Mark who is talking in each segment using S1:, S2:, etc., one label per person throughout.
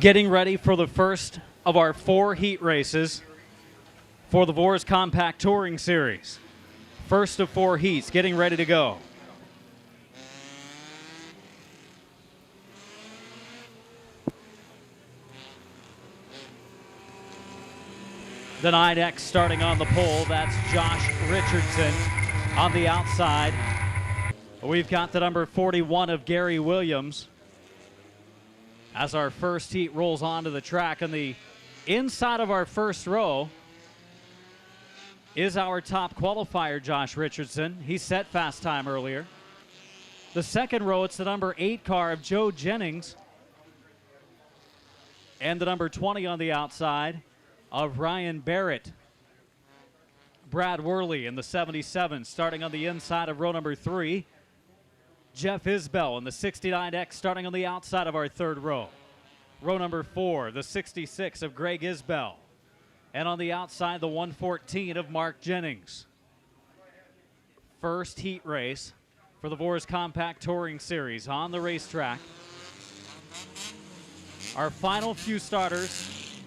S1: Getting ready for the first of our 4 heat races for the Vors Compact Touring Series. First of 4 heats, getting ready to go. The 9X starting on the pole, that's Josh Richardson. On the outside, we've got the number 41 of Gary Williams. As our first heat rolls onto the track, on the inside of our first row is our top qualifier, Josh Richardson. He set fast time earlier. The second row, it's the number 8 car of Joe Jennings. And the number 20 on the outside of Ryan Barrett. Brad Worley in the 77, starting on the inside of row number 3. Jeff Isbell in the 69X, starting on the outside of our third row. Row number 4, the 66 of Greg Isbell. And on the outside, the 114 of Mark Jennings. First heat race for the Vors Compact Touring Series on the racetrack. Our final few starters.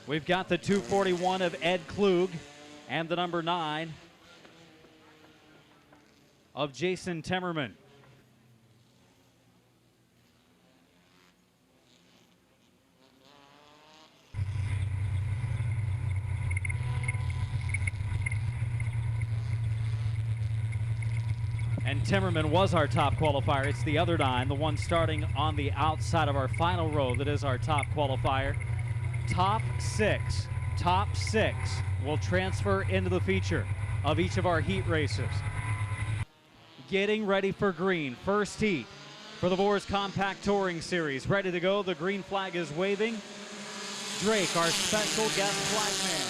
S1: We've got the 241 of Ed Klug and the number 9 of Jason Temmerman. And Temmerman was our top qualifier. It's the other 9, the one starting on the outside of our final row that is our top qualifier. Top 6 will transfer into the feature of each of our heat races. Getting ready for green, first heat for the Vors Compact Touring Series. Ready to go, the green flag is waving. Drake, our special guest flagman.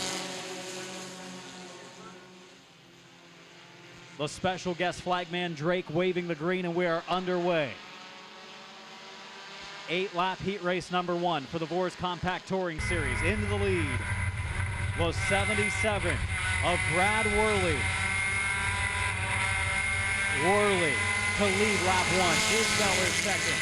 S1: The special guest flagman Drake waving the green, and we are underway. 8-lap heat race number 1 for the Vors Compact Touring Series. Into the lead was 77 of Brad Worley. Worley to lead lap 1. Isbell is second.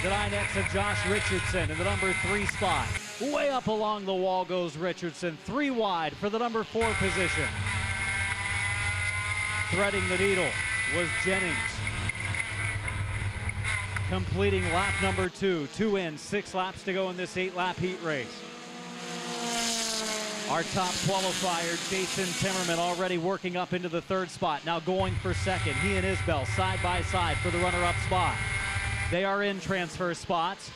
S1: The 9X of Josh Richardson in the number 3 spot. Way up along the wall goes Richardson. 3 wide for the number 4 position. Threading the needle was Jennings. Completing lap number 2. 2 in, 6 laps to go in this 8-lap heat race. Our top qualifier, Jason Temmerman, already working up into the 3rd spot. Now going for 2nd. He and Isbell side by side for the runner-up spot. They are in transfer spots.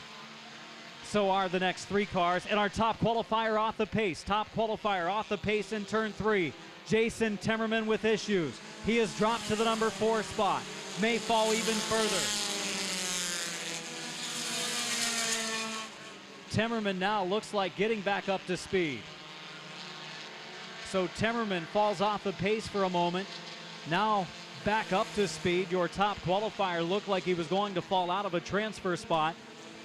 S1: So are the next 3 cars. And our top qualifier off the pace. Top qualifier off the pace in turn 3. Jason Temmerman with issues. He has dropped to the number 4 spot. May fall even further. Temmerman now looks like getting back up to speed. So Temmerman falls off the pace for a moment. Now back up to speed. Your top qualifier looked like he was going to fall out of a transfer spot,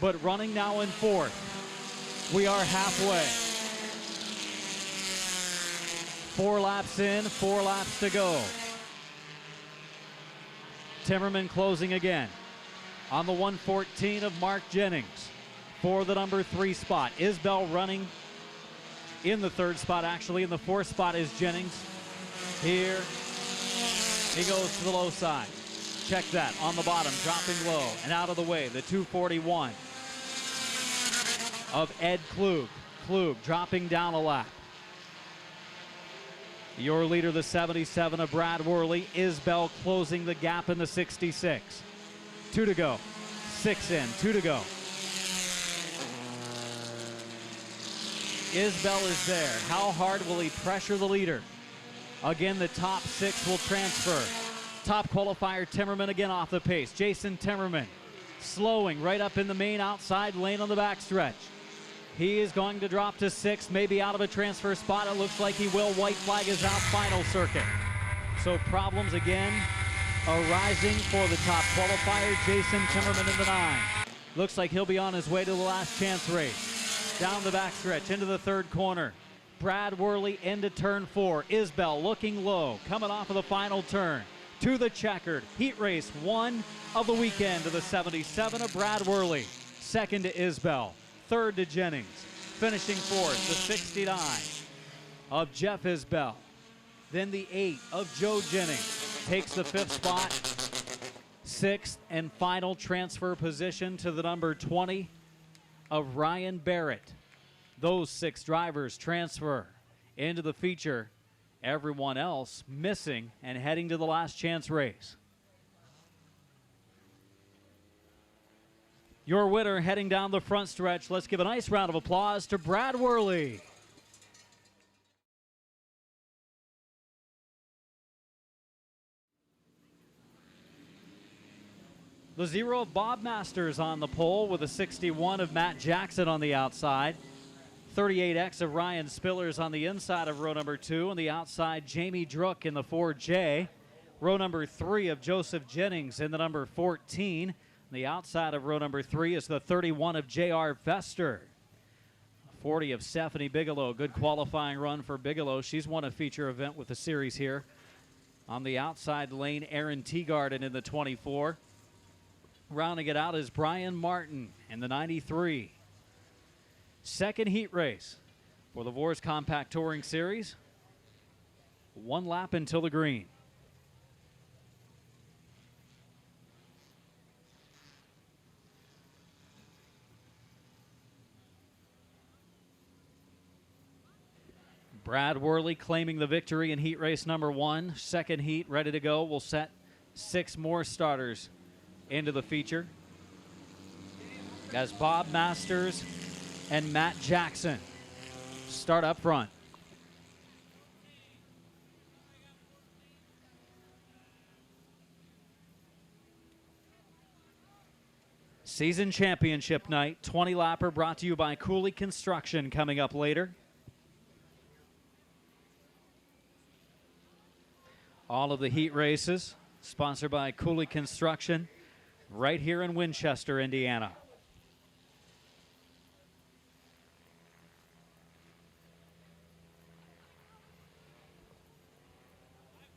S1: but running now in 4th. We are halfway. 4 laps in, 4 laps to go. Temmerman closing again on the 114 of Mark Jennings for the number 3 spot. Isbell running in the 3rd spot, actually. In the 4th spot is Jennings. Here he goes to the low side. Check that on the bottom, dropping low and out of the way. The 241 of Ed Klug. Klug dropping down a lap. Your leader, the 77 of Brad Worley. Isbell closing the gap in the 66. 2 to go. 6 in, 2 to go. Isbell is there. How hard will he pressure the leader? Again, the top 6 will transfer. Top qualifier Temmerman again off the pace. Jason Temmerman slowing right up in the main outside lane on the backstretch. He is going to drop to 6, maybe out of a transfer spot. It looks like he will. White flag is out, final circuit. So problems again arising for the top qualifier, Jason Temmerman in the 9. Looks like he'll be on his way to the last chance race. Down the backstretch into the 3rd corner. Brad Worley into turn 4. Isbell looking low, coming off of the final turn. to the checkered. Heat race 1 of the weekend to the 77 of Brad Worley. Second to Isbell. Third to Jennings. Finishing fourth, the 69 of Jeff Isbell. Then the 8 of Joe Jennings takes the 5th spot. Sixth and final transfer position to the number 20 of Ryan Barrett. Those 6 drivers transfer into the feature. Everyone else missing and heading to the last chance race. Your winner heading down the front stretch. Let's give a nice round of applause to Brad Worley. The 0 of Bob Masters on the pole with a 61 of Matt Jackson on the outside. 38X of Ryan Spillers on the inside of row number 2. On the outside, Jamie Drook in the 4J. Row number 3 of Joseph Jennings in the number 14. On the outside of row number 3 is the 31 of J.R. Vester. 40 of Stephanie Bigelow. Good qualifying run for Bigelow. She's won a feature event with the series here. On the outside lane, Aaron Teagarden in the 24. Rounding it out is Brian Martin in the 93. Second heat race for the Vors Compact Touring Series. 1 lap until the green. Brad Worley claiming the victory in heat race number 1. Second heat ready to go. We'll set 6 more starters into the feature as Bob Masters and Matt Jackson start up front. Season championship night, 20-lapper brought to you by Cooley Construction coming up later. All of the heat races sponsored by Cooley Construction right here in Winchester, Indiana.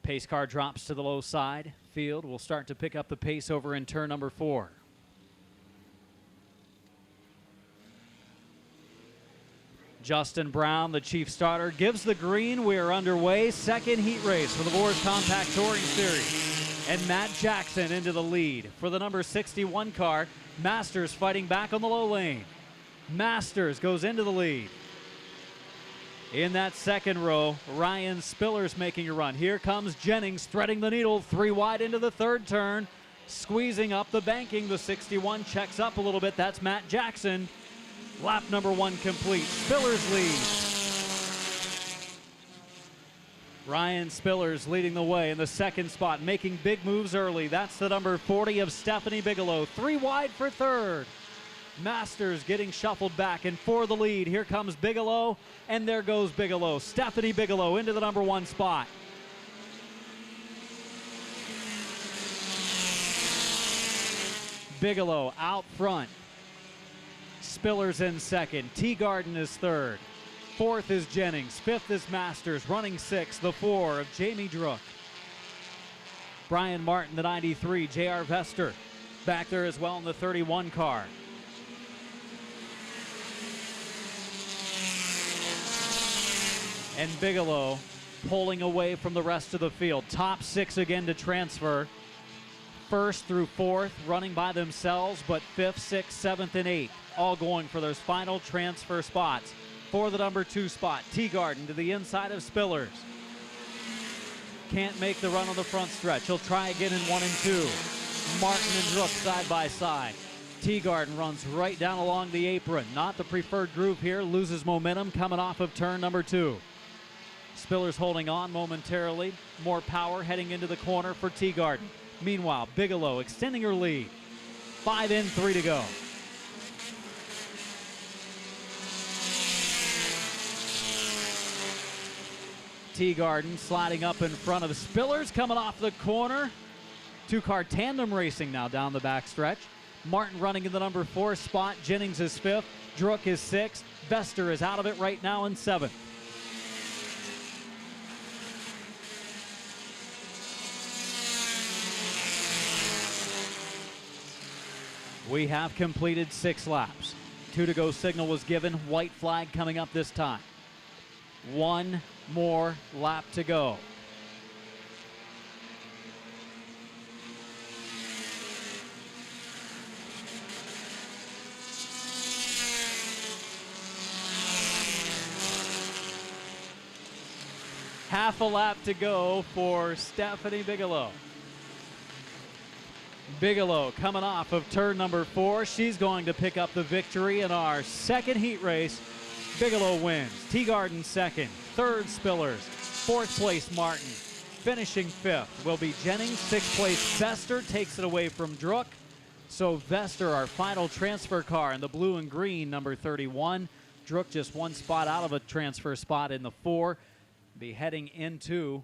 S1: Pace car drops to the low side. Field will start to pick up the pace over in turn number 4. Justin Brown, the chief starter, gives the green. We are underway. Second heat race for the Vors Compact Touring Series. And Matt Jackson into the lead for the number 61 car. Masters fighting back on the low lane. Masters goes into the lead. In that second row, Ryan Spillers making a run. Here comes Jennings threading the needle, 3 wide into the third turn. Squeezing up the banking, the 61 checks up a little bit. That's Matt Jackson. Lap number 1 complete. Spillers leads. Ryan Spillers leading the way in the second spot, making big moves early. That's the number 40 of Stephanie Bigelow. 3 wide for third. Masters getting shuffled back and for the lead. Here comes Bigelow, and there goes Bigelow. Stephanie Bigelow into the number 1 spot. Bigelow out front. Spillers in second. Teagarden is third. Fourth is Jennings. Fifth is Masters. Running 6, the 4 of Jamie Drook. Brian Martin, the 93. J.R. Vester back there as well in the 31 car. And Bigelow pulling away from the rest of the field. Top 6 again to transfer. First through fourth running by themselves, but 5th, 6th, 7th, and 8th all going for those final transfer spots. For the number 2 spot, Teagarden to the inside of Spillers. Can't make the run on the front stretch. He'll try again in 1 and 2. Martin and Drook side by side. Teagarden runs right down along the apron. Not the preferred groove here. Loses momentum coming off of turn number 2. Spillers holding on momentarily. More power heading into the corner for Teagarden. Meanwhile, Bigelow extending her lead. 5 in, 3 to go. Teagarden sliding up in front of Spillers, coming off the corner. 2-car tandem racing now down the backstretch. Martin running in the number 4 spot. Jennings is 5th. Drook is 6th. Vester is out of it right now in 7th. We have completed 6 laps. 2 to go signal was given. White flag coming up this time. 1 more lap to go. Half a lap to go for Stephanie Bigelow. Bigelow coming off of turn number 4. She's going to pick up the victory in our second heat race. Bigelow wins. Teagarden second. Third Spillers. Fourth place Martin. Finishing 5th will be Jennings. 6th place Vester takes it away from Druck. So Vester, our final transfer car in the blue and green, number 31. Druck just 1 spot out of a transfer spot in the 4. Be heading into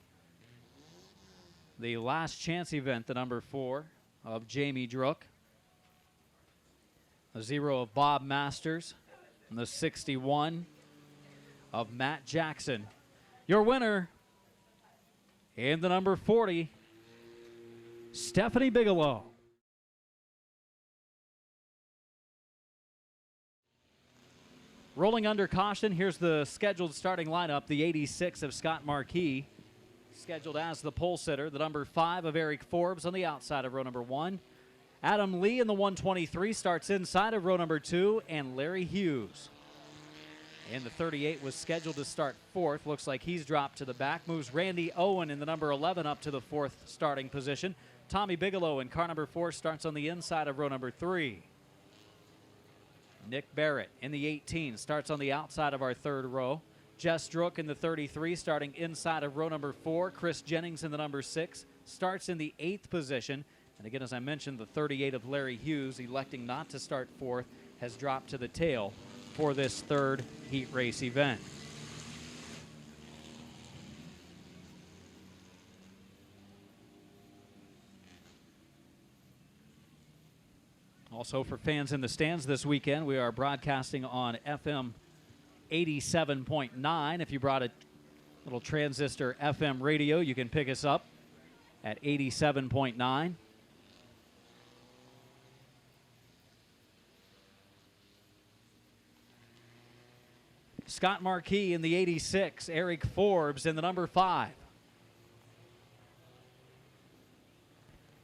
S1: the last chance event, the number 4 of Jamie Druck. The 0 of Bob Masters and the 61 of Matt Jackson. Your winner in the number 40, Stephanie Bigelow. Rolling under caution, here's the scheduled starting lineup. The 86 of Scott Marquis, scheduled as the pole sitter. The number 5 of Eric Forbes on the outside of row number 1. Adam Lee in the 123 starts inside of row number 2, and Larry Hughes. And the 38 was scheduled to start 4th. Looks like he's dropped to the back. Moves Randy Owen in the number 11 up to the 4th starting position. Tommy Bigelow in car number 4 starts on the inside of row number 3. Nick Barrett in the 18 starts on the outside of our 3rd row. Jess Druck in the 33 starting inside of row number 4. Chris Jennings in the number 6 starts in the 8th position. And again, as I mentioned, the 38 of Larry Hughes, electing not to start 4th, has dropped to the tail for this 3rd heat race event. Also, for fans in the stands this weekend, we are broadcasting on FM 87.9. If you brought a little transistor FM radio, you can pick us up at 87.9. Scott Marquis in the 86, Eric Forbes in the number 5.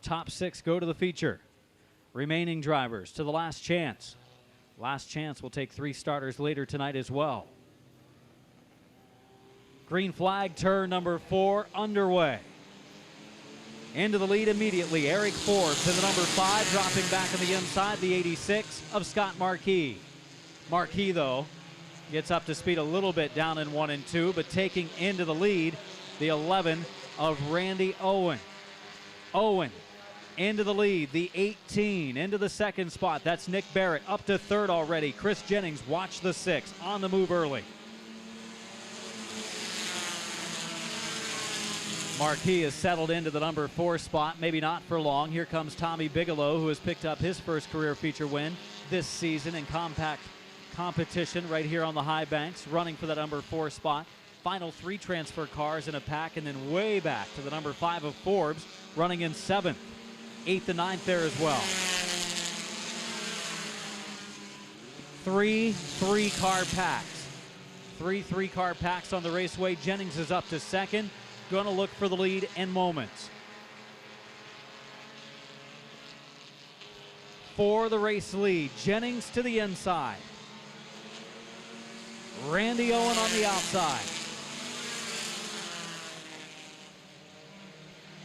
S1: Top 6 go to the feature. Remaining drivers to the last chance. Last chance will take 3 starters later tonight as well. Green flag, turn number 4 underway. Into the lead immediately, Eric Forbes in the number 5, dropping back on the inside, the 86 of Scott Marquis. Marquis, though, gets up to speed a little bit down in 1 and 2, but taking into the lead, the 11 of Randy Owen. Owen into the lead, the 18 into the 2nd spot. That's Nick Barrett up to 3rd already. Chris Jennings, watch the 6, on the move early. Marquis is settled into the number 4 spot, maybe not for long. Here comes Tommy Bigelow, who has picked up his first career feature win this season in compact competition right here on the high banks, running for that number 4 spot. Final 3 transfer cars in a pack, and then way back to the number 5 of Forbes, running in 7th. 8th and 9th there as well. 3 3-car packs. 3 3-car packs on the raceway. Jennings is up to 2nd. Going to look for the lead in moments. For the race lead, Jennings to the inside. Randy Owen on the outside.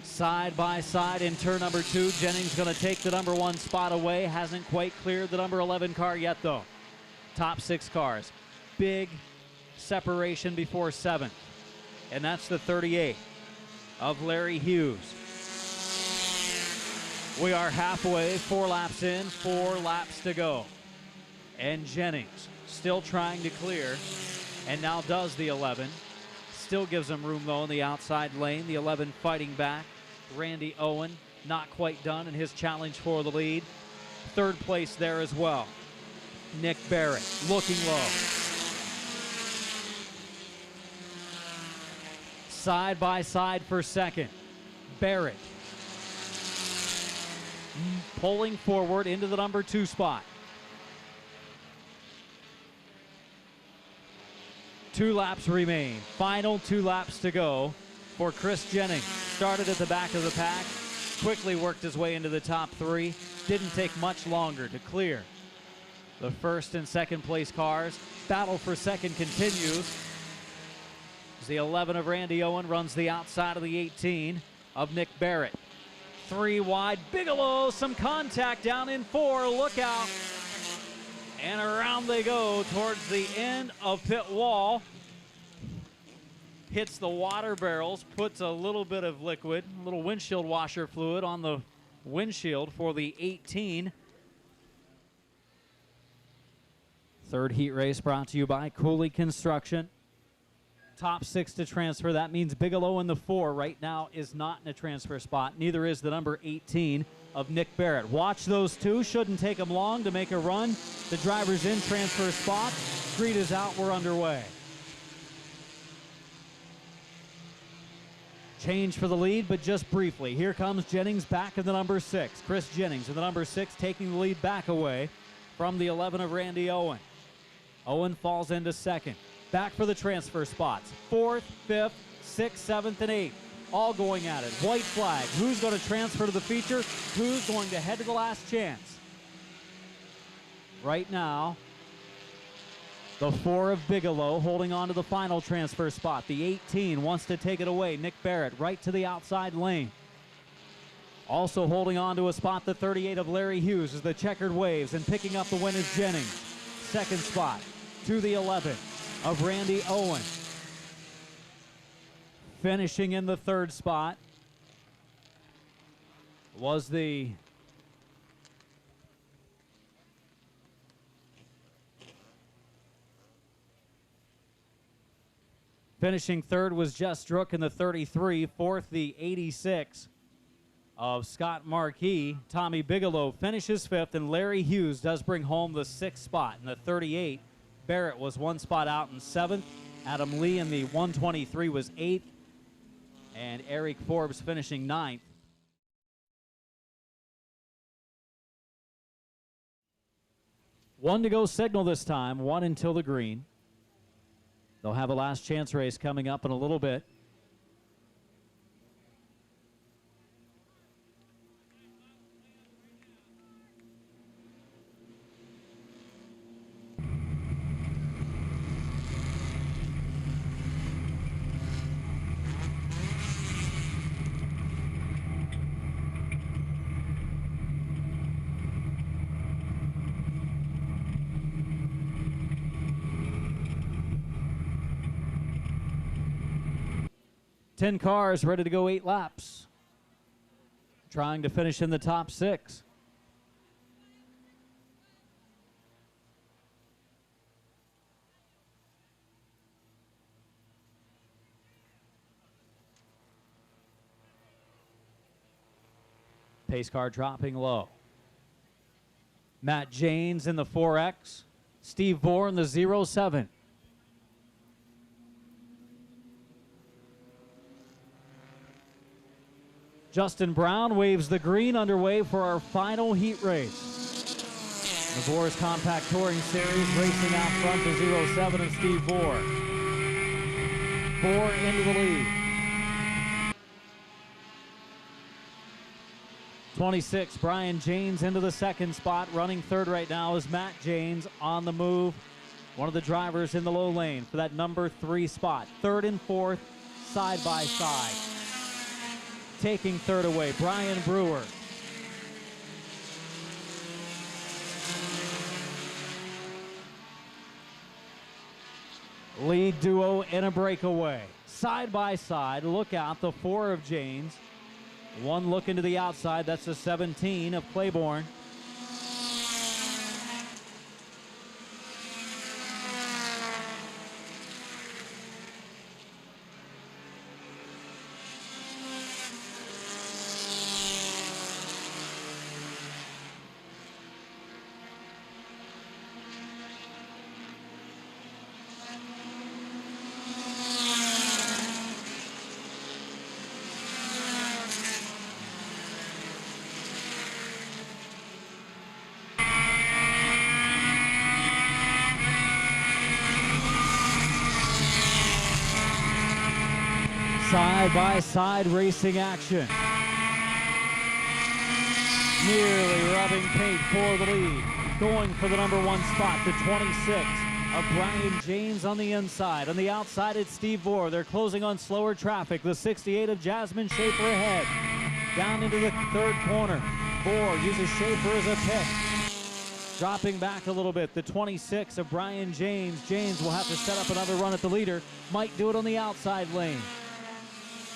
S1: Side by side in turn number 2. Jennings going to take the number 1 spot away. Hasn't quite cleared the number 11 car yet, though. Top 6 cars. Big separation before 7th. And that's the 38 of Larry Hughes. We are halfway, 4 laps in, 4 laps to go. And Jennings still trying to clear, and now does the 11. Still gives him room, though, in the outside lane. The 11 fighting back. Randy Owen not quite done in his challenge for the lead. 3rd place there as well. Nick Barrett looking low. Side by side for 2nd. Barrett. pulling forward into the number 2 spot. 2 laps remain. Final 2 laps to go for Chris Jennings. Started at the back of the pack, quickly worked his way into the top 3. Didn't take much longer to clear the first and second place cars. Battle for second continues as the 11 of Randy Owen runs the outside of the 18 of Nick Barrett. 3 wide, Bigelow, some contact down in 4, look out. And around they go towards the end of pit wall. Hits the water barrels, puts a little bit of liquid, a little windshield washer fluid on the windshield for the 18. Third heat race brought to you by Cooley Construction. Top 6 to transfer. That means Bigelow in the 4 right now is not in a transfer spot. Neither is the number 18 of Nick Barrett. Watch those 2. Shouldn't take them long to make a run. The driver's in transfer spot. Street is out. We're underway. Change for the lead, but just briefly. Here comes Jennings back in the number 6. Chris Jennings in the number 6 taking the lead back away from the 11 of Randy Owen. Owen falls into second. Back for the transfer spots. 4th, 5th, 6th, 7th, and 8th. All going at it. White flag. Who's going to transfer to the feature? Who's going to head to the last chance? Right now, the 4 of Bigelow holding on to the final transfer spot. The 18 wants to take it away. Nick Barrett right to the outside lane. Also holding on to a spot, the 38 of Larry Hughes as the checkered waves, and picking up the win is Jennings. Second spot to the 11 of Randy Owen. Finishing in the 3rd spot was the finishing 3rd was Jess Strook in the 33. 4th, the 86 of Scott Marquis. Tommy Bigelow finishes 5th, and Larry Hughes does bring home the 6th spot in the 38. Barrett was 1 spot out in 7th. Adam Lee in the 123 was 8th. And Eric Forbes finishing 9th. One to go signal this time, 1 until the green. They'll have a last chance race coming up in a little bit. Ten cars ready to go 8 laps. Trying to finish in the top 6. Pace car dropping low. Matt Janes in the 4X. Steve Vore in the 07. Justin Brown waves the green, underway for our final heat race. The Vore's Compact Touring Series racing out front to 07 and Steve Vore. Vore into the lead. 26, Brian Janes into the 2nd spot. Running 3rd right now is Matt Janes on the move. One of the drivers in the low lane for that number 3 spot. 3rd and 4th, side by side. Taking 3rd away, Brian Brewer. Lead duo in a breakaway. Side by side, look out, the 4 of Janes. One look into the outside, that's the 17 of Claiborne. Side-by-side racing action. Nearly rubbing paint for the lead. Going for the number 1 spot, the 26 of Brian James on the inside. On the outside, it's Steve Vore. They're closing on slower traffic. The 68 of Jasmine Schaefer ahead. Down into the third corner. Vore uses Schaefer as a pick. Dropping back a little bit, the 26 of Brian James. James will have to set up another run at the leader. Might do it on the outside lane.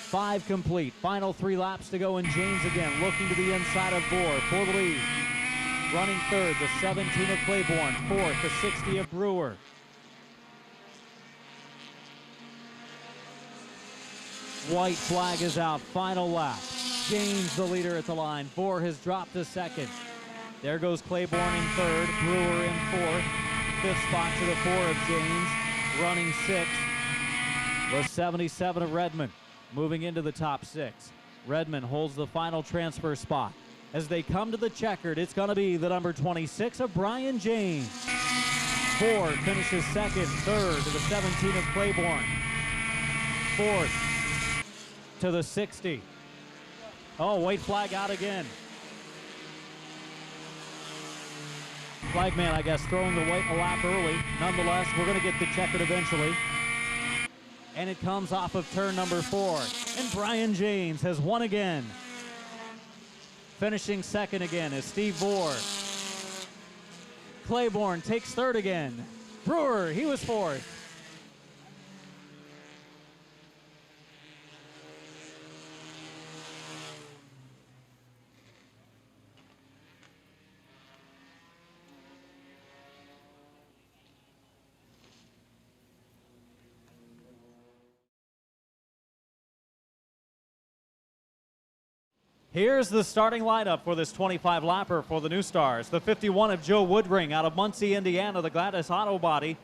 S1: 5 complete. Final 3 laps to go, and James again looking to the inside of Vore for the lead. Running third, the 17 of Claiborne. Fourth, the 60 of Brewer. White flag is out. Final lap. James the leader at the line. Vore has dropped to second. There goes Claiborne in third. Brewer in fourth. Fifth spot to the 4 of James. Running sixth, the 77 of Redmond. Moving into the top 6. Redmond holds the final transfer spot. As they come to the checkered, it's going to be the number 26 of Brian James. Ford finishes second. Third to the 17 of Claiborne. Fourth to the 60. Oh, white flag out again. Flagman, I guess, throwing the white a lap early. Nonetheless, we're going to get the checkered eventually. And it comes off of turn number 4. And Brian James has won again. Finishing second again is Steve Vore. Claiborne takes third again. Brewer, he was fourth. Here's the starting lineup for this 25-lapper for the New Stars. The 51 of Joe Woodring out of Muncie, Indiana, the Gladys Auto Body.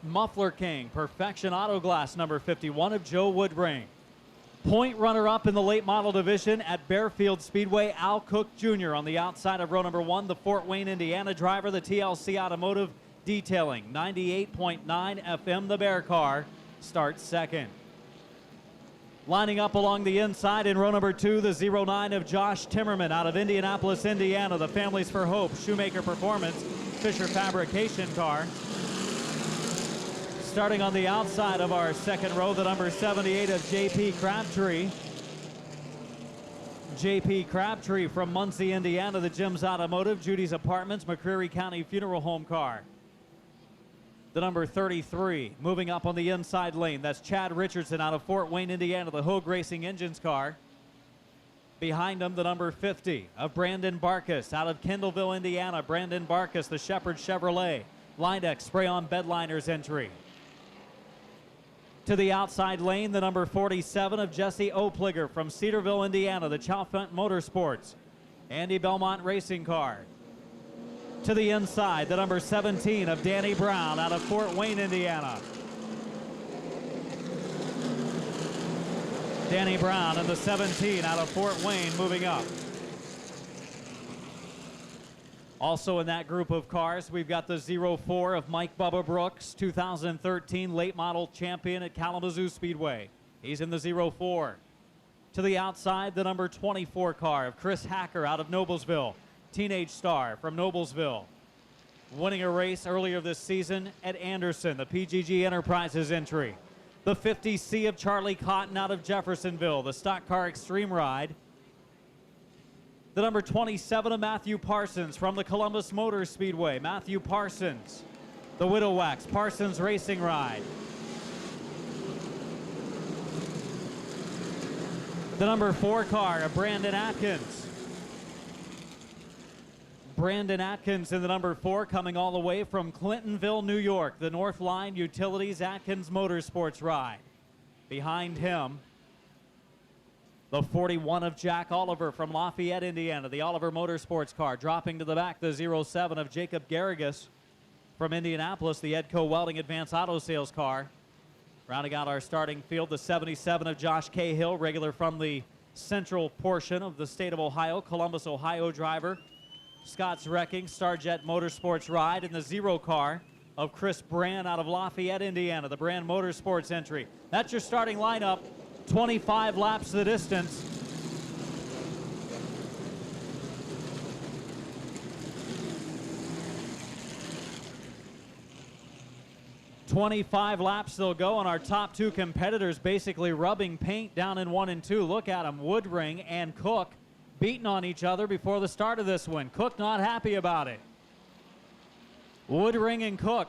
S1: Muffler King, Perfection Auto Glass, number 51 of Joe Woodring. Point runner-up in the late model division at Bearfield Speedway, Al Cook Jr. On the outside of row number 1, the Fort Wayne, Indiana driver, the TLC Automotive Detailing. 98.9 FM, the Bear car, starts second. Lining up along the inside in row number 2, the 09 of Josh Timmerman out of Indianapolis, Indiana, the Families for Hope Shoemaker Performance Fisher Fabrication car. Starting on the outside of our second row, the number 78 of J.P. Crabtree. J.P. Crabtree from Muncie, Indiana, the Jim's Automotive, Judy's Apartments, McCreary County Funeral Home car. The number 33, moving up on the inside lane. That's Chad Richardson out of Fort Wayne, Indiana, the Hogue Racing Engines car. Behind him, the number 50 of Brandon Barkus out of Kendallville, Indiana. Brandon Barkus, the Shepherd Chevrolet Linex spray-on bedliners entry. To the outside lane, the number 47 of Jesse Opliger from Cedarville, Indiana, the Chalfont Motorsports Andy Belmont racing car. To the inside, the number 17 of Danny Brown out of Fort Wayne, Indiana. Danny Brown and the 17 out of Fort Wayne moving up. Also in that group of cars, we've got the 04 of Mike Bubba Brooks, 2013 late model champion at Kalamazoo Speedway. He's in the 04. To the outside, the number 24 car of Chris Hacker out of Noblesville. Teenage star from Noblesville, winning a race earlier this season at Anderson, the PGG Enterprises entry. The 50C of Charlie Cotton out of Jeffersonville, the stock car Extreme Ride. The number 27 of Matthew Parsons from the Columbus Motor Speedway. Matthew Parsons, the Widow Wax Parsons Racing Ride. The number 4 car of Brandon Atkins. Brandon Atkins in the number 4, coming all the way from Clintonville, New York, the North Line Utilities Atkins Motorsports Ride. Behind him, the 41 of Jack Oliver from Lafayette, Indiana, the Oliver Motorsports car. Dropping to the back, the 07 of Jacob Garrigus from Indianapolis, the Edco Welding Advanced Auto Sales car. Rounding out our starting field, the 77 of Josh Cahill, regular from the central portion of the state of Ohio, Columbus, Ohio driver. Scott's Wrecking, Starjet Motorsports Ride, in the 0 car of Chris Brand out of Lafayette, Indiana, the Brand Motorsports entry. That's your starting lineup. 25 laps the distance. "25 laps they'll go, and our top two competitors basically rubbing paint down in 1 and 2. Look at them, Woodring and Cook beating on each other before the start of this one. Cook not happy about it. Woodring and Cook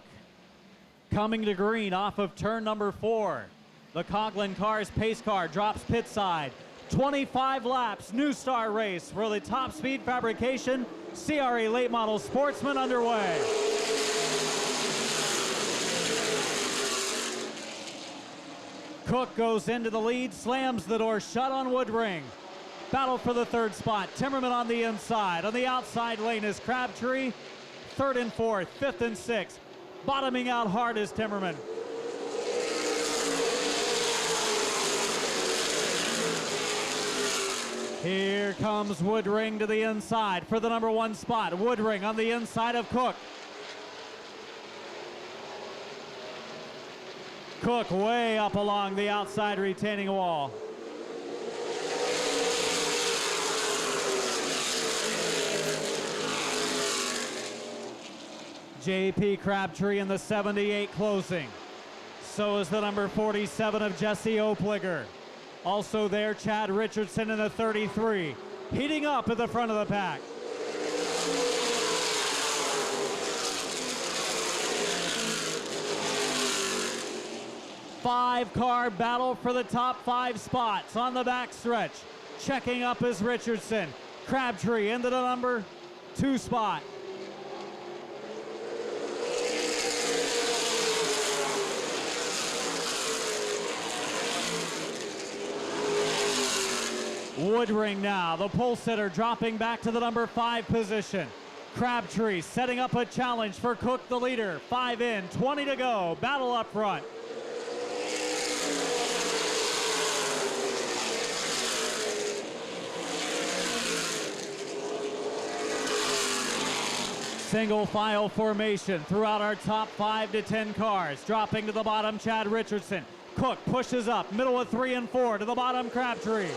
S1: coming to green off of turn number 4. The Coughlin Cars pace car drops pit side. 25 laps, new star race for the Top Speed Fabrication CRA Late Model Sportsman underway. Cook goes into the lead, slams the door shut on Woodring. Battle for the third spot. Timmerman on the inside. On the outside lane is Crabtree. Third and fourth, fifth and sixth. Bottoming out hard is Timmerman. Here comes Woodring to the inside for the number 1 spot. Woodring on the inside of Cook. Cook way up along the outside retaining wall. JP Crabtree in the 78 closing. So is the number 47 of Jesse Opliger. Also there, Chad Richardson in the 33. Heating up at the front of the pack. Five-car battle for the top 5 spots on the backstretch. Checking up is Richardson. Crabtree into the number 2 spot. Woodring now, the pole sitter, dropping back to the number 5 position. Crabtree setting up a challenge for Cook, the leader. 5 in, 20 to go. Battle up front. Single file formation throughout our top 5 to 10 cars. Dropping to the bottom, Chad Richardson. Cook pushes up, middle of 3 and 4, to the bottom, Crabtree.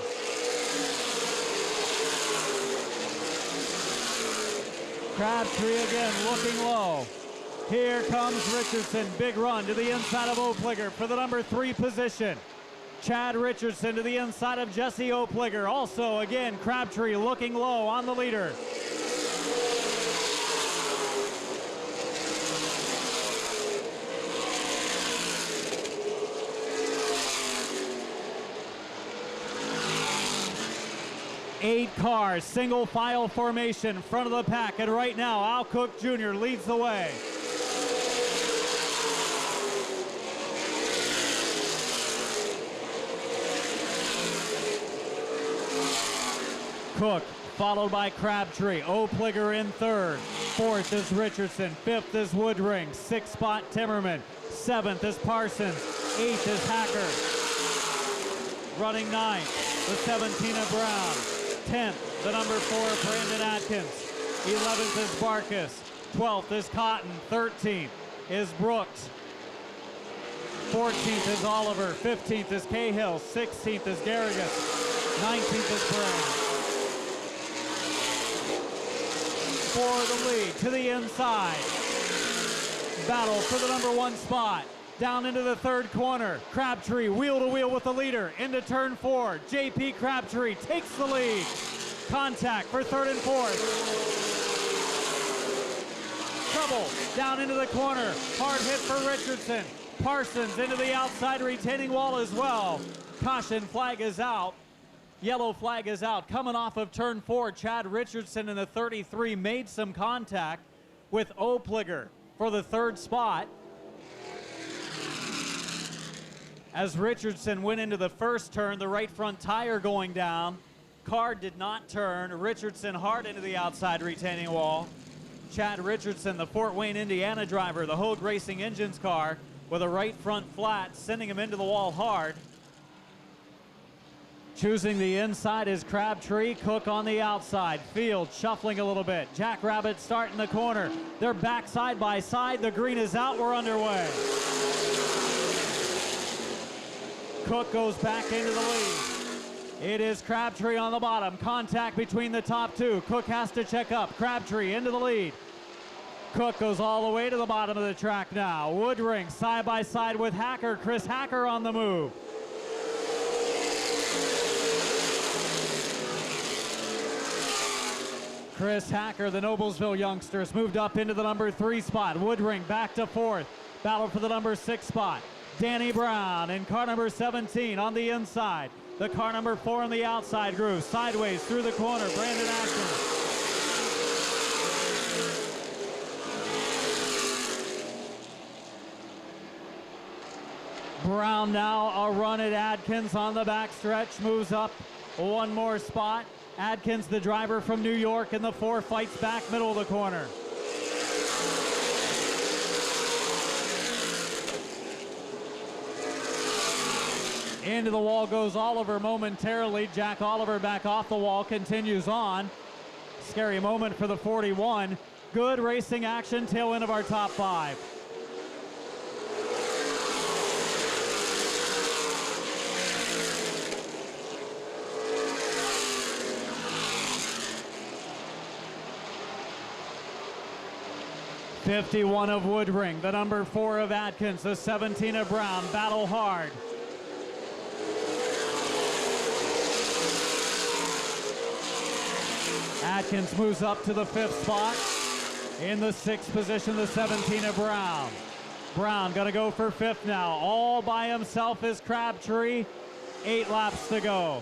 S1: Crabtree again looking low. Here comes Richardson, big run to the inside of Opliger for the number 3 position. Chad Richardson to the inside of Jesse Opliger. Also again, Crabtree looking low on the leader. Eight cars, single file formation, front of the pack, and right now Al Cook Jr. leads the way. Cook followed by Crabtree. Opliger in third. Fourth is Richardson. Fifth is Woodring. Sixth spot Timmerman. Seventh is Parsons. Eighth is Hacker. Running ninth, the 17 of Brown. 10th, the number 4, Brandon Atkins. 11th is Barkus. 12th is Cotton. 13th is Brooks. 14th is Oliver. 15th is Cahill. 16th is Garrigus. 19th is Brown. For the lead to the inside. Battle for the number 1 spot. Down into the third corner. Crabtree wheel to wheel with the leader. Into turn 4. JP Crabtree takes the lead. Contact for third and fourth. Trouble down into the corner. Hard hit for Richardson. Parsons into the outside retaining wall as well. Caution flag is out. Yellow flag is out. Coming off of turn 4, Chad Richardson in the 33 made some contact with Opliger for the third spot. As Richardson went into the first turn, the right front tire going down. Car did not turn. Richardson hard into the outside retaining wall. Chad Richardson, the Fort Wayne, Indiana driver, the Hogue Racing Engines car, with a right front flat, sending him into the wall hard. Choosing the inside is Crabtree. Cook on the outside. Field shuffling a little bit. Jackrabbit starting the corner. They're back side by side. The green is out. We're underway. Cook goes back into the lead. It is Crabtree on the bottom. Contact between the top two. Cook has to check up. Crabtree into the lead. Cook goes all the way to the bottom of the track now. Woodring side by side with Hacker. Chris Hacker on the move. Chris Hacker, the Noblesville youngsters, moved up into the number 3 spot. Woodring back to 4th. Battle for the number 6 spot. Danny Brown in car number 17 on the inside. The car number 4 on the outside groove. Sideways through the corner. Brandon Atkins. Brown now a run at Adkins on the backstretch. Moves up one more spot. Adkins, the driver from New York, in the 4, fights back middle of the corner. Into the wall goes Oliver momentarily. Jack Oliver back off the wall, continues on. Scary moment for the 41. Good racing action, tail end of our top 5. '51 of Woodring, the number 4 of Atkins, the 17 of Brown, battle hard. Atkins moves up to the 5th spot. In the 6th position, the 17 of Brown. Brown gonna go for 5th now. All by himself is Crabtree. 8 laps to go.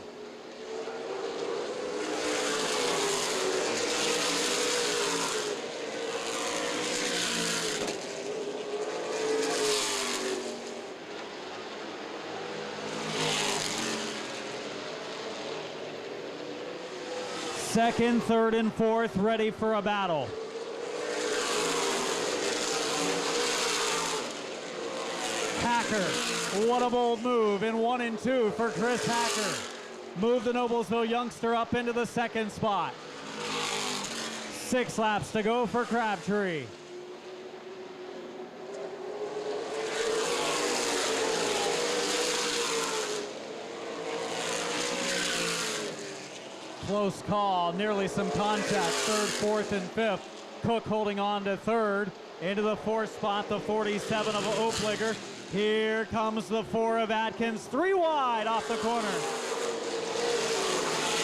S1: Second, third, and fourth ready for a battle. Hacker, what a bold move in 1 and 2 for Chris Hacker. Move the Noblesville youngster up into the 2nd spot. 6 laps to go for Crabtree. Close call, nearly some contact. 3rd, 4th, and 5th. Cook holding on to 3rd. Into the 4th spot, the 47 of Opliger. Here comes the 4 of Atkins. 3 wide off the corner.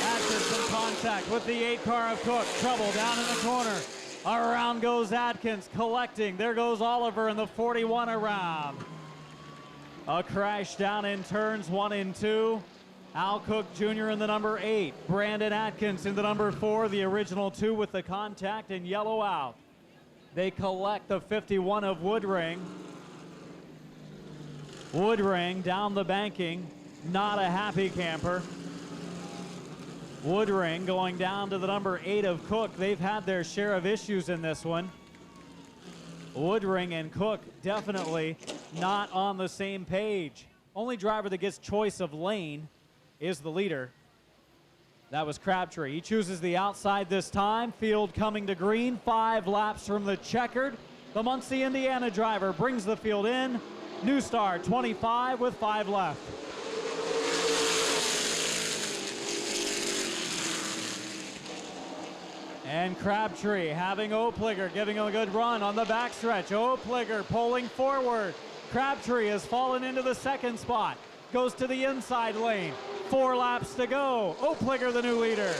S1: Atkins in contact with the 8 car of Cook. Trouble down in the corner. Around goes Atkins, collecting. There goes Oliver in the 41 around. A crash down in turns 1 and 2. Al Cook Jr. in the number 8. Brandon Atkins in the number 4, the original 2 with the contact and yellow out. They collect the 51 of Woodring. Woodring down the banking, not a happy camper. Woodring going down to the number 8 of Cook. They've had their share of issues in this one. Woodring and Cook definitely not on the same page. Only driver that gets choice of lane is the leader. That was Crabtree. He chooses the outside this time. Field coming to green. 5 laps from the checkered. The Muncie, Indiana driver brings the field in. New star, 25 with 5 left. And Crabtree having Opliger giving him a good run on the backstretch. Opliger pulling forward. Crabtree has fallen into the 2nd spot. Goes to the inside lane. 4 laps to go. Opliger, the new leader.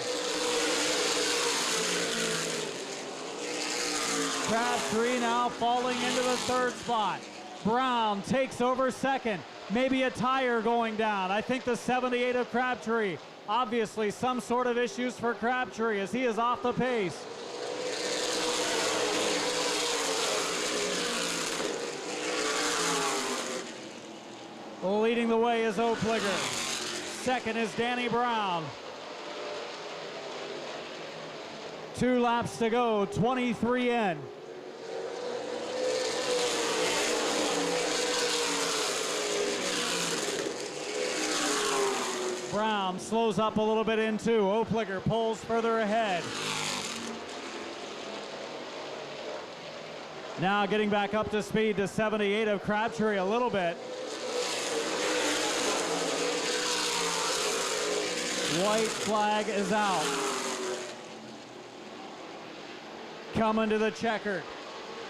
S1: Crabtree now falling into the 3rd spot. Brown takes over 2nd. Maybe a tire going down. I think the 78 of Crabtree. Obviously some sort of issues for Crabtree as he is off the pace. Leading the way is Opliger. 2nd is Danny Brown. 2 laps to go, 23 in. Brown slows up a little bit in 2. Opliger pulls further ahead. Now getting back up to speed to 78 of Crabtree a little bit. White flag is out. Coming to the checkered.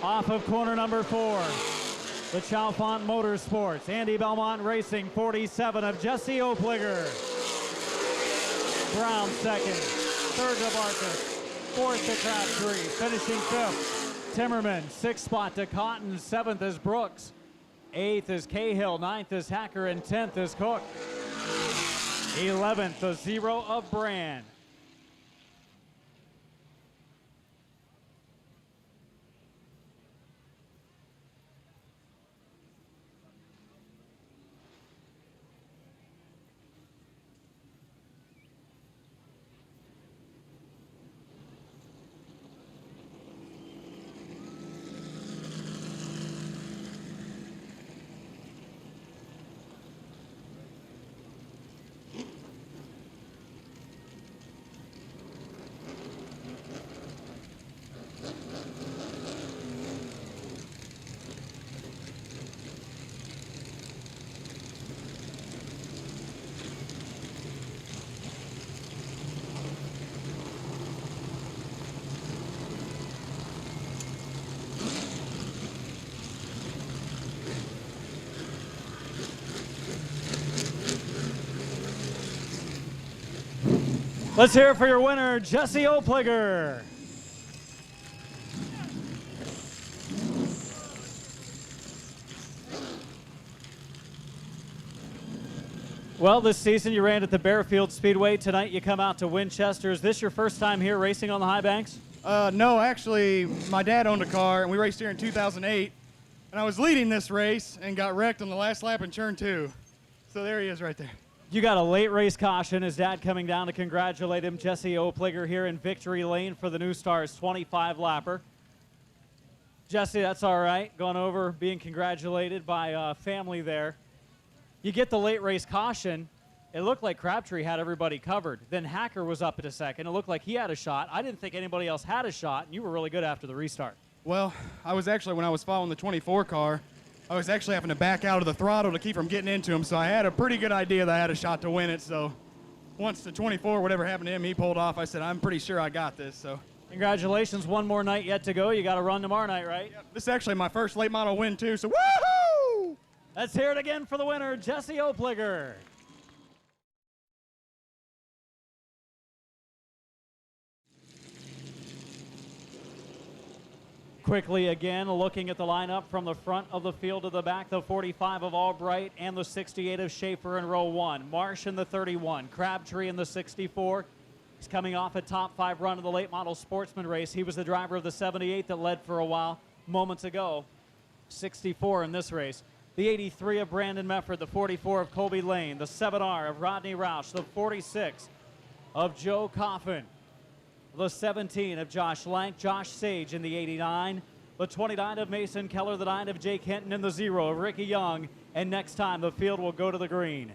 S1: Off of corner number 4. The Chalfont Motorsports. Andy Belmont Racing, 47 of Jesse Opliger. Brown second. Third to Barkus. Fourth to Crabtree. Finishing 5th. Timmerman. 6th spot to Cotton. 7th is Brooks. 8th is Cahill. 9th is Hacker. And 10th is Cook. 11th, the 0 of Brand. Let's hear it for your winner, Jesse Opliger. Well, this season you ran at the Bearfield Speedway. Tonight you come out to Winchester. Is this your first time here racing on the high banks?
S2: No, actually, my dad owned a car, and we raced here in 2008. And I was leading this race and got wrecked on the last lap in turn 2. So there he is right there.
S1: You got a late race caution. His dad coming down to congratulate him. Jesse Opliger here in victory lane for the New Stars 25-lapper. Jesse, that's all right. Going over, being congratulated by family there. You get the late race caution. It looked like Crabtree had everybody covered. Then Hacker was up at a second. It looked like he had a shot. I didn't think anybody else had a shot, and you were really good after the restart.
S2: Well, I was actually, when I was following the 24 car, I was actually having to back out of the throttle to keep from getting into him, so I had a pretty good idea that I had a shot to win it. So once the 24, whatever happened to him, he pulled off, I said, I'm pretty sure I got this. So
S1: congratulations. One more night yet to go. You got to run tomorrow night, right?
S2: Yep. This is actually my first late model win, too, so woohoo!
S1: Let's hear it again for the winner, Jesse Opliger. Quickly again, looking at the lineup from the front of the field to the back, the 45 of Albright and the 68 of Schaefer in row 1. Marsh in the 31, Crabtree in the 64. He's coming off a top 5 run in the late model sportsman race. He was the driver of the 78 that led for a while moments ago. 64 in this race. The 83 of Brandon Mefford, the 44 of Colby Lane, the 7R of Rodney Roush, the 46 of Joe Coffin, the 17 of Josh Lank, Josh Sage in the 89, the 29 of Mason Keller, the 9 of Jake Hinton, and the 0 of Ricky Young. And next time the field will go to the green.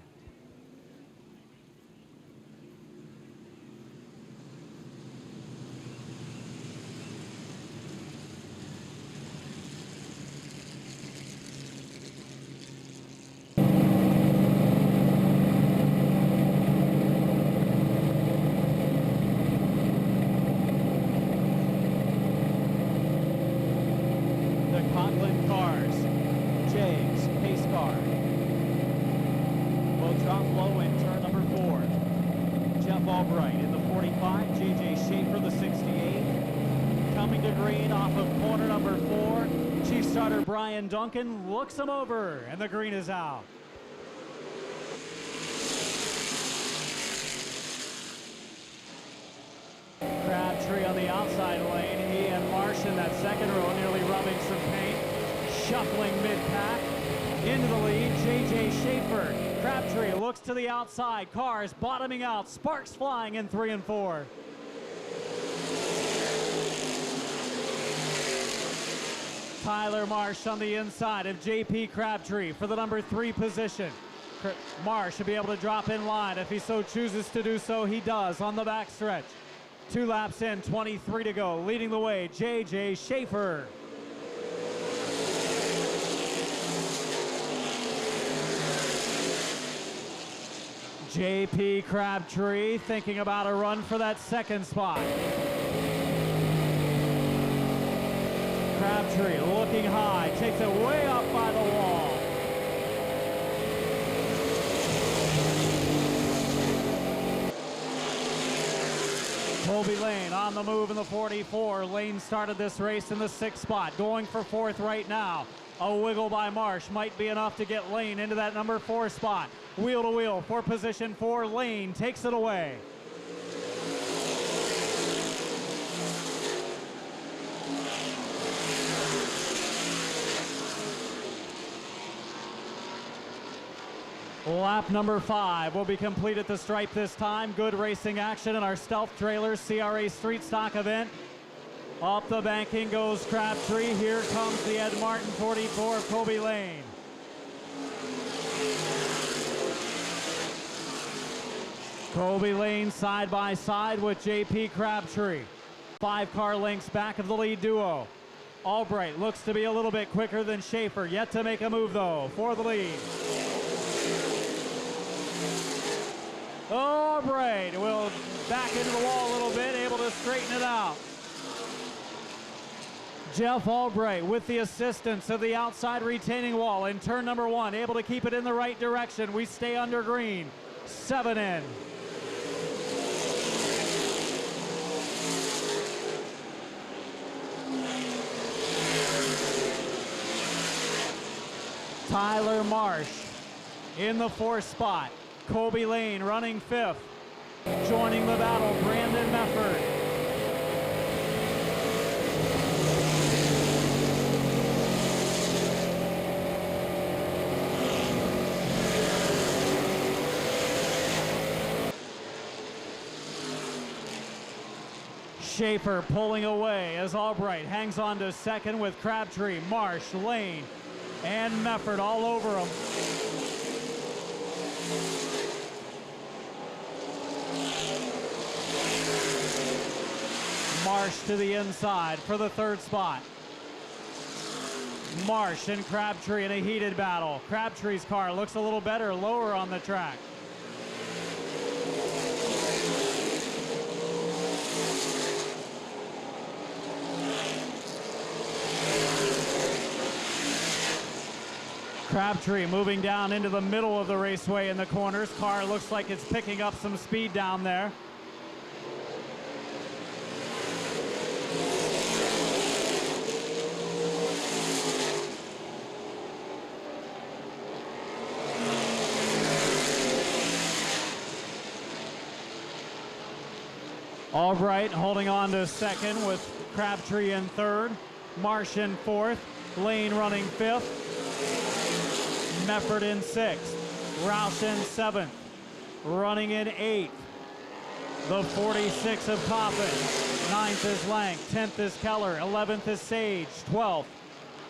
S1: Albright in the 45, J.J. Schaefer, the 68. Coming to green off of corner number 4. Chief starter Brian Duncan looks him over, and the green is out. Crabtree on the outside lane. He and Marsh in that second row, nearly rubbing some paint. Shuffling mid-pack. Into the lead, J.J. Schaefer. Crabtree looks to the outside. Cars bottoming out. Sparks flying in 3 and 4. Tyler Marsh on the inside of J.P. Crabtree for the number 3 position. Marsh should be able to drop in line. If he so chooses to do so, he does on the backstretch. 2 laps in, 23 to go. Leading the way, J.J. Schaefer. JP Crabtree thinking about a run for that second spot. Crabtree looking high, takes it way up by the wall. Colby Lane on the move in the 44. Lane started this race in the 6th spot, going for 4th right now. A wiggle by Marsh might be enough to get Lane into that number 4 spot. Wheel to wheel for position 4. Lane takes it away. Lap number 5 will be complete at the stripe this time. Good racing action in our Stealth Trailers CRA Street Stock event. Up the banking goes Crabtree. Here comes the Ed Martin 44 of Colby Lane. Colby Lane side by side with JP Crabtree. 5 car lengths back of the lead duo. Albright looks to be a little bit quicker than Schaefer. Yet to make a move though for the lead. Albright will back into the wall a little bit, able to straighten it out. Jeff Albright with the assistance of the outside retaining wall in turn number 1, able to keep it in the right direction. We stay under green. 7 in. Tyler Marsh in the 4th spot. Colby Lane running 5th. Joining the battle, Brandon Mefford. Schaefer pulling away as Albright hangs on to 2nd with Crabtree, Marsh, Lane, and Mefford all over him. Marsh to the inside for the 3rd spot. Marsh and Crabtree in a heated battle. Crabtree's car looks a little better lower on the track. Crabtree moving down into the middle of the raceway in the corners. Car looks like it's picking up some speed down there. Albright holding on to 2nd with Crabtree in 3rd. Marsh in 4th. Lane running 5th. Mefford in 6th. Roush in 7th. Running in 8th. The 46 of Coffin. 9th is Lank. 10th is Keller. 11th is Sage. 12th,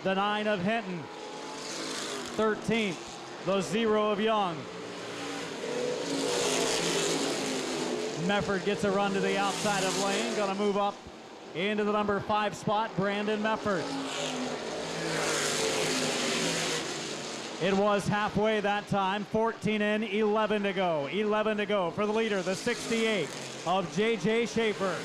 S1: the 9 of Hinton. 13th, the 0 of Young. Mefford gets a run to the outside of Lane. Gonna move up into the number 5 spot, Brandon Mefford. It was halfway that time. 14 in, 11 to go. 11 to go for the leader, the 68 of J.J. Schaefer.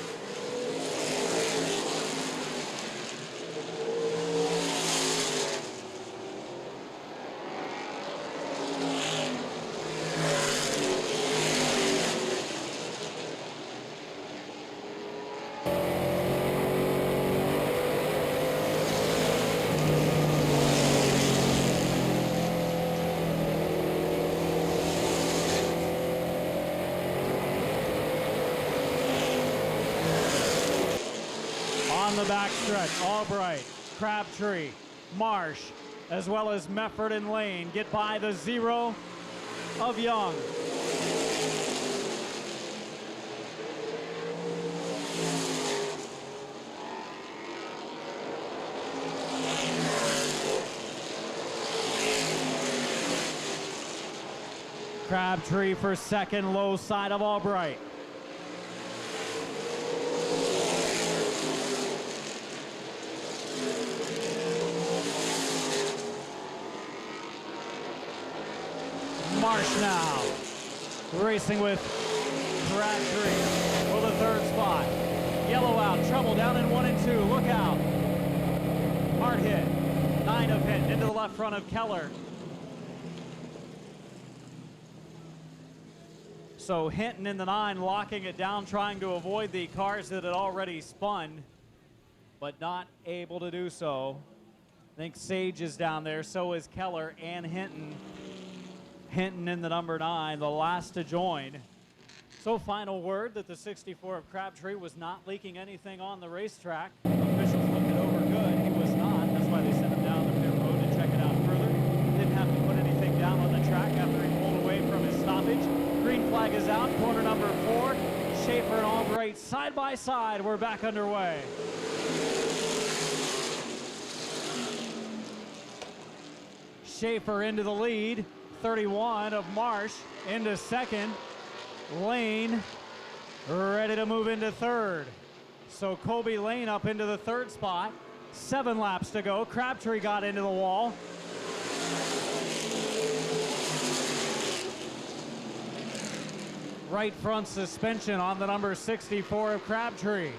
S1: On the backstretch, Albright, Crabtree, Marsh, as well as Mefford and Lane get by the 0 of Young. Crabtree for 2nd, low side of Albright. Marsh now. racing with Crabtree for the third spot. Yellow out, trouble down in 1 and 2. Look out. Hard hit. 9 of Hinton into the left front of Keller. So Hinton in the 9 locking it down, trying to avoid the cars that had already spun, but not able to do so. I think Sage is down there, so is Keller and Hinton. Hinton in the number 9, the last to join. So final word that the 64 of Crabtree was not leaking anything on the racetrack. Officials looked it over good. He was not. That's why they sent him down the pit road to check it out further. Didn't have to put anything down on the track after he pulled away from his stoppage. Green flag is out, corner number 4. Schaefer and Albright side by side. We're back underway. Schaefer into the lead. 31 of Marsh into second. Lane ready to move into third. So Kobe Lane up into the third spot. 7 laps to go. Crabtree got into the wall. Right front suspension on the number 64 of Crabtree.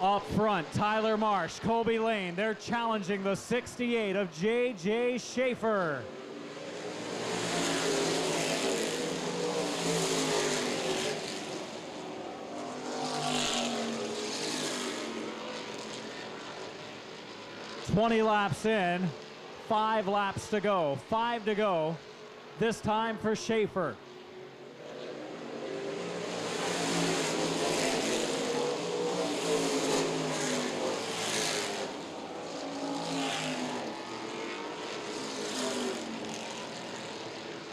S1: Up front, Tyler Marsh, Kobe Lane. They're challenging the 68 of J.J. Schaefer. "20 laps in, 5 laps to go. 5 to go, this time for Schaefer.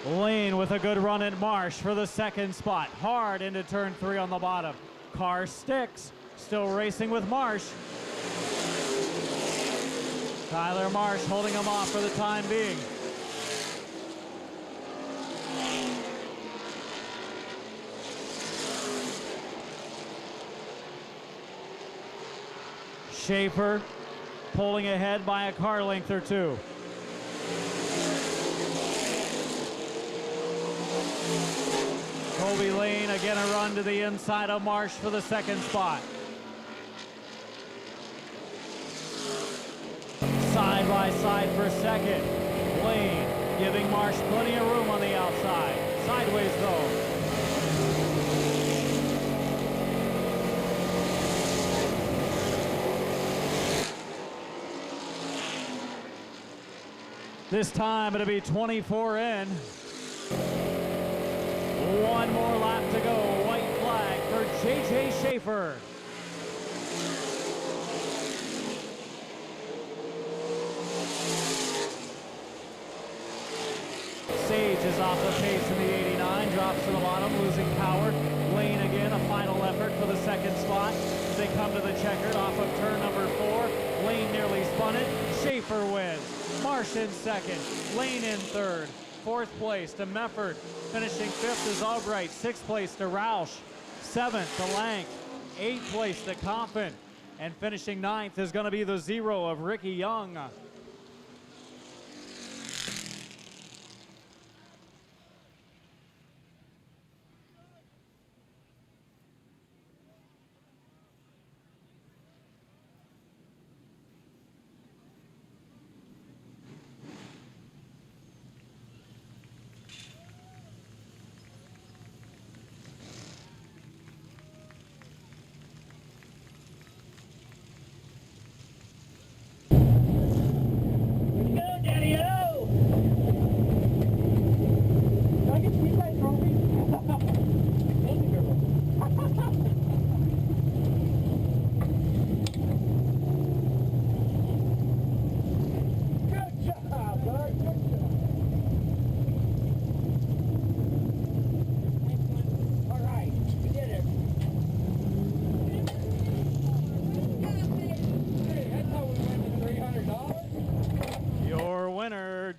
S1: Lane with a good run at Marsh for the second spot. Hard into turn 3 on the bottom. Car sticks, still racing with Marsh. Tyler Marsh holding him off for the time being. Schaefer pulling ahead by a car length or 2. Kobe Lane again a run to the inside of Marsh for the second spot. Side by side for second. Lane giving Marsh plenty of room on the outside. Sideways though. This time it'll be 24 in. 1 more lap to go. White flag for J.J. Schaefer. Sage is off the pace in the 89, drops to the bottom, losing power. Lane again, a final effort for the second spot. They come to the checkered off of turn number 4. Lane nearly spun it. Schaefer wins. Marsh in second. Lane in third. 4th place to Mefford. Finishing 5th is Albright. 6th place to Roush. 7th to Lank. 8th place to Coffin. And finishing 9th is going to be the 0 of Ricky Young.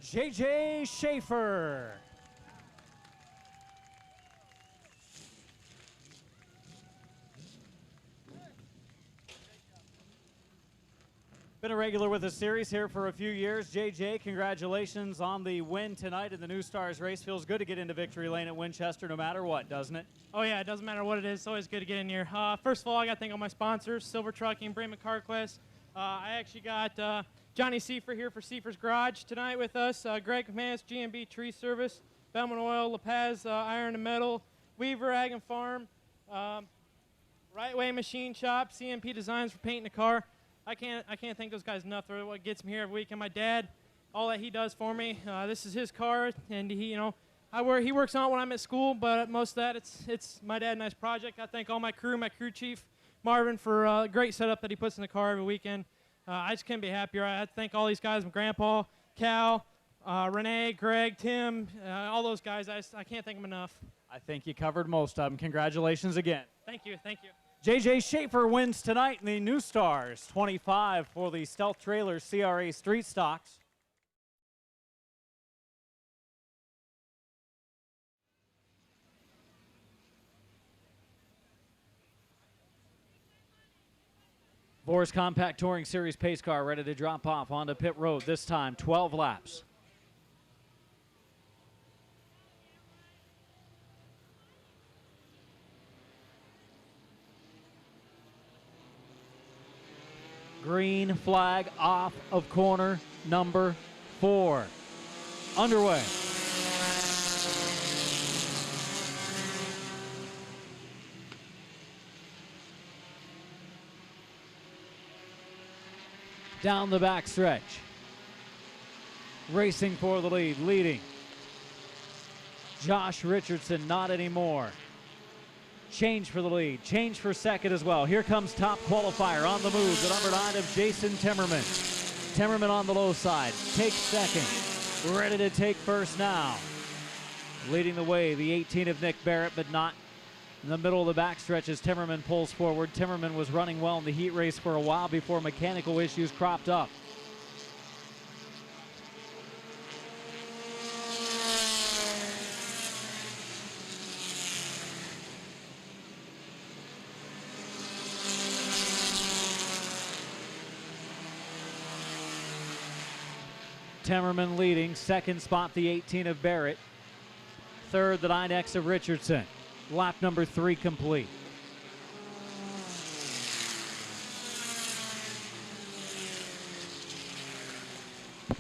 S1: J.J. Schaefer. Been a regular with the series here for a few years. JJ, congratulations on the win tonight in the New Stars race. Feels good to get into victory lane at Winchester no matter what, doesn't it?
S3: Oh yeah, it doesn't matter what it is. It's always good to get in here. First of all, I got to thank all my sponsors, Silver Trucking, Bremen CarQuest. I actually got Johnny Seifer here for Seifer's Garage tonight with us. Greg McManus, G&B Tree Service, Bellman Oil, La Paz Iron and Metal, Weaver Ag and Farm, Right Way Machine Shop, CMP Designs for painting the car. I can't thank those guys enough. They're what gets me here every week. And my dad, all that he does for me. This is his car, and he works on it when I'm at school. But most of that, it's my dad and I's project. I thank all my crew chief Marvin for a great setup that he puts in the car every weekend. I just couldn't be happier. I thank all these guys, my grandpa, Cal, Renee, Greg, Tim, all those guys. I can't thank them enough.
S1: I think you covered most of them. Congratulations again.
S3: Thank you.
S1: JJ Schaefer wins tonight in the New Stars 25 for the Stealth Trailer CRA Street Stocks. Vors Compact Touring Series pace car ready to drop off onto pit road, this time 12 laps. Green flag off of corner number 4. Underway. Down the back stretch. Racing for the lead, leading. Josh Richardson, not anymore. Change for the lead, change for second as well. Here comes top qualifier on the move, the number 9 of Jason Timmerman. Timmerman on the low side, takes second, ready to take first now. Leading the way, the 18 of Nick Barrett, but not in the middle of the backstretch as Timmerman pulls forward. Timmerman was running well in the heat race for a while before mechanical issues cropped up. Timmerman leading, second spot the 18 of Barrett, third the 9X of Richardson. Lap number 3 complete.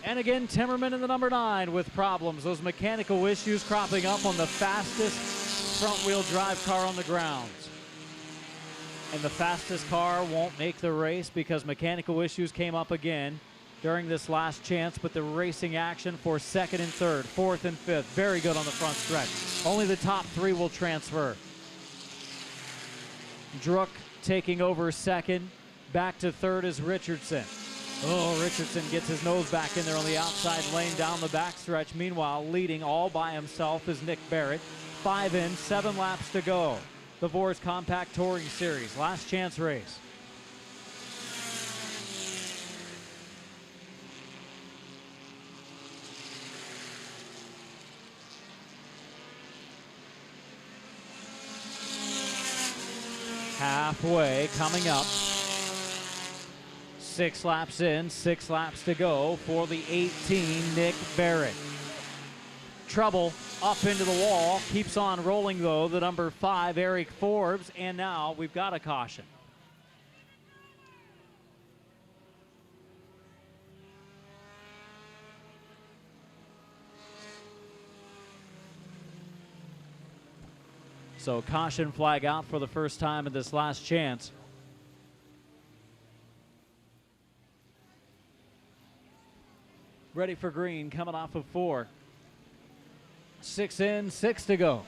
S1: And again, Timmerman in the number 9 with problems. Those mechanical issues cropping up on the fastest front-wheel drive car on the grounds. And the fastest car won't make the race because mechanical issues came up again during this last chance, but the racing action for second and third, fourth and fifth, very good on the front stretch. Only the top 3 will transfer. Druck taking over second, back to third is Richardson. Oh, Richardson gets his nose back in there on the outside lane down the backstretch. Meanwhile, leading all by himself is Nick Barrett. 5 in, 7 laps to go. The Vors Compact Touring Series, last chance race. Halfway, coming up. 6 laps in, 6 laps to go for the 18, Nick Barrett. Trouble up into the wall, keeps on rolling though, the number 5, Eric Forbes, and now we've got a caution. So caution flag out for the first time in this last chance. Ready for green, coming off of 4. 6 in, 6 to go.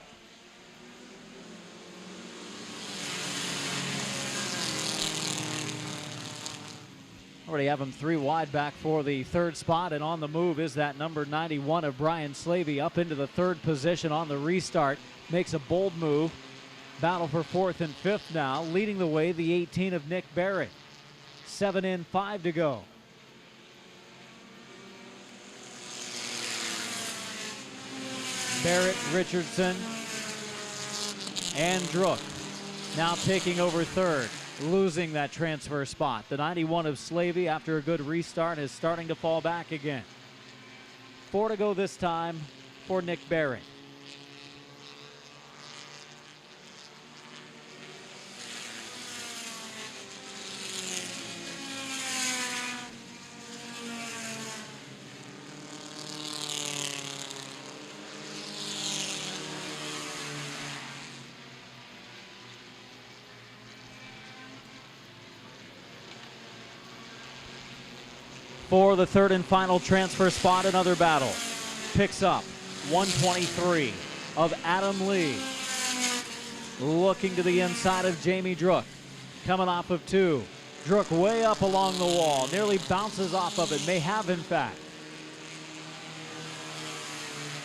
S1: Already have him 3 wide back for the third spot, and on the move is that number 91 of Brian Slavey up into the 3rd position on the restart. Makes a bold move. Battle for 4th and 5th now. Leading the way, the 18 of Nick Barrett. 7 in, 5 to go. Barrett, Richardson, and Druck now taking over 3rd. losing that transfer spot. The 91 of Slavey, after a good restart, is starting to fall back again. 4 to go this time for Nick Barrett. For the third and final transfer spot, another battle. Picks up 123 of Adam Lee. Looking to the inside of Jamie Drook. Coming off of 2. Drook way up along the wall. Nearly bounces off of it. May have, in fact.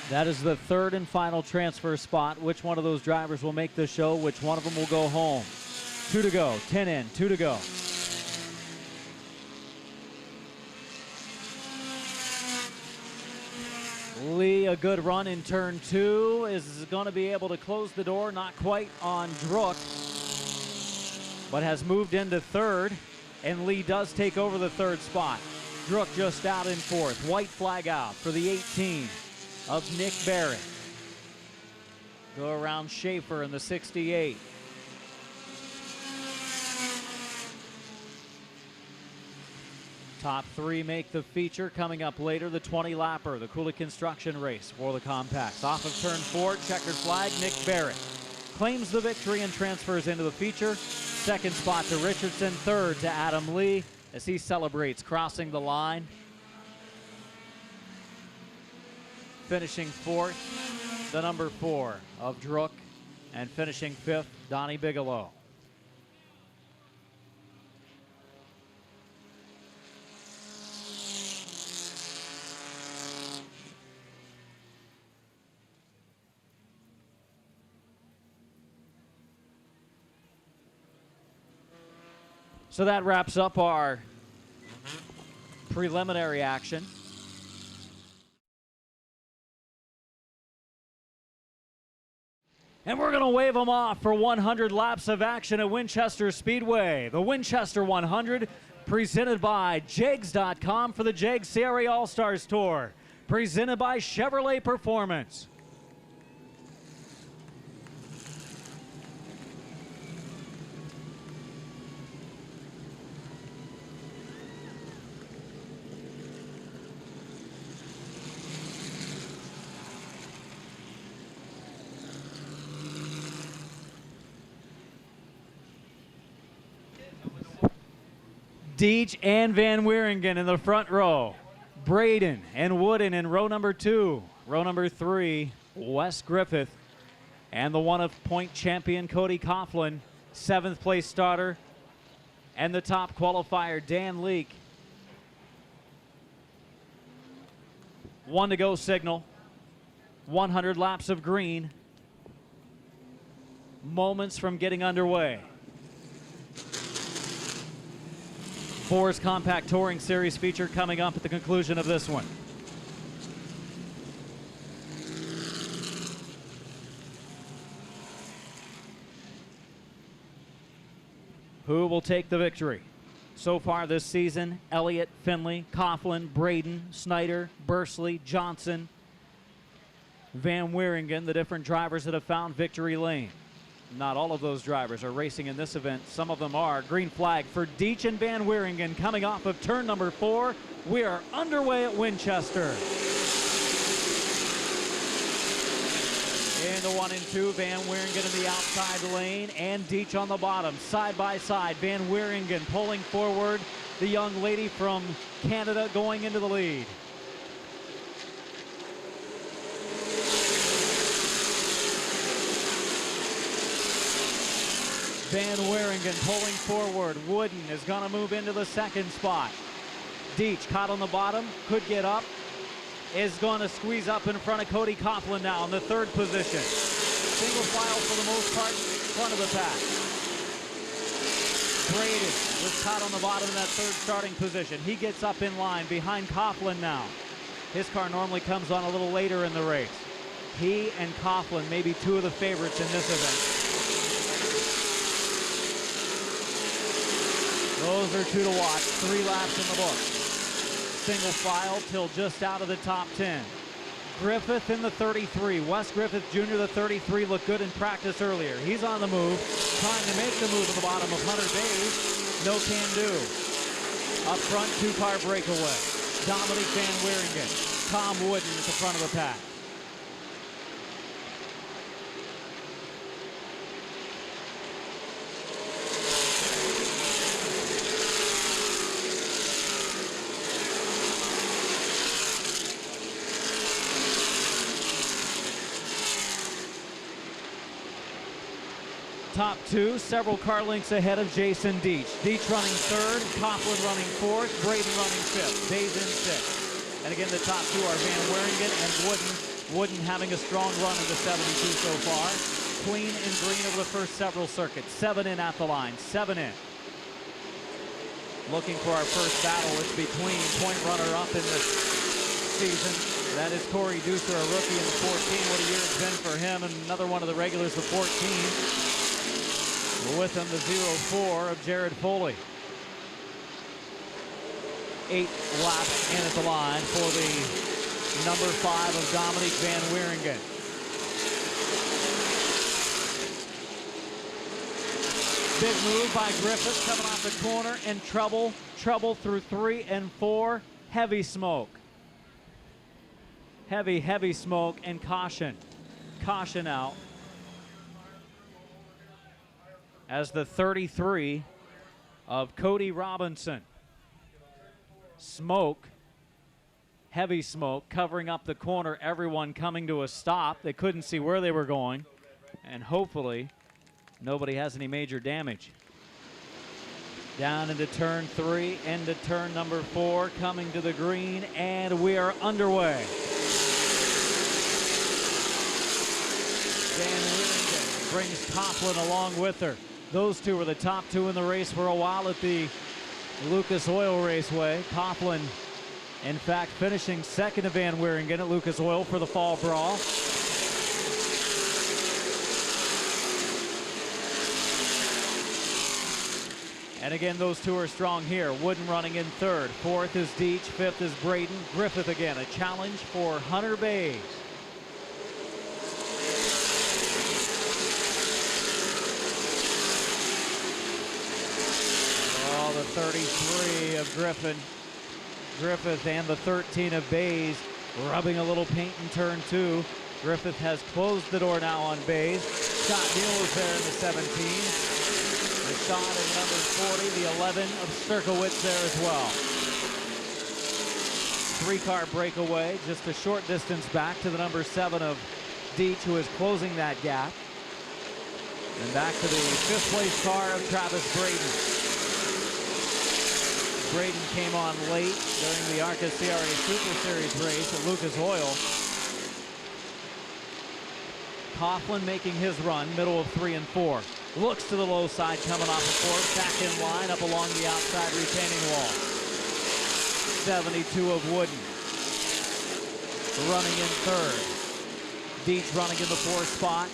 S1: That is the third and final transfer spot. Which one of those drivers will make the show? Which one of them will go home? 2 to go. 10 in. 2 to go. Lee, a good run in turn 2, is going to be able to close the door, not quite on Drook, but has moved into third, and Lee does take over the third spot. Drook just out in fourth. White flag out for the 18 of Nick Barrett. Go around Schaefer in the 68. Top 3 make the feature. Coming up later, the 20-lapper, the Cooley Construction race for the compacts. Off of turn 4, checkered flag, Nick Barrett claims the victory and transfers into the feature. Second spot to Richardson, third to Adam Lee as he celebrates crossing the line. Finishing fourth, the number 4 of Drook, and finishing fifth, Donnie Bigelow. So that wraps up our preliminary action. And we're going to wave them off for 100 laps of action at Winchester Speedway. The Winchester 100, presented by Jegs.com for the Jegs CRA All-Stars Tour. Presented by Chevrolet Performance. Deach and Van Wieringen in the front row. Braden and Wooden in row number 2. Row number 3, Wes Griffith. And the one-of-point champion, Cody Coughlin. 7th place starter. And the top qualifier, Dan Leake. 1 to go signal. 100 laps of green. Moments from getting underway. Force Compact Touring Series feature coming up at the conclusion of this one. Who will take the victory? So far this season, Elliott, Finley, Coughlin, Braden, Snyder, Bursley, Johnson, Van Wieringen, the different drivers that have found victory lane. Not all of those drivers are racing in this event. Some of them are. Green flag for Deach and Van Wieringen coming off of turn number 4. We are underway at Winchester. In the 1 and 2, Van Wieringen in the outside lane and Deach on the bottom. Side by side, Van Wieringen pulling forward. The young lady from Canada going into the lead. Van Wieringen pulling forward. Wooden is going to move into the second spot. Deach caught on the bottom, could get up, is going to squeeze up in front of Cody Coughlin now in the third position. Single file for the most part, front of the pack. Braden was caught on the bottom in that third starting position. He gets up in line behind Coughlin now. His car normally comes on a little later in the race. He and Coughlin may be 2 of the favorites in this event. Those are two to watch. 3 laps in the book. Single file till just out of the top 10. Griffith in the 33. Wes Griffith Jr., the 33, looked good in practice earlier. He's on the move, trying to make the move at the bottom of Hunter Bays. No can do. Up front, 2-car breakaway. Dominic Van Wieringen. Tom Wooden at the front of the pack. Top 2, several car lengths ahead of Jason Deach. Deach running 3rd, Coughlin running 4th, Braden running 5th, Bays in 6th. And again, the top 2 are Van Wieringen and Wooden. Wooden having a strong run of the 72 so far. Clean and green over the first several circuits. 7 in at the line, 7 in. Looking for our first battle. It's between point runner-up in this season. That is Corey Deucer, a rookie in the 14. What a year it's been for him, and another one of the regulars of 14. With him, the 0-4 of Jared Foley. 8 laps in at the line for the number 5 of Dominic Van Wieringen. Big move by Griffith coming off the corner, and trouble through 3 and 4. Heavy smoke. Heavy smoke, and caution. Caution out. As the 33 of Cody Robinson. Smoke, heavy smoke, covering up the corner, everyone coming to a stop. They couldn't see where they were going, and hopefully nobody has any major damage. Down into turn 3, into turn number 4, coming to the green, and we are underway. Van Wieringen brings Coughlin along with her. Those two were the top 2 in the race for a while at the Lucas Oil Raceway. Coughlin, in fact, finishing 2nd to Van Wieringen at Lucas Oil for the fall brawl. And again, those two are strong here. Wooden running in 3rd. 4th is Deach. 5th is Braden. Griffith again, a challenge for Hunter Bays. The 33 of Griffith and the 13 of Bays rubbing a little paint in turn 2. Griffith has closed the door now on Bays. Scott Neal is there in the 17. Rashad in number 40, the 11 of Sturkowitz there as well. 3-car breakaway, just a short distance back to the number 7 of Deach, who is closing that gap. And back to the 5th place car of Travis Braden. Braden came on late during the ARCA CRA Super Series race at Lucas Oil. Coughlin making his run, middle of 3 and 4. Looks to the low side coming off the 4th, back in line up along the outside retaining wall. 72 of Wooden. Running in 3rd. Deach running in the 4th spot.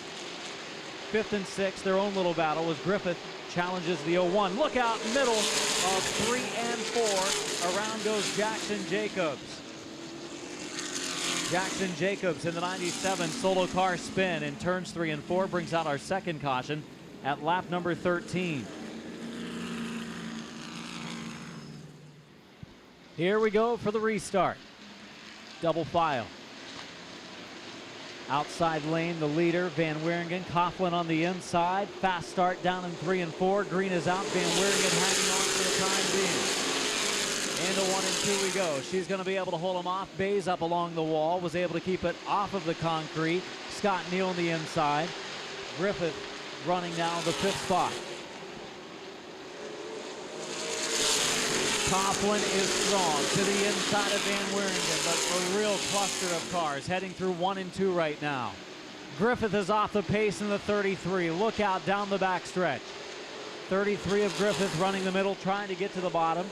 S1: 5th and 6th, their own little battle as Griffith challenges the 01. Look out, middle of 3 and 4. Around goes Jackson Jacobs. Jackson Jacobs in the 97 solo car spin in turns 3 and 4 brings out our 2nd caution at lap number 13. Here we go for the restart. Double file. Outside lane, the leader, Van Wieringen. Coughlin on the inside. Fast start down in 3 and 4. Green is out. Van Wieringen hanging on for the time being. Into 1 and 2 we go. She's going to be able to hold him off. Bays up along the wall. Was able to keep it off of the concrete. Scott Neal on the inside. Griffith running now the 5th spot. Coughlin is strong to the inside of Van Wieringen, but a real cluster of cars heading through 1 and 2 right now. Griffith is off the pace in the 33. Look out down the backstretch. 33 of Griffith running the middle, trying to get to the bottom.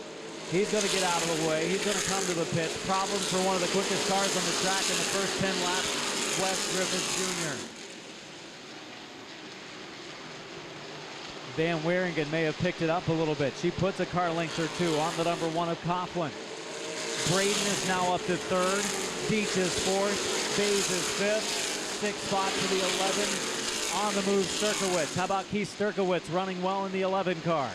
S1: He's going to get out of the way. He's going to come to the pits. Problems for one of the quickest cars on the track in the first 10 laps, Wes Griffith Jr. Van Wieringen may have picked it up a little bit. She puts a car length or two on the number 1 of Coughlin. Braden is now up to 3rd. Beach is 4th. Bays is 5th. 6th spot for the 11. On the move, Sturkowitz. How about Keith Sturkowitz running well in the 11 car?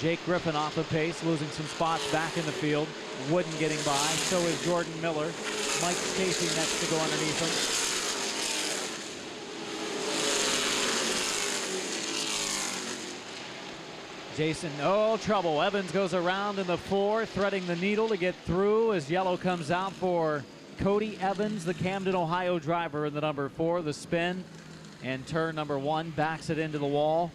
S1: Jake Griffin off the pace, losing some spots back in the field. Wooden getting by. So is Jordan Miller. Mike Stacy next to go underneath him. Jason, oh, trouble. Evans goes around in the 4, threading the needle to get through as yellow comes out for Cody Evans, the Camden, Ohio driver in the number 4. The spin and turn number 1 backs it into the wall.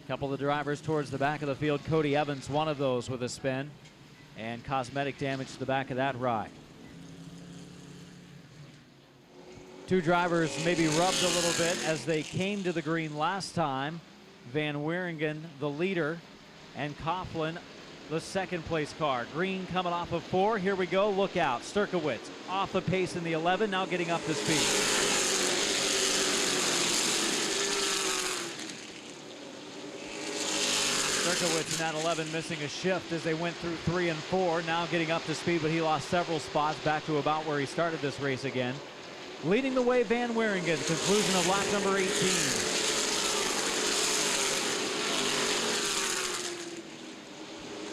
S1: A couple of the drivers towards the back of the field. Cody Evans, one of those with a spin and cosmetic damage to the back of that ride. 2 drivers maybe rubbed a little bit as they came to the green last time. Van Wieringen, the leader, and Coughlin, the 2nd place car. Green coming off of 4. Here we go. Look out. Sturkowitz off the pace in the 11, now getting up to speed. Sturkowitz in that 11 missing a shift as they went through 3 and 4. Now getting up to speed, but he lost several spots back to about where he started this race again. Leading the way, Van Wieringen, conclusion of lap number 18.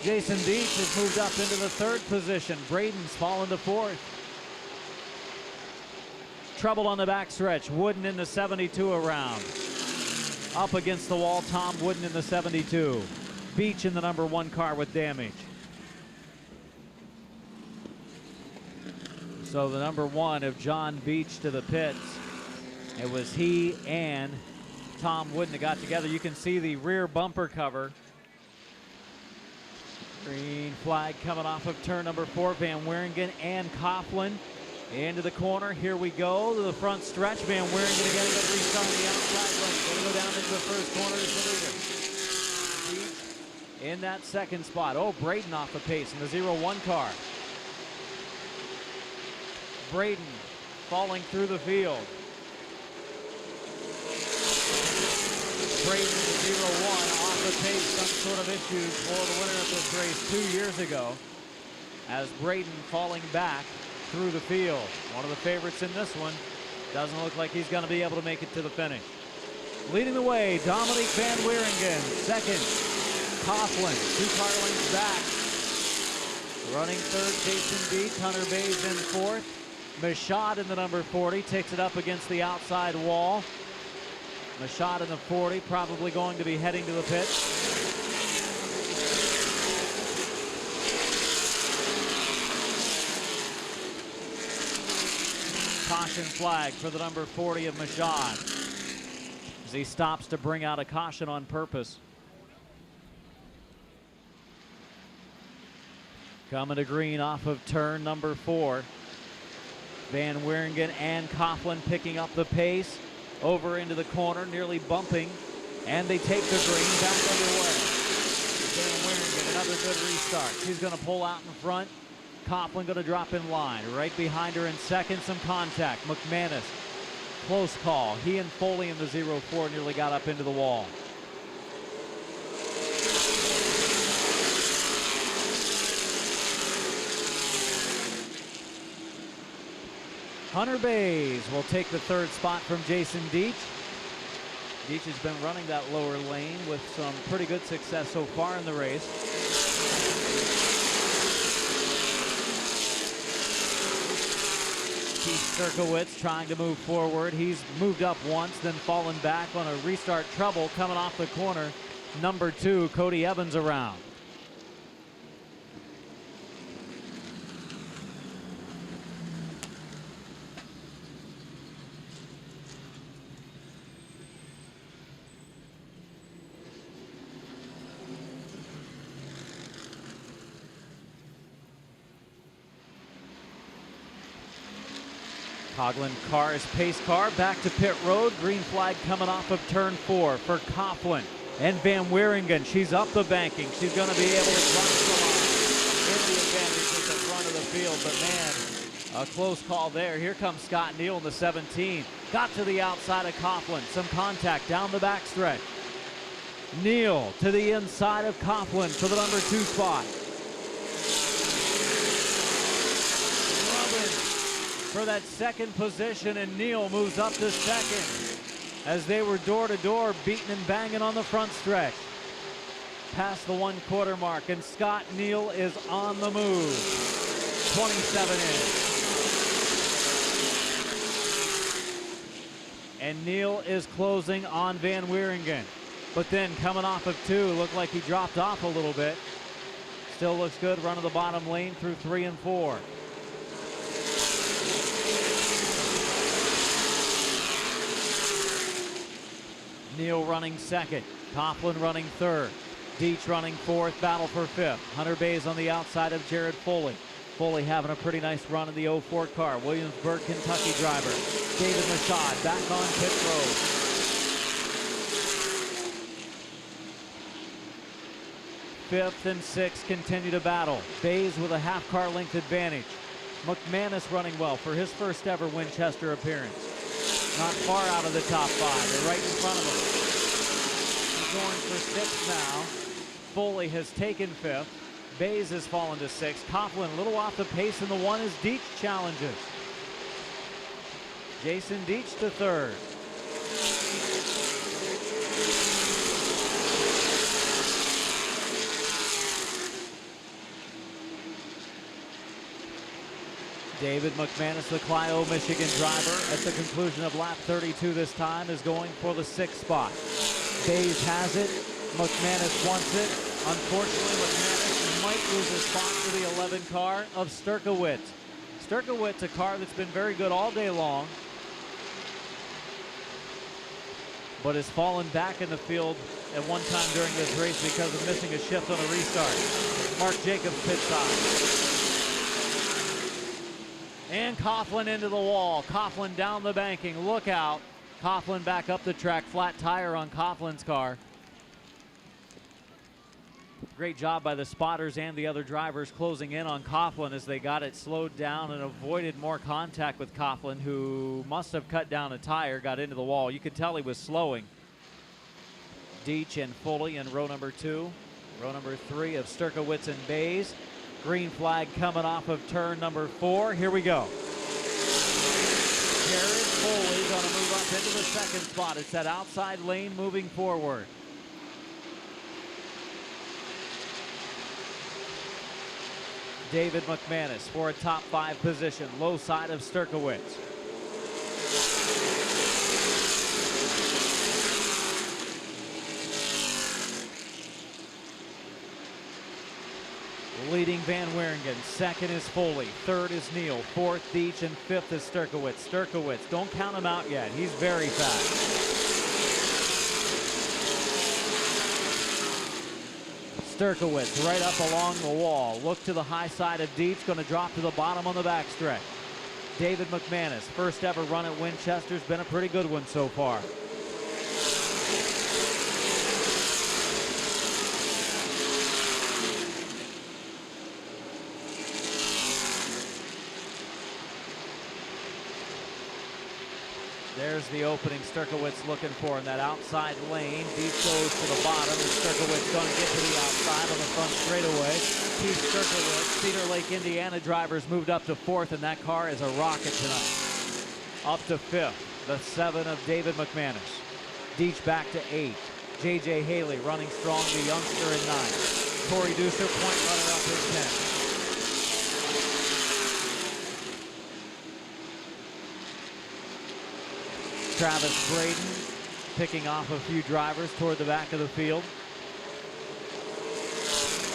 S1: Jason Beach has moved up into the 3rd position. Braden's fallen to 4th. Trouble on the backstretch. Wooden in the 72 around. Up against the wall, Tom Wooden in the 72. Beach in the number 1 car with damage. So the number 1 of John Beach to the pits. It was he and Tom Wooden that got together. You can see the rear bumper cover. Green flag coming off of turn number 4. Van Wieringen and Coughlin into the corner. Here we go to the front stretch. Van Wieringen again going to restart on the outside lane. Going to go down into the first corner as the leader. Beach in that 2nd spot. Oh, Braden off the pace in the 0-1 car. Braden falling through the field. Braden in the 0-1 off the pace. Some sort of issues for the winner of this race 2 years ago. As Braden falling back through the field. One of the favorites in this one. Doesn't look like he's going to be able to make it to the finish. Leading the way, Dominique Van Wieringen. 2nd, Coughlin. 2 car lengths back. Running 3rd, Jason Beach. Hunter Bays in 4th. Michaud in the number 40 takes it up against the outside wall. Michaud in the 40, probably going to be heading to the pit. Caution flag for the number 40 of Michaud as he stops to bring out a caution on purpose. Coming to green off of turn number 4. Van Wieringen and Coughlin picking up the pace. Over into the corner, nearly bumping, and they take the green back underway. Van Wieringen, another good restart. She's going to pull out in front. Coughlin going to drop in line. Right behind her in 2nd, some contact. McManus, close call. He and Foley in the 0-4 nearly got up into the wall. Hunter Bays will take the 3rd spot from Jason Deach. Deach has been running that lower lane with some pretty good success so far in the race. Keith Sturkowitz trying to move forward. He's moved up once, then fallen back on a restart trouble coming off the corner. Number 2, Cody Evans around. Coughlin car is pace car back to pit road. Green flag coming off of turn 4 for Coughlin and Van Wieringen. She's up the banking. She's going to be able to cross the line in the advantage at the front of the field. But man, a close call there. Here comes Scott Neal in the 17. Got to the outside of Coughlin. Some contact down the backstretch. Neal to the inside of Coughlin for the number 2 spot. Rubbin for that second position, and Neal moves up to second as they were door to door, beating and banging on the front stretch. Past the 1/4 mark, and Scott Neal is on the move. 27 in. And Neal is closing on Van Wieringen. But then coming off of 2, looked like he dropped off a little bit. Still looks good, run of the bottom lane through 3 and 4. Neal running second, Coughlin running third, Deach running fourth, battle for fifth. Hunter Bayes on the outside of Jared Foley. Foley having a pretty nice run in the 04 car. Williamsburg, Kentucky driver. David Mashad back on pit road. Fifth and sixth continue to battle. Bayes with a half car length advantage. McManus running well for his first ever Winchester appearance. Not far out of the top 5. They're right in front of him. He's going for 6th now. Foley has taken 5th. Bayes has fallen to 6th. Coughlin a little off the pace in the 1 as Deach challenges. Jason Deach to 3rd. David McManus, the Clio, Michigan driver, at the conclusion of lap 32 this time, is going for the 6th spot. Bayes has it. McManus wants it. Unfortunately, McManus might lose his spot to the 11 car of Sturkowitz. Sturkowitz, a car that's been very good all day long, but has fallen back in the field at one time during this race because of missing a shift on a restart. Mark Jacobs pit stop. And Coughlin into the wall. Coughlin down the banking. Look out. Coughlin back up the track. Flat tire on Coughlin's car. Great job by the spotters and the other drivers closing in on Coughlin as they got it slowed down and avoided more contact with Coughlin, who must have cut down a tire, got into the wall. You could tell he was slowing. Deach and Foley in row number 2. Row number 3 of Sturkowitz and Bayes. Green flag coming off of turn number 4. Here we go. Jared Foley going to move up into the 2nd spot. It's that outside lane moving forward. David McManus for a top 5 position. Low side of Sturkowitz. Leading Van Wieringen. 2nd is Foley. 3rd is Neal. 4th Deach, and 5th is Sturkowitz. Sturkowitz, don't count him out yet. He's very fast. Sturkowitz right up along the wall. Look to the high side of Deach. Going to drop to the bottom on the backstretch. David McManus, first ever run at Winchester's, been a pretty good one so far. There's the opening Sturkowitz looking for in that outside lane. Deep goes to the bottom, and Sturkowitz going to get to the outside on the front straightaway. Keith Sturkowitz, Cedar Lake, Indiana drivers moved up to 4th, and that car is a rocket tonight. Up to 5th, the 7 of David McManus. Deach back to 8th. J.J. Haley running strong, the youngster in 9th. Corey Deucer, point runner up in 10th. Travis Braden picking off a few drivers toward the back of the field.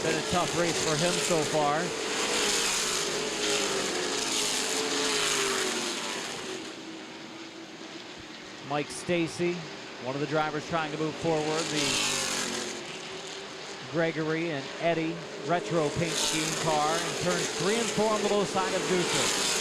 S1: Been a tough race for him so far. Mike Stacy, one of the drivers trying to move forward. The Gregory and Eddie retro paint scheme car, and turns 3 and 4 on the low side of Deucer.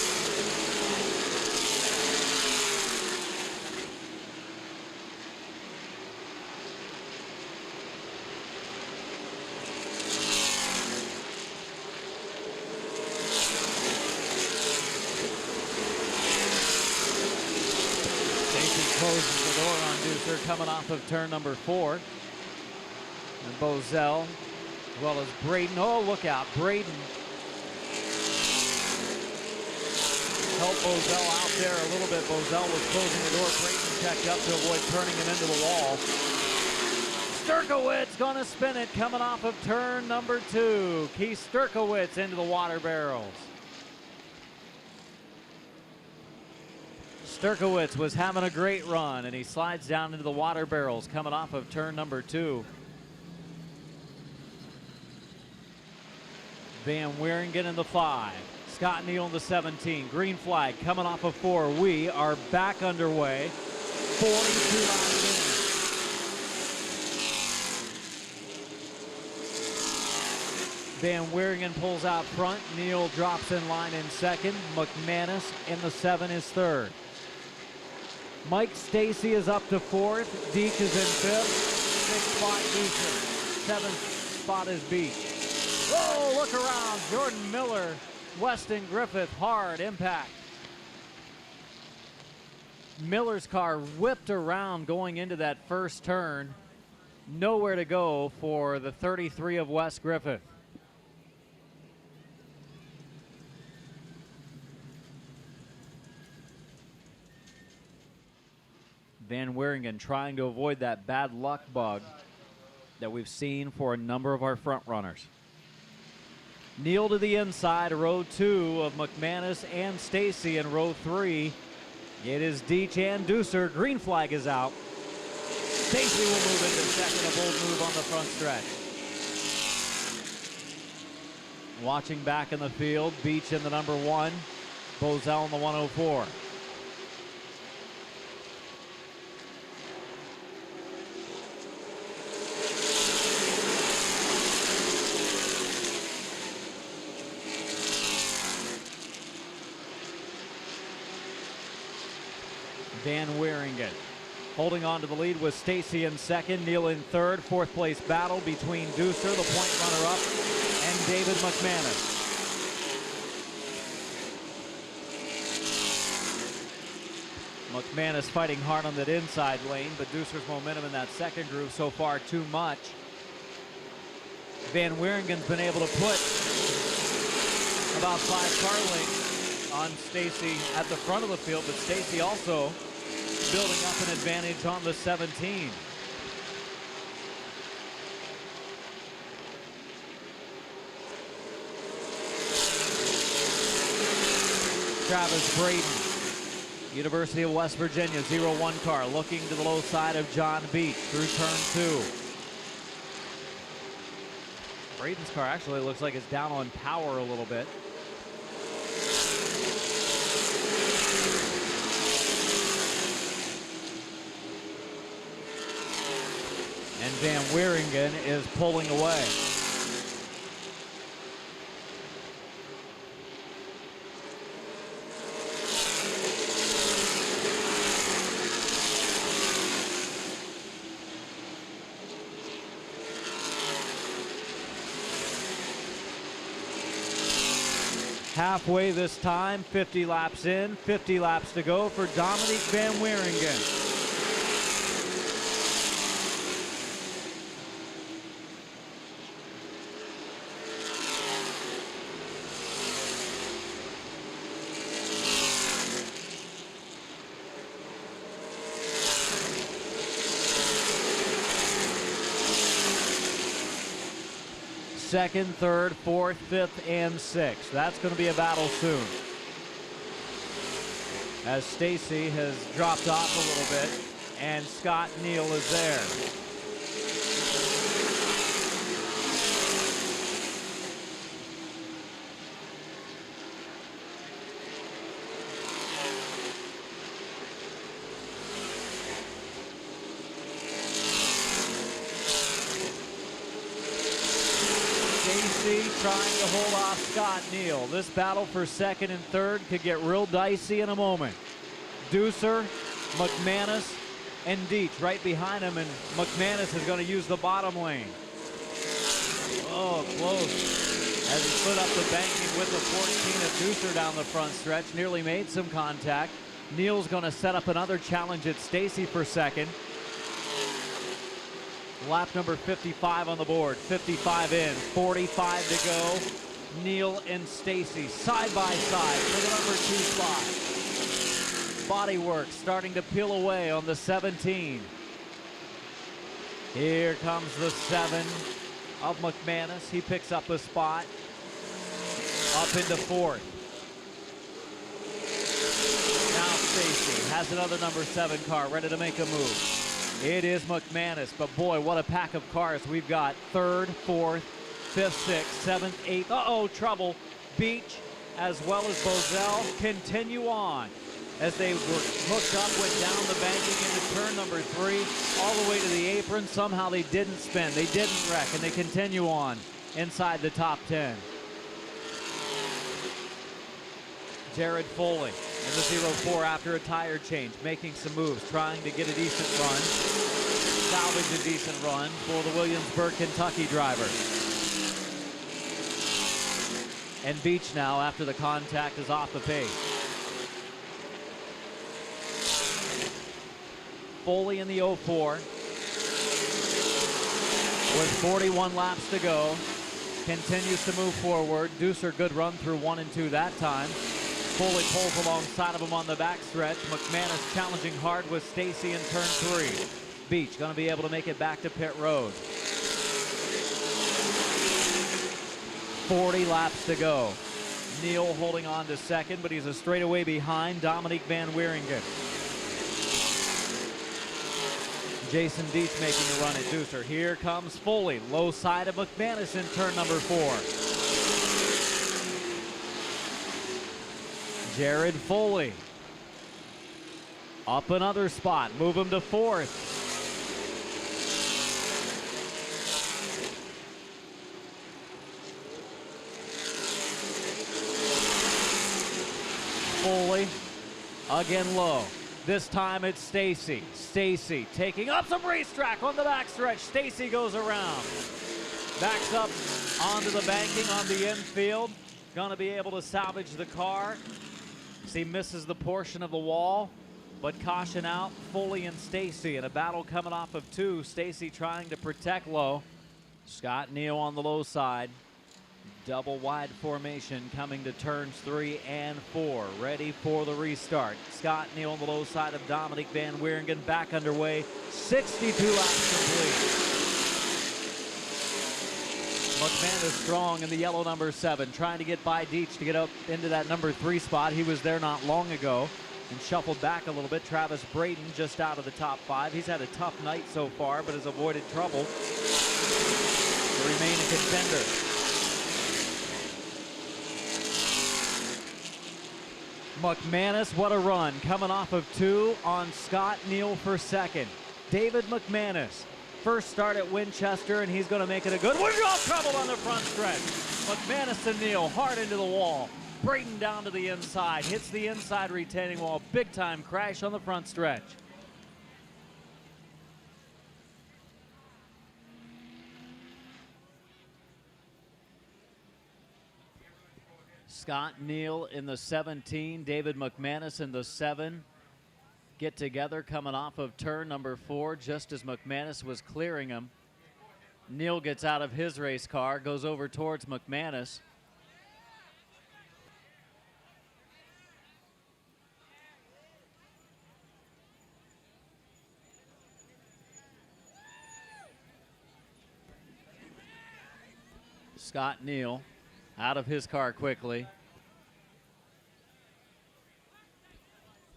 S1: Closes the door on Deucer coming off of turn number 4. And Bozell, as well as Braden. Oh, look out. Braden helped Bozell out there a little bit. Bozell was closing the door. Braden checked up to avoid turning him into the wall. Sturkowitz gonna spin it coming off of turn number 2. Keith Sturkowitz into the water barrels. Sturkowitz was having a great run, and he slides down into the water barrels coming off of turn number 2. Van Wieringen in the 5. Scott Neal in the 17. Green flag coming off of 4. We are back underway. 42 laps in. Van Wieringen pulls out front. Neal drops in line in second. McManus in the 7 is third. Mike Stacy is up to 4th. Deek is in 5th. 6th spot Deucer. 7th spot is Beach. Oh, look around. Jordan Miller, Weston Griffith, hard impact. Miller's car whipped around going into that first turn. Nowhere to go for the 33 of Wes Griffith. Van Wieringen trying to avoid that bad luck bug that we've seen for a number of our front runners. Neal to the inside, row 2 of McManus and Stacy in row 3. It is Deech and Deucer. Green flag is out. Stacy will move into second, a bold move on the front stretch. Watching back in the field, Beach in the number 1, Bozell in the 104. Van Wieringen holding on to the lead with Stacy in second, Neal in third. 4th place battle between Deucer, the point runner-up, and David McManus. McManus fighting hard on that inside lane, but Deucer's momentum in that second groove so far too much. Van Wieringen's been able to put about 5 car lengths on Stacy at the front of the field, but Stacy also building up an advantage on the 17. Travis Braden, University of West Virginia, 0-1 car, looking to the low side of John Beach through turn 2. Braden's car actually looks like it's down on power a little bit. And Van Wieringen is pulling away. Halfway this time, 50 laps in, 50 laps to go for Dominique Van Wieringen. Second, third, fourth, fifth, and sixth. That's going to be a battle soon. As Stacy has dropped off a little bit, and Scott Neal is there. Trying to hold off Scott Neal. This battle for second and third could get real dicey in a moment. Deucer, McManus, and Deech right behind him, and McManus is going to use the bottom lane. Oh, close. As he slid up the banking with the 14 of Deucer down the front stretch, nearly made some contact. Neal's going to set up another challenge at Stacy for second. Lap number 55 on the board. 55 in, 45 to go. Neil and Stacy side by side for the number 2 spot. Bodywork starting to peel away on the 17. Here comes the 7 of McManus. He picks up a spot up into 4th. Now Stacy has another number 7 car ready to make a move. It is McManus, but boy, what a pack of cars. We've got 3rd, 4th, 5th, 6th, 7th, 8th. Uh-oh, trouble. Beach as well as Bozell continue on as they were hooked up, went down the banking into turn number 3, all the way to the apron. Somehow they didn't spin, they didn't wreck, and they continue on inside the top 10. Jared Foley in the 0-4 after a tire change, making some moves, trying to get a decent run, salvage a decent run for the Williamsburg, Kentucky driver. And Beach now, after the contact, is off the pace. Foley in the 0-4 with 41 laps to go, continues to move forward. Deucer, good run through 1 and 2 that time. Foley pulls alongside of him on the backstretch. McManus challenging hard with Stacy in turn 3. Beach going to be able to make it back to pit road. 40 laps to go. Neil holding on to second, but he's a straightaway behind Dominique Van Wieringen. Jason Dietz making a run at Deucer. Here comes Foley, low side of McManus in turn number 4. Jared Foley up another spot, move him to 4th. Foley again low. This time it's Stacy. Stacy taking up some racetrack on the backstretch. Stacy goes around. Backs up onto the banking on the infield. Gonna be able to salvage the car. He misses the portion of the wall, but caution out. Foley and Stacy in a battle coming off of 2. Stacy trying to protect low. Scott Neal on the low side. Double wide formation coming to turns 3 and 4. Ready for the restart. Scott Neal on the low side of Dominique Van Wieringen, back underway. 62 laps complete. McManus strong in the yellow number 7, trying to get by Deach to get up into that number 3 spot. He was there not long ago and shuffled back a little bit. Travis Braden just out of the top 5. He's had a tough night so far, but has avoided trouble to remain a contender. McManus, what a run, coming off of 2 on Scott Neal for second. David McManus. First start at Winchester, and he's going to make it a good one. Oh, trouble on the front stretch. McManus and Neal hard into the wall. Braden down to the inside. Hits the inside retaining wall. Big time crash on the front stretch. Scott Neal in the 17. David McManus in the 7. Get together coming off of turn number 4 just as McManus was clearing him. Neal gets out of his race car, goes over towards McManus. Scott Neal out of his car quickly.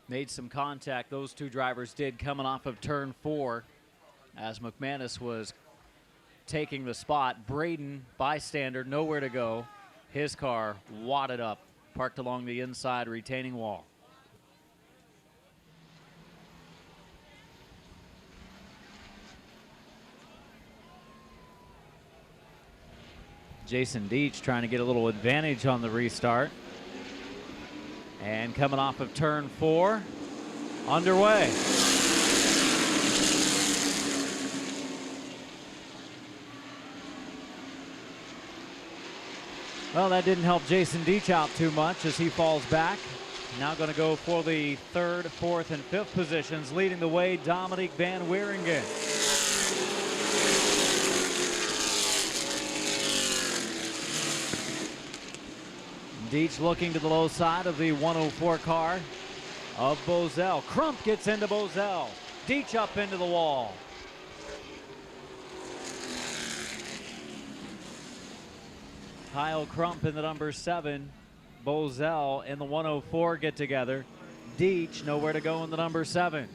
S1: Made some contact, those 2 drivers did, coming off of turn 4 as McManus was taking the spot. Braden, bystander, nowhere to go. His car wadded up, parked along the inside retaining wall. Jason Deach trying to get a little advantage on the restart. And coming off of turn 4, underway. Well, that didn't help Jason Deach out too much as he falls back. Now going to go for the 3rd, 4th, and 5th positions. Leading the way, Dominique Van Wieringen. Deach looking to the low side of the 104 car of Bozell. Crump gets into Bozell. Deach up into the wall. Kyle Crump in the number 7. Bozell in the 104 get together. Deach nowhere to go in the number 7.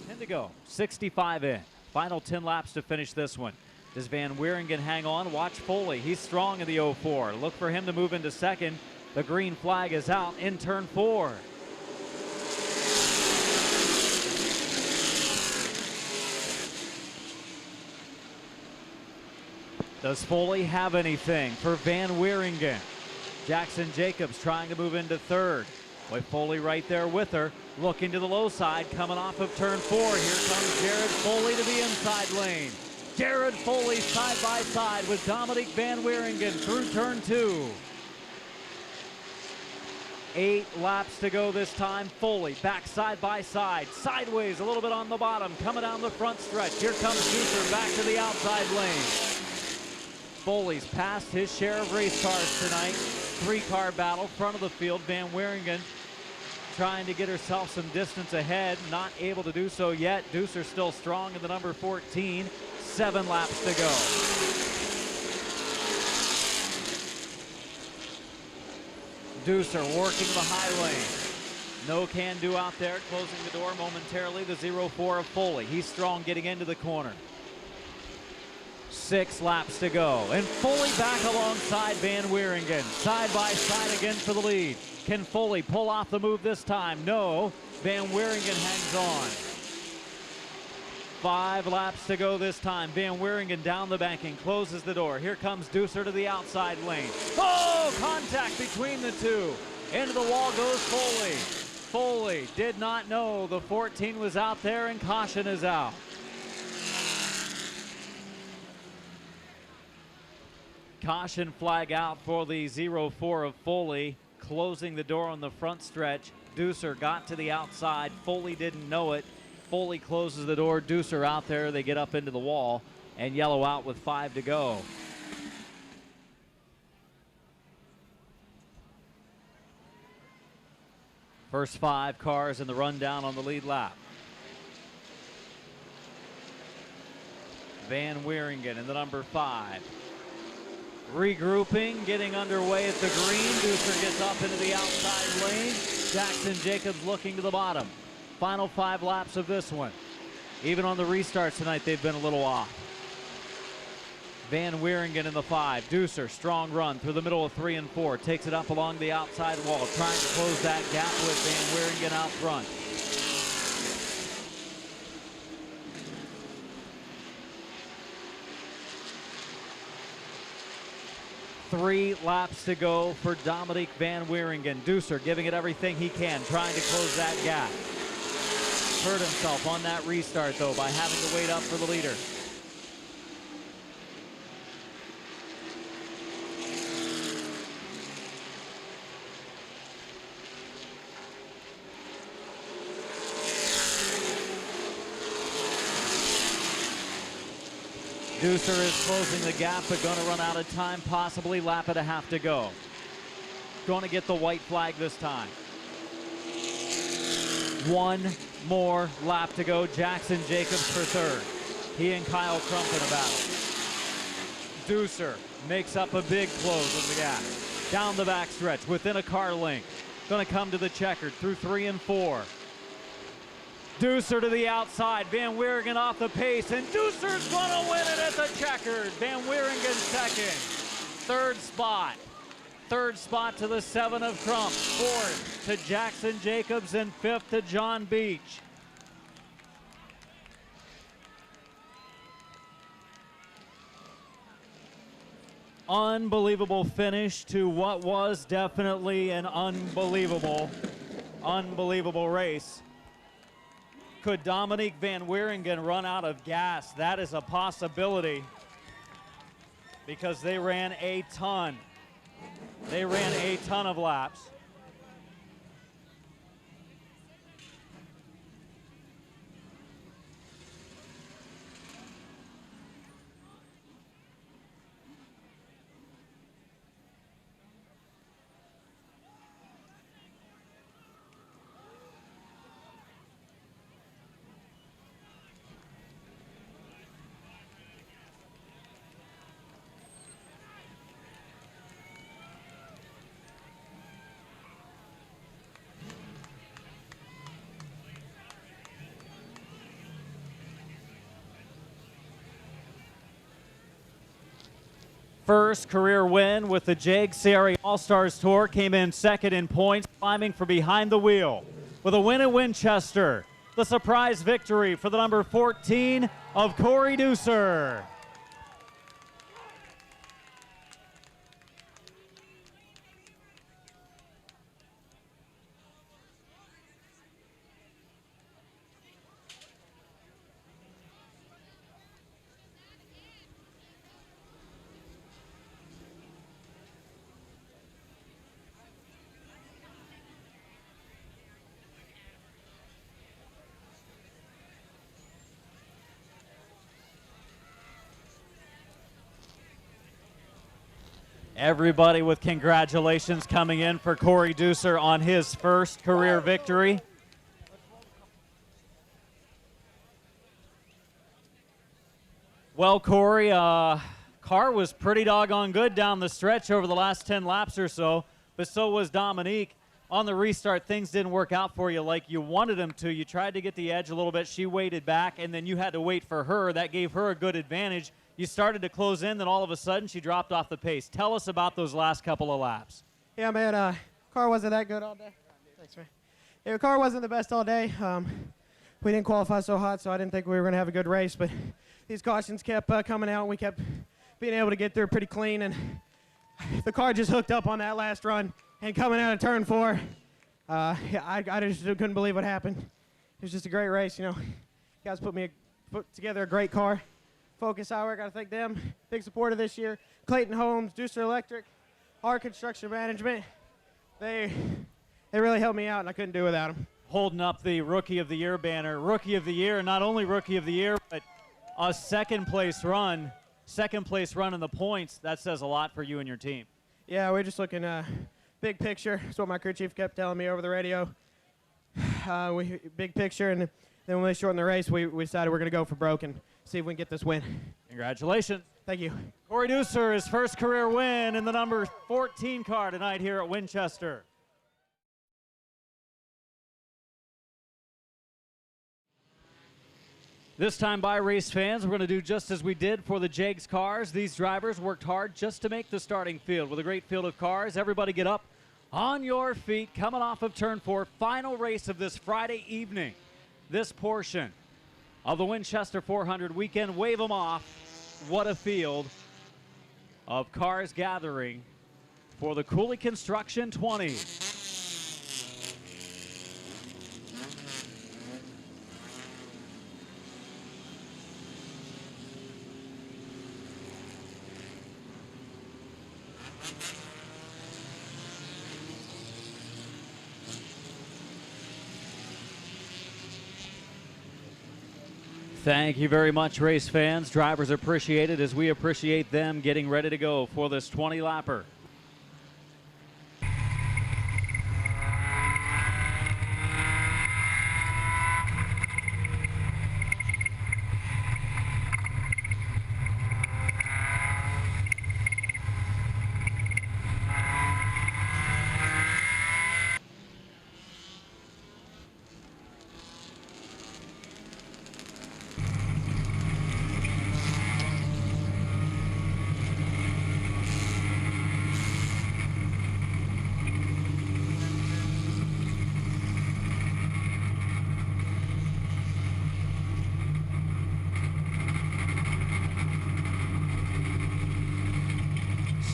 S1: 10 to go, 65 in. Final 10 laps to finish this one. Does Van Wieringen hang on? Watch Foley. He's strong in the 04. Look for him to move into second. The green flag is out in turn 4. Does Foley have anything for Van Wieringen? Jackson Jacobs trying to move into third. With Foley right there with her. Looking to the low side, coming off of turn 4. Here comes Jared Foley to the inside lane. Jared Foley side by side with Dominique Van Wieringen through turn 2. 8 laps to go this time. Foley back side by side, sideways a little bit on the bottom, coming down the front stretch. Here comes Deucer back to the outside lane. Foley's passed his share of race cars tonight. 3-car battle, front of the field. Van Wieringen trying to get herself some distance ahead, not able to do so yet. Deucer still strong in the number 14. 7 laps to go. Deucer working the high lane. No can do out there, closing the door momentarily. The 04 of Foley. He's strong getting into the corner. 6 laps to go. And Foley back alongside Van Wieringen. Side by side again for the lead. Can Foley pull off the move this time? No. Van Wieringen hangs on. 5 laps to go this time. Van Wieringen down the banking, closes the door. Here comes Deucer to the outside lane. Oh, contact between the two. Into the wall goes Foley. Foley did not know the 14 was out there, and caution is out. Caution flag out for the 04 of Foley, closing the door on the front stretch. Deucer got to the outside. Foley didn't know it. Foley closes the door. Deucer out there. They get up into the wall, and yellow out with 5 to go. First 5 cars in the rundown on the lead lap. Van Wieringen in the number 5. Regrouping, getting underway at the green. Deucer gets up into the outside lane. Jackson Jacobs looking to the bottom. Final 5 laps of this one. Even on the restarts tonight, they've been a little off. Van Wieringen in the 5. Deucer, strong run through the middle of 3 and 4. Takes it up along the outside wall, trying to close that gap with Van Wieringen out front. Three laps to go for Dominique Van Wieringen. Deucer giving it everything he can, trying to close that gap. Hurt himself on that restart, though, by having to wait up for the leader. Deucer is closing the gap, but going to run out of time, possibly lap and a half to go. Going to get the white flag this time. 1 more lap to go. Jackson Jacobs for third. He and Kyle Crump in a battle. Deucer makes up a big close of the gap. Down the backstretch, within a car length. Going to come to the checkered through 3 and 4. Deucer to the outside. Van Wieringen off the pace, and Deucer's going to win it at the checkered. Van Wieringen second. Third spot. Third spot to the 7 of Crump. Fourth to Jackson Jacobs, and fifth to John Beach. Unbelievable finish to what was definitely an unbelievable race. Could Dominique Van Wieringen run out of gas? That is a possibility, because they ran a ton. They ran a ton of laps. first career win with the JAG Series All-Stars Tour, came in second in points, climbing from behind the wheel. With a win at Winchester, the surprise victory for the number 14 of Corey Deucer. Everybody with congratulations coming in for Corey Deucer on his first career victory. Well, Corey, car was pretty doggone good down the stretch over the last 10 laps or so, but so was Dominique. On the restart, things didn't work out for you like you wanted them to. You tried to get the edge a little bit. She waited back, and then you had to wait for her. That gave her a good advantage. You started to close in, then all of a sudden she dropped off the pace. Tell us about those last couple of laps.
S4: Yeah, man, car wasn't that good all day. Thanks, man. Yeah, the car wasn't the best all day. We didn't qualify so hot, so I didn't think we were going to have a good race, but these cautions kept coming out, and we kept being able to get through pretty clean, and the car just hooked up on that last run, and coming out of turn 4, yeah, I just couldn't believe what happened. It was just a great race, you know. You guys put together a great car. Focus Hour, got to thank them. Big supporter this year. Clayton Holmes, Deucer Electric, our construction management. They really helped me out, and I couldn't do without them.
S1: Holding up the Rookie of the Year banner. Rookie of the Year, not only Rookie of the Year, but a second place run in the points. That says a lot for you and your team.
S4: Yeah, we're just looking big picture. That's what my crew chief kept telling me over the radio. Big picture, and then when they shortened the race, we decided we're going to go for broke and see if we can get this win.
S1: Congratulations.
S4: Thank you.
S1: Corey Deucer, his first career win in the number 14 car tonight here at Winchester. This time by race fans, we're going to do just as we did for the JAGS cars. These drivers worked hard just to make the starting field. With a great field of cars, everybody get up on your feet, coming off of turn 4, final race of this Friday evening. This portion of the Winchester 400 weekend. Wave them off. What a field of cars gathering for the Cooley Construction 20. Thank you very much, race fans. Drivers appreciate it as we appreciate them getting ready to go for this 20-lapper.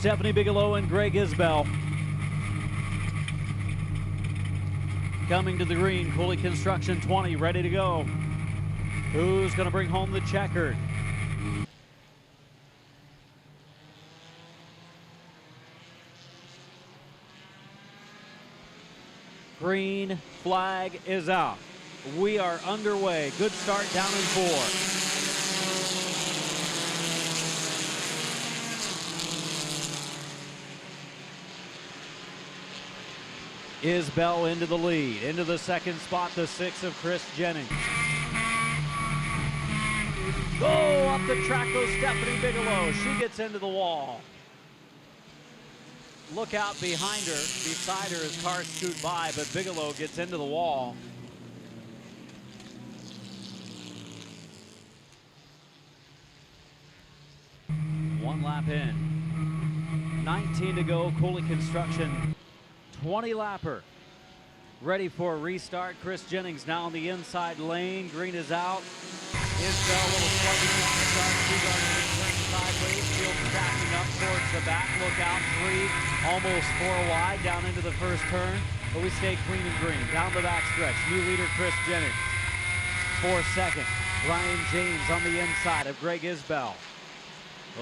S1: Stephanie Bigelow and Greg Isbell coming to the green. Cooley Construction 20 ready to go. Who's going to bring home the checkered? Green flag is out. We are underway. Good start down in 4. Isbell into the lead. Into the second spot, the 6 of Chris Jennings. Oh, up the track goes Stephanie Bigelow. She gets into the wall. Look out behind her, beside her as cars scoot by, but Bigelow gets into the wall. One lap in. 19 to go. Cooley Construction 20-lapper. Ready for a restart. Chris Jennings now on the inside lane. Green is out. Isbell a little slugging on the start. Two-guard turn sideways. Field backing up towards the back. Look out. 3, almost 4 wide down into the first turn. But we stay clean and green. Down the back stretch. New leader Chris Jennings. 4 seconds. Ryan James on the inside of Greg Isbell.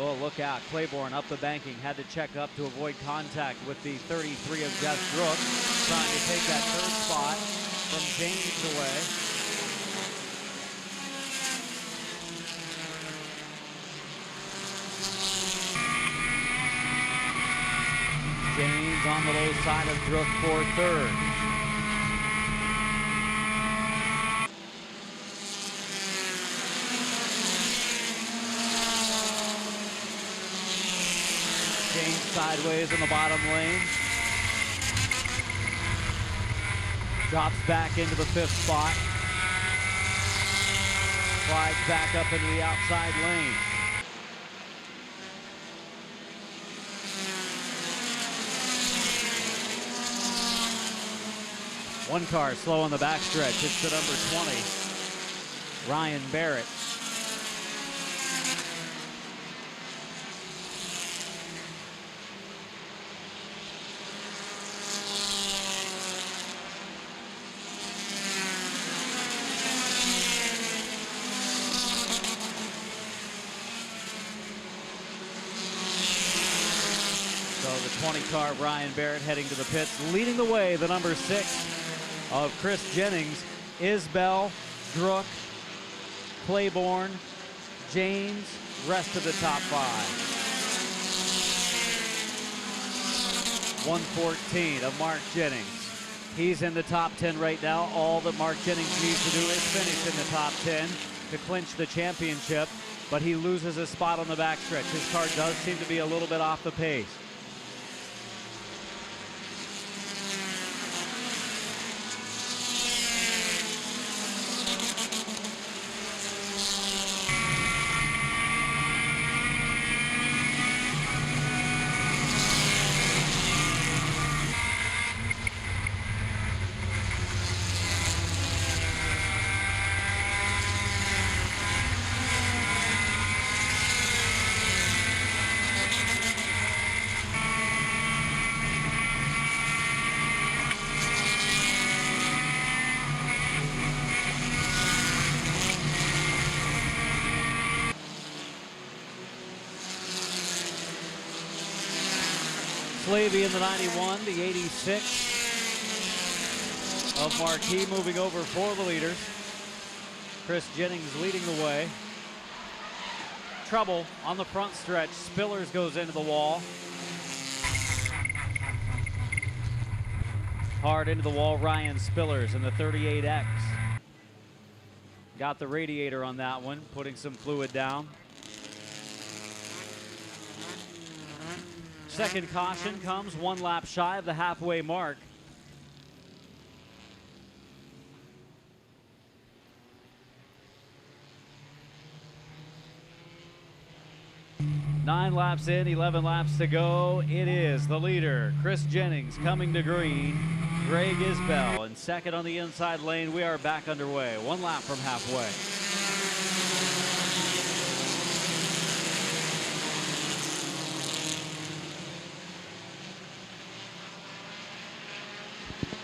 S1: Oh, look out. Claiborne up the banking. Had to check up to avoid contact with the 33 of Jeff Brook. Trying to take that third spot from James away. James on the low side of Brook for third. James sideways in the bottom lane. Drops back into the 5th spot. Slides back up into the outside lane. One car slow on the backstretch. It's the number 20, Ryan Barrett. So the 20 car, Ryan Barrett, heading to the pits. Leading the way, the number 6 of Chris Jennings, Isbell, Drook, Claiborne, James, rest of the top 5. 114 of Mark Jennings. He's in the top 10 right now. All that Mark Jennings needs to do is finish in the top 10 to clinch the championship, but he loses a spot on the backstretch. His car does seem to be a little bit off the pace. Slavey in the 91, the 86 of Marquis moving over for the leaders. Chris Jennings leading the way. Trouble on the front stretch. Spillers goes into the wall. Hard into the wall, Ryan Spillers in the 38X. Got the radiator on that one, putting some fluid down. Second caution comes 1 lap shy of the halfway mark. Nine laps in, 11 laps to go. It is the leader, Chris Jennings, coming to green. Greg Isbell in second on the inside lane. We are back underway. 1 lap from halfway.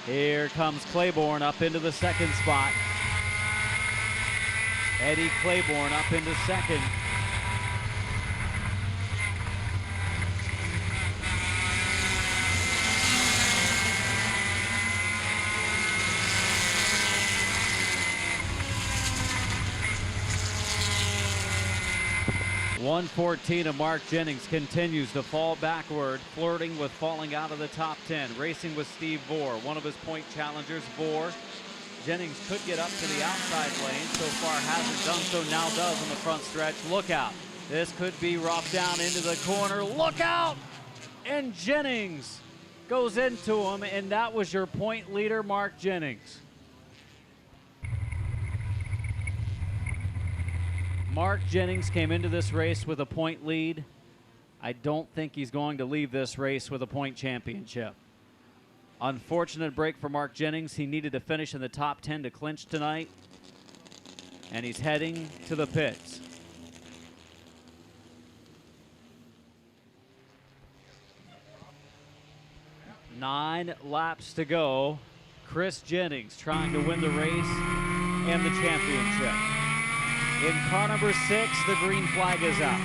S1: Here comes Claiborne up into the second spot. Eddie Claiborne up into second. .114 of Mark Jennings continues to fall backward, flirting with falling out of the top 10. Racing with Steve Vore, one of his point challengers. Vore, Jennings could get up to the outside lane. So far hasn't done so, now does on the front stretch. Look out. This could be rough down into the corner. Look out! And Jennings goes into him, and that was your point leader, Mark Jennings. Mark Jennings came into this race with a point lead. I don't think he's going to leave this race with a point championship. Unfortunate break for Mark Jennings. He needed to finish in the top 10 to clinch tonight. And he's heading to the pits. Nine laps to go. Chris Jennings trying to win the race and the championship. In car number 6, the green flag is out.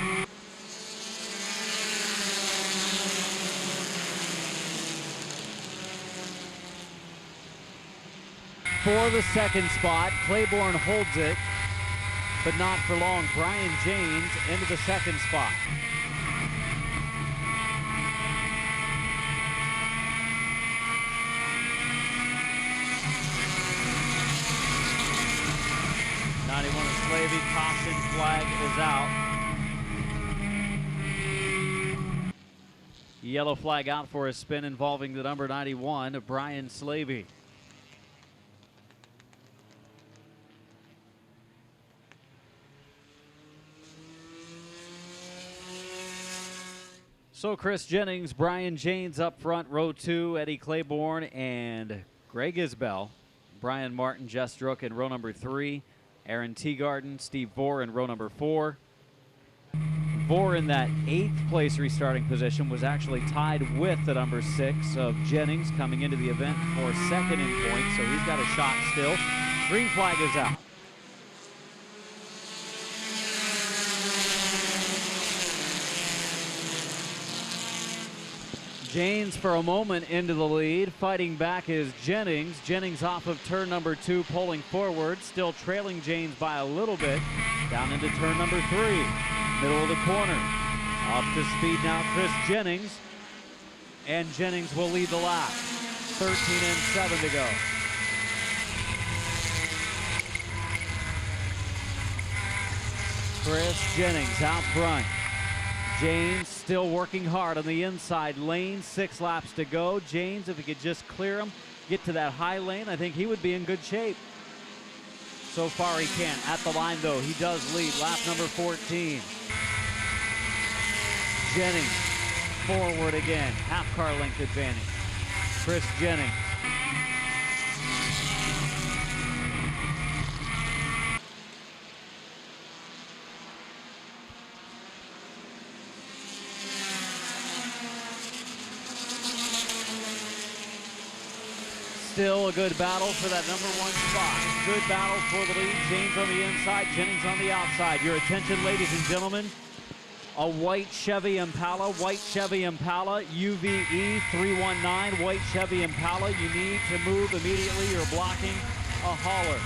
S1: For the second spot, Claiborne holds it, but not for long. Brian James into the second spot. Slavy, caution flag is out. Yellow flag out for a spin involving the number 91, Brian Slavy. So Chris Jennings, Brian James up front, row 2, Eddie Claiborne and Greg Isbell. Brian Martin, Jess Drook in row number 3. Aaron Teagarden, Steve Vore in row number 4. Vore in that 8th place restarting position was actually tied with the number 6 of Jennings coming into the event for second in points, so he's got a shot still. Green flag is out. James for a moment into the lead. Fighting back is Jennings. Jennings off of turn number 2, pulling forward, still trailing James by a little bit. Down into turn number 3, middle of the corner. Up to speed now, Chris Jennings. And Jennings will lead the lap. 13 and 7 to go. Chris Jennings out front. James still working hard on the inside lane. 6 laps to go. James, if he could just clear him, get to that high lane, I think he would be in good shape. So far he can't. At the line though, he does lead. Lap number 14. Jennings forward again. Half car length advantage. Chris Jennings. Still a good battle for that number 1 spot. Good battle for the lead. James on the inside, Jennings on the outside. Your attention, ladies and gentlemen. A white Chevy Impala, UVE 319, white Chevy Impala. You need to move immediately. You're blocking a hauler.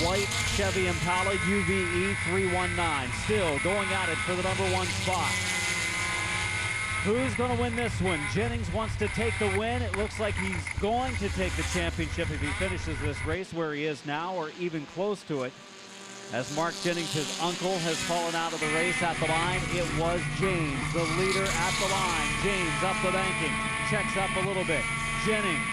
S1: White Chevy Impala, UVE 319. Still going at it for the number 1 spot. Who's going to win this one? Jennings wants to take the win. It looks like he's going to take the championship if he finishes this race where he is now, or even close to it. As Mark Jennings, his uncle, has fallen out of the race at the line, it was James, the leader at the line. James up the banking, checks up a little bit. Jennings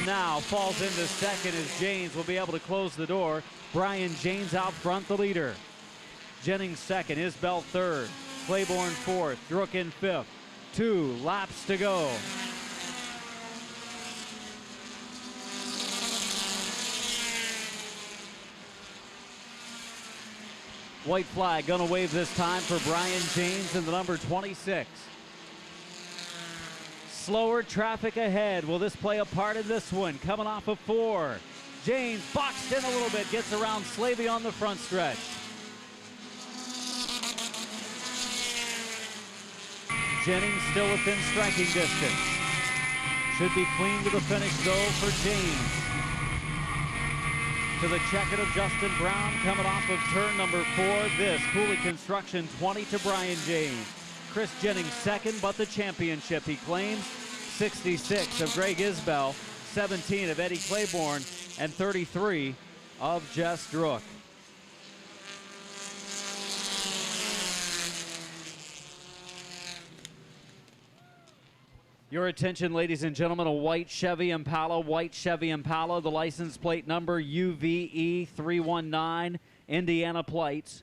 S1: now falls into second as James will be able to close the door. Brian James out front, the leader. Jennings second, Isbell third. Claiborne fourth, Drook in 5th. 2 laps to go. White flag gonna wave this time for Brian James in the number 26. Slower traffic ahead. Will this play a part in this one? Coming off of 4. James boxed in a little bit, gets around Slavy on the front stretch. Jennings still within striking distance. Should be clean to the finish though for James. To the check-it of Justin Brown coming off of turn number 4. This Cooley Construction 20 to Brian James. Chris Jennings second, but the championship he claims. 66 of Greg Isbell, 17 of Eddie Claiborne, and 33 of Jess Drook. Your attention, ladies and gentlemen, a white Chevy Impala, the license plate number UVE 319, Indiana plates.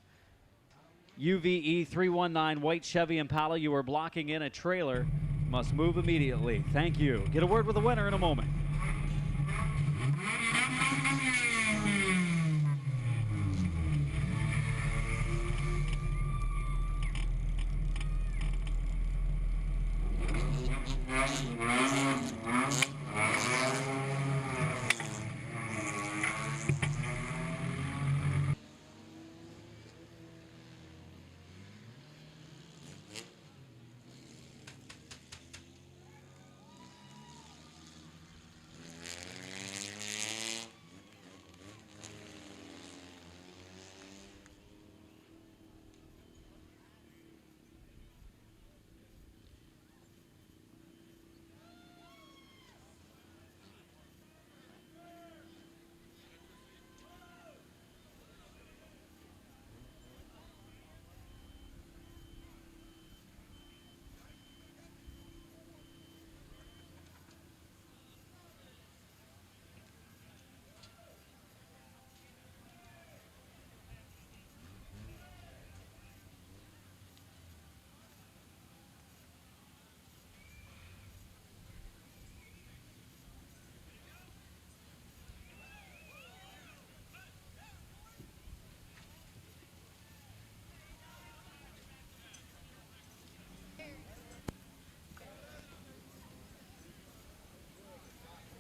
S1: UVE 319 white Chevy Impala. You are blocking in a trailer. Must move immediately. Thank you. Get a word with the winner in a moment.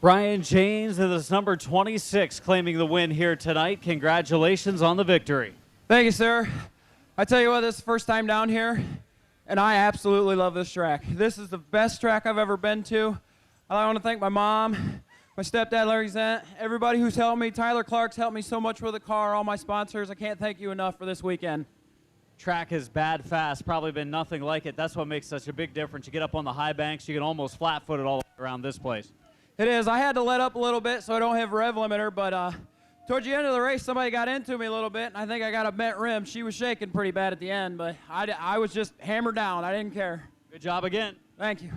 S1: Brian James is number 26 claiming the win here tonight. Congratulations on the victory.
S5: Thank you, sir. I tell you what, this is the first time down here, and I absolutely love this track. This is the best track I've ever been to. I want to thank my mom, my stepdad, Larry Zent, everybody who's helped me. Tyler Clark's helped me so much with the car, all my sponsors. I can't thank you enough for this weekend.
S1: Track is bad fast, probably been nothing like it. That's what makes such a big difference. You get up on the high banks, you can almost flat-foot it all around this place.
S5: It is. I had to let up a little bit so I don't have rev limiter, but towards the end of the race, somebody got into me a little bit, and I think I got a bent rim. She was shaking pretty bad at the end, but I was just hammered down. I didn't care.
S1: Good job again.
S5: Thank you.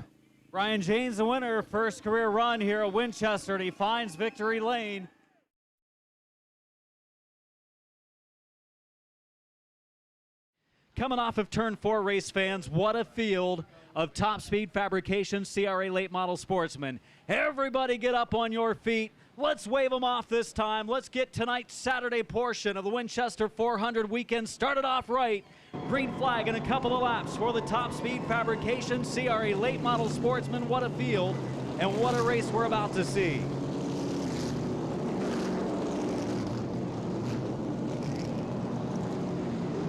S1: Brian James, the winner, first career run here at Winchester, and he finds victory lane. Coming off of turn 4, race fans, what a field of Top Speed Fabrication CRA late model sportsmen. Everybody get up on your feet. Let's wave them off this time. Let's get tonight's Saturday portion of the Winchester 400 weekend started off right. Green flag in a couple of laps for the Top Speed Fabrication CRA late model sportsmen. What a field and what a race we're about to see.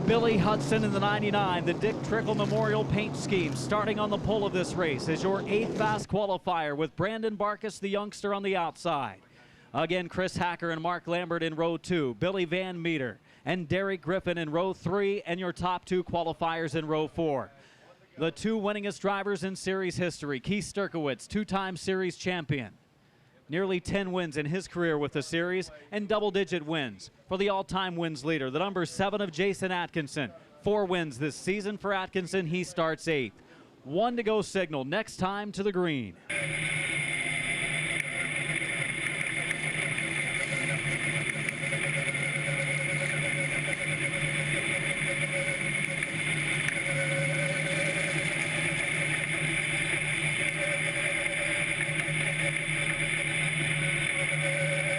S1: Billy Hudson in the 99, the Dick Trickle Memorial Paint Scheme, starting on the pole of this race as your 8th fast qualifier with Brandon Barkus, the youngster, on the outside. Again, Chris Hacker and Mark Lambert in row 2, Billy Van Meter and Derek Griffin in row 3, and your top 2 qualifiers in row 4. The 2 winningest drivers in series history, Keith Sturkowitz, 2-time series champion. Nearly 10 wins in his career with the series and double-digit wins for the all-time wins leader, the number 7 of Jason Atkinson. 4 wins this season for Atkinson. He starts 8th. 1 to go signal. Next time to the green.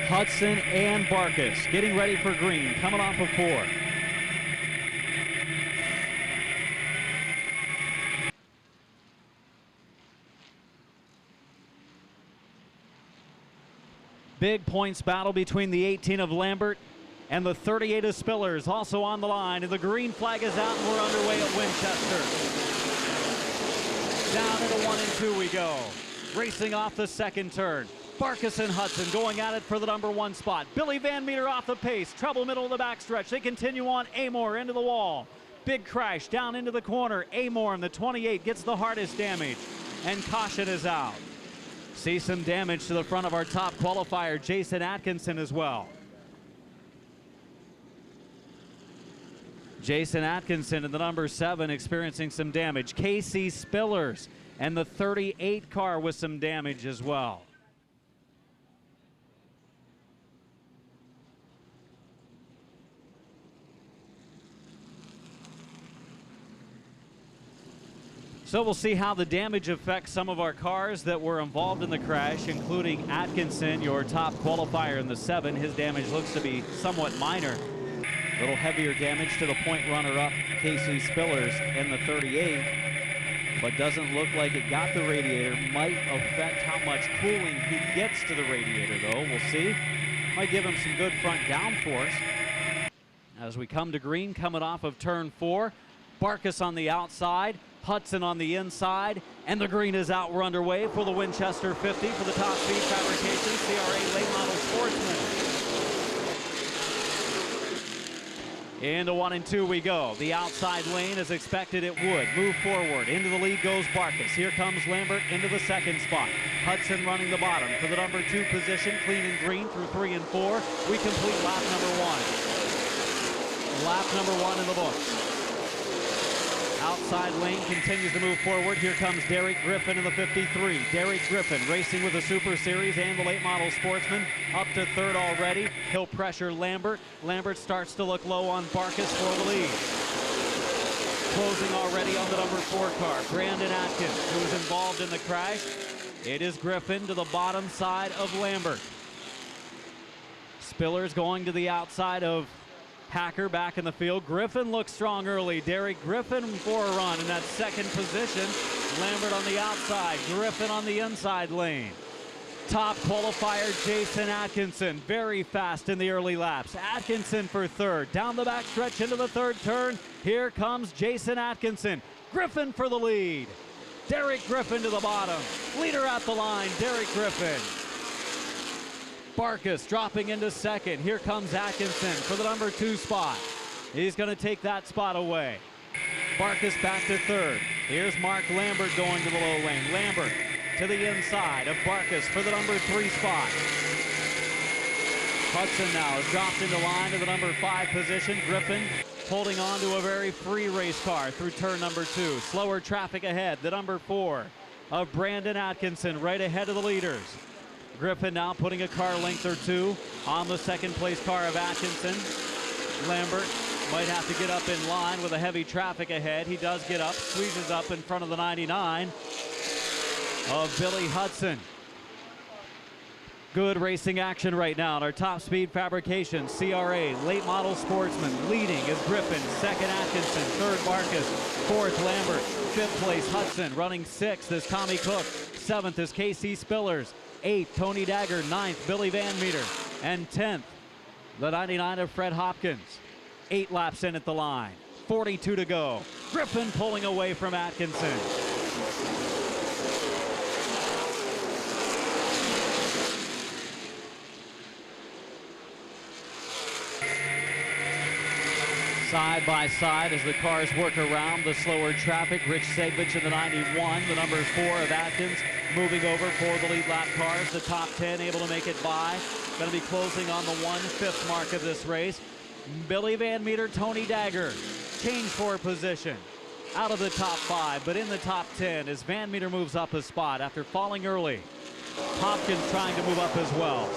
S1: Hudson and Barkus getting ready for green, coming off of 4. Big points battle between the 18 of Lambert and the 38 of Spillers, also on the line, and the green flag is out and we're underway at Winchester. Down into 1 and 2 we go. Racing off the second turn. Barkus and Hudson going at it for the number 1 spot. Billy Van Meter off the pace. Trouble middle of the backstretch. They continue on. Amor into the wall. Big crash down into the corner. Amor in the 28 gets the hardest damage. And caution is out. See some damage to the front of our top qualifier, Jason Atkinson, as well. Jason Atkinson in the number 7 experiencing some damage. Casey Spillers and the 38 car with some damage as well. So we'll see how the damage affects some of our cars that were involved in the crash, including Atkinson, your top qualifier in the 7. His damage looks to be somewhat minor. A little heavier damage to the point runner-up, Casey Spillers, in the 38. But doesn't look like it got the radiator. Might affect how much cooling he gets to the radiator, though. We'll see. Might give him some good front downforce. As we come to green, coming off of turn 4. Barkas on the outside. Hudson on the inside, and the green is out. We're underway for the Winchester 50 for the Top Speed Fabrication CRA Late Model Sportsman. Into 1 and 2 we go. The outside lane, as expected it would. Move forward. Into the lead goes Barkas. Here comes Lambert into the 2nd spot. Hudson running the bottom for the number 2 position. Clean and green through 3 and 4. We complete lap number 1. Lap number 1 in the books. Outside lane continues to move forward. Here comes Derek Griffin in the 53. Derek Griffin racing with the Super Series and the Late Model Sportsman. Up to 3rd already. He'll pressure Lambert. Lambert starts to look low on Barkas for the lead. Closing already on the number 4 car, Brandon Atkins, who was involved in the crash. It is Griffin to the bottom side of Lambert. Spillers going to the outside of Hacker back in the field. Griffin looks strong early. Derek Griffin for a run in that 2nd position. Lambert on the outside. Griffin on the inside lane. Top qualifier Jason Atkinson. Very fast in the early laps. Atkinson for 3rd. Down the back stretch into the 3rd turn. Here comes Jason Atkinson. Griffin for the lead. Derek Griffin to the bottom. Leader at the line, Derek Griffin. Barkas dropping into 2nd. Here comes Atkinson for the number 2 spot. He's going to take that spot away. Barkas back to 3rd. Here's Mark Lambert going to the low lane. Lambert to the inside of Barkas for the number 3 spot. Hudson now is dropped into line to the number 5 position. Griffin holding on to a very free race car through turn number 2. Slower traffic ahead. The number 4 of Brandon Atkinson right ahead of the leaders. Griffin now putting a car length or 2 on the 2nd place car of Atkinson. Lambert might have to get up in line with a heavy traffic ahead. He does get up, squeezes up in front of the 99 of Billy Hudson. Good racing action right now at our Top Speed Fabrication CRA Late Model Sportsman. Leading is Griffin, 2nd Atkinson, 3rd Barkas, 4th Lambert, 5th place Hudson. Running 6th is Tommy Cook, 7th is Casey Spillers, 8th Tony Dagger, 9th Billy Van Meter, and 10th the 99 of Fred Hopkins. 8 laps in at the line, 42 to go. Griffin pulling away from Atkinson. Side by side as the cars work around the slower traffic. Rich Segbich in the 91, the number 4 of Atkins moving over for the lead lap cars. The top 10 able to make it by. Going to be closing on the 1/5 mark of this race. Billy Van Meter, Tony Dagger change for position. Out of the top 5, but in the top 10 as Van Meter moves up a spot after falling early. Hopkins trying to move up as well.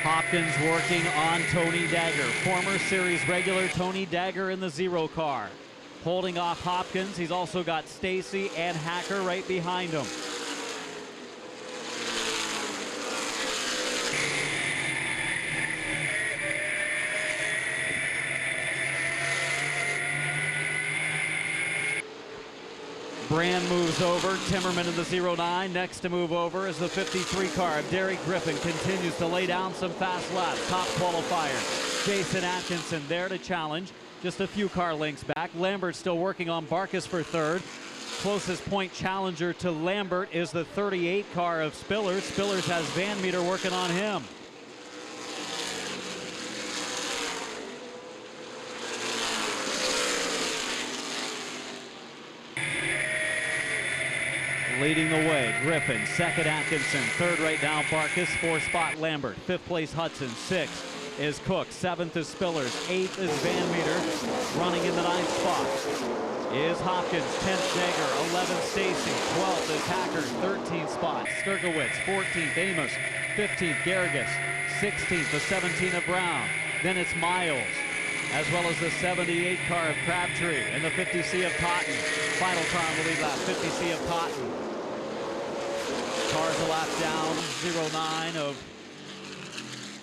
S1: Hopkins working on Tony Dagger. Former series regular Tony Dagger in the 0 car. Holding off Hopkins. He's also got Stacy and Hacker right behind him. Brand moves over. Timmerman in the 09. Next to move over is the 53 car of Derek Griffin. Continues to lay down some fast laps. Top qualifier. Jason Atkinson there to challenge. Just a few car lengths back. Lambert still working on Barkas for 3rd. Closest point challenger to Lambert is the 38 car of Spillers. Spillers has Van Meter working on him. Leading the way, Griffin, 2nd Atkinson, 3rd right now Barkas, 4th spot Lambert, 5th place Hudson, 6th is Cook, 7th is Spillers, 8th is Van Meter, running in the 9th spot is Hopkins, 10th Dagger, 11th Stacy, 12th is Hacker, 13th spot Sturkowitz, 14th Amos, 15th Garrigus, 16th, the 17 of Brown. Then it's Miles, as well as the 78 car of Crabtree and the 50C of Cotton. Final car on the lead lap, 50C of Cotton. Cars a lap down, 09 of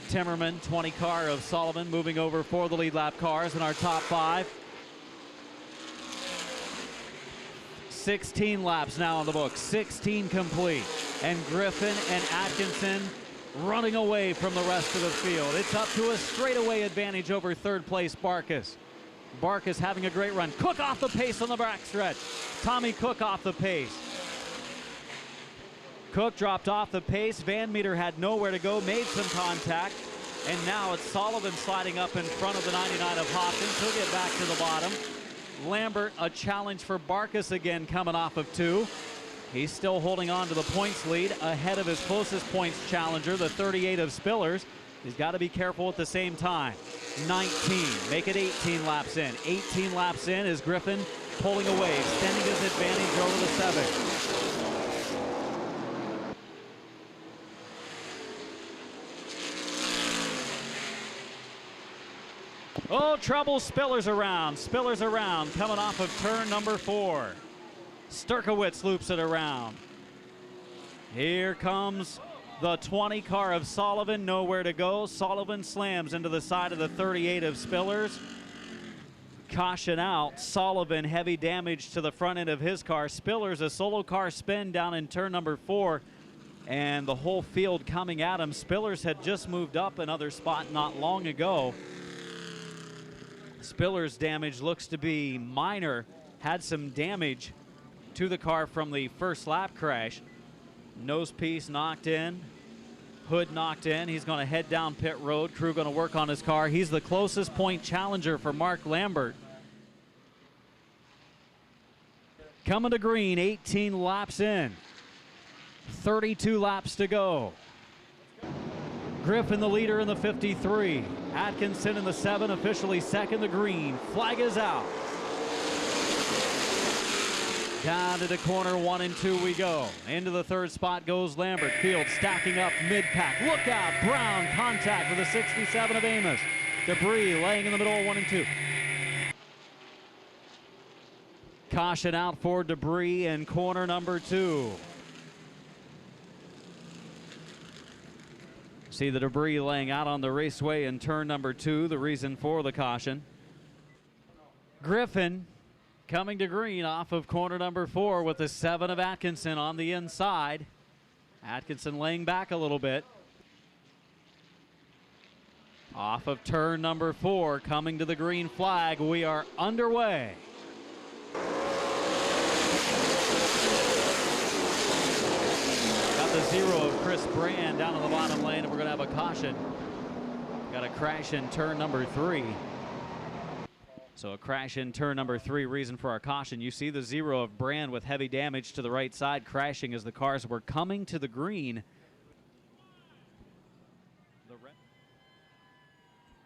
S1: Timmerman, 20 car of Sullivan moving over for the lead lap cars in our top 5. 16 laps now on the book, 16 complete. And Griffin and Atkinson running away from the rest of the field. It's up to a straightaway advantage over third place Barkus. Barkus having a great run. Cook off the pace on the backstretch. Tommy Cook off the pace. Cook dropped off the pace. Van Meter had nowhere to go, made some contact. And now it's Sullivan sliding up in front of the 99 of Hopkins. He'll get back to the bottom. Lambert, a challenge for Barkus again coming off of 2. He's still holding on to the points lead ahead of his closest points challenger, the 38 of Spillers. He's got to be careful at the same time. 19, make it 18 laps in. 18 laps in is Griffin pulling away, extending his advantage over the 7. Oh, trouble, Spillers around, coming off of turn number 4. Sturkowitz loops it around. Here comes the 20 car of Sullivan, nowhere to go. Sullivan slams into the side of the 38 of Spillers. Caution out, Sullivan heavy damage to the front end of his car. Spillers a solo car spin down in turn number 4. And the whole field coming at him. Spillers had just moved up another spot not long ago. Spillers' damage looks to be minor. Had some damage to the car from the first lap crash. Nose piece knocked in, hood knocked in. He's going to head down pit road. Crew going to work on his car. He's the closest point challenger for Mark Lambert. Coming to green, 18 laps in. 32 laps to go. Griffin the leader in the 53. Atkinson in the 7, officially second. The green flag is out. Down to the corner, 1 and 2 we go. Into the third spot goes Lambert. Field stacking up mid-pack. Look out, Brown contact with the 67 of Amos. Debris laying in the middle, 1 and 2. Caution out for debris in corner number 2. See the debris laying out on the raceway in turn number 2, the reason for the caution. Griffin coming to green off of corner number 4 with the 7 of Atkinson on the inside. Atkinson laying back a little bit. Off of turn number 4, coming to the green flag. We are underway. Got the 0 of Chris Brand down in the bottom lane, and we're going to have a caution. Got a crash in turn number 3. So a crash in turn number 3, reason for our caution. You see the 0 of Brand with heavy damage to the right side, crashing as the cars were coming to the green.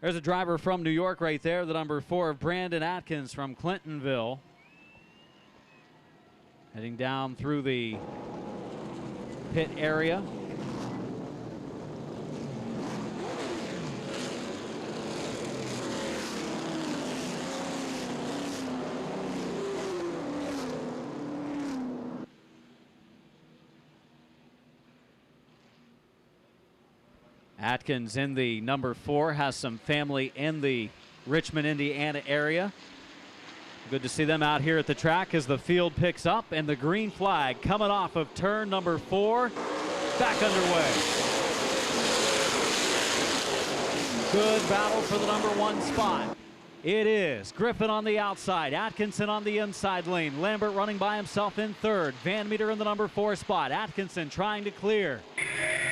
S1: There's a driver from New York right there, the number 4 of Brandon Atkins from Clintonville. Heading down through the pit area. Atkins in the number 4 has some family in the Richmond, Indiana area. Good to see them out here at the track as the field picks up, and the green flag coming off of turn number 4. Back underway. Good battle for the number 1 spot. It is Griffin on the outside, Atkinson on the inside lane. Lambert running by himself in third. Van Meter in the number 4 spot. Atkinson trying to clear.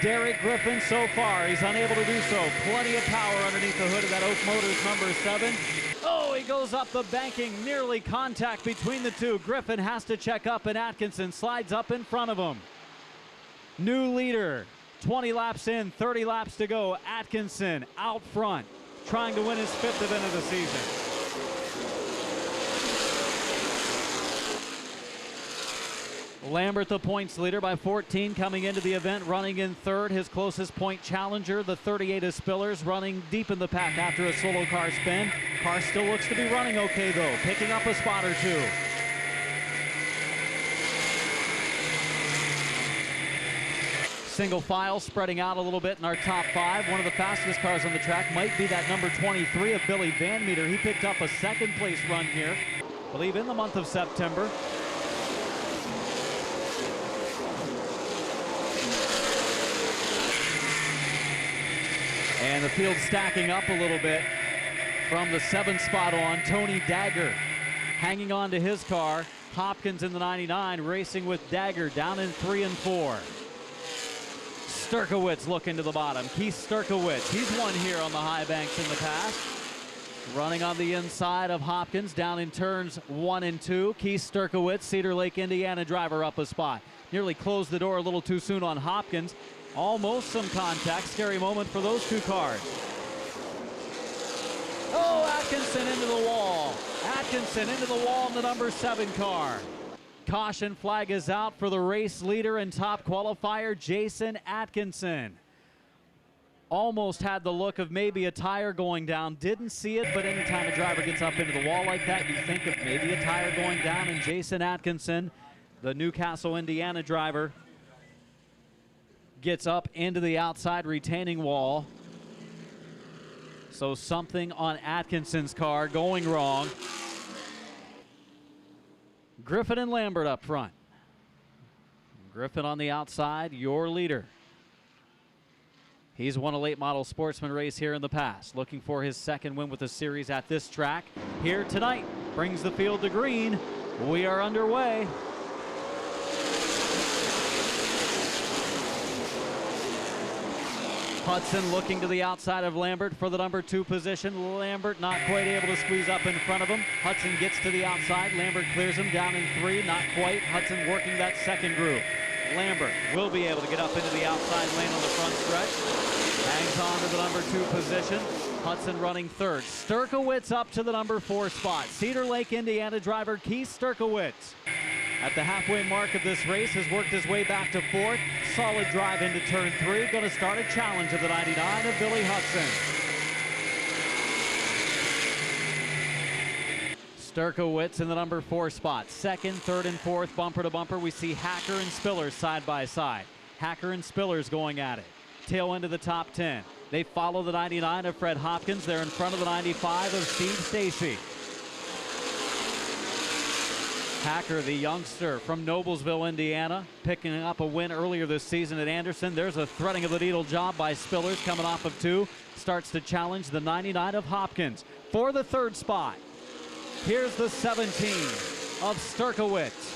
S1: Derek Griffin so far, he's unable to do so. Plenty of power underneath the hood of that Oak Motors number 7. Oh, he goes up the banking, nearly contact between the two. Griffin has to check up, and Atkinson slides up in front of him. New leader, 20 laps in, 30 laps to go. Atkinson out front, trying to win his 5th event of the season. Lambert, the points leader by 14, coming into the event, running in third. His closest point challenger, the 38 of Spillers, running deep in the pack after a solo car spin. Car still looks to be running okay, though, picking up a spot or two. Single file spreading out a little bit in our top 5. One of the fastest cars on the track might be that number 23 of Billy Van Meter. He picked up a second place run here, I believe in the month of September. And the field stacking up a little bit from the 7th spot on. Tony Dagger hanging on to his car. Hopkins in the 99 racing with Dagger down in 3 and 4. Sturkowitz looking to the bottom. Keith Sturkowitz, he's won here on the high banks in the past. Running on the inside of Hopkins down in turns 1 and 2. Keith Sturkowitz, Cedar Lake, Indiana driver, up a spot. Nearly closed the door a little too soon on Hopkins. Almost some contact. Scary moment for those two cars. Oh, Atkinson into the wall. Atkinson into the wall in the number 7 car. Caution flag is out for the race leader and top qualifier, Jason Atkinson. Almost had the look of maybe a tire going down. Didn't see it, but anytime a driver gets up into the wall like that, you think of maybe a tire going down. And Jason Atkinson, the Newcastle, Indiana driver, gets up into the outside retaining wall. So something on Atkinson's car going wrong. Griffin and Lambert up front. Griffin on the outside, your leader. He's won a late model sportsman race here in the past. Looking for his second win with the series at this track here tonight. Brings the field to green. We are underway. Hudson looking to the outside of Lambert for the number 2 position. Lambert not quite able to squeeze up in front of him. Hudson gets to the outside. Lambert clears him down in 3, not quite. Hudson working that second group. Lambert will be able to get up into the outside lane on the front stretch. Hangs on to the number 2 position. Hudson running third. Sturkowitz up to the number 4 spot. Cedar Lake, Indiana driver Keith Sturkowitz, at the halfway mark of this race, has worked his way back to 4th. Solid drive into turn 3. Going to start a challenge of the 99 of Billy Hudson. Sturkowitz in the number 4 spot. 2nd, 3rd, and 4th, bumper to bumper. We see Hacker and Spillers side by side. Hacker and Spillers going at it. Tail end of the top 10. They follow the 99 of Fred Hopkins. They're in front of the 95 of Steve Stacy. Hacker, the youngster from Noblesville, Indiana, picking up a win earlier this season at Anderson. There's a threading of the needle job by Spillers coming off of 2. Starts to challenge the 99 of Hopkins for the 3rd spot. Here's the 17 of Sturkowitz.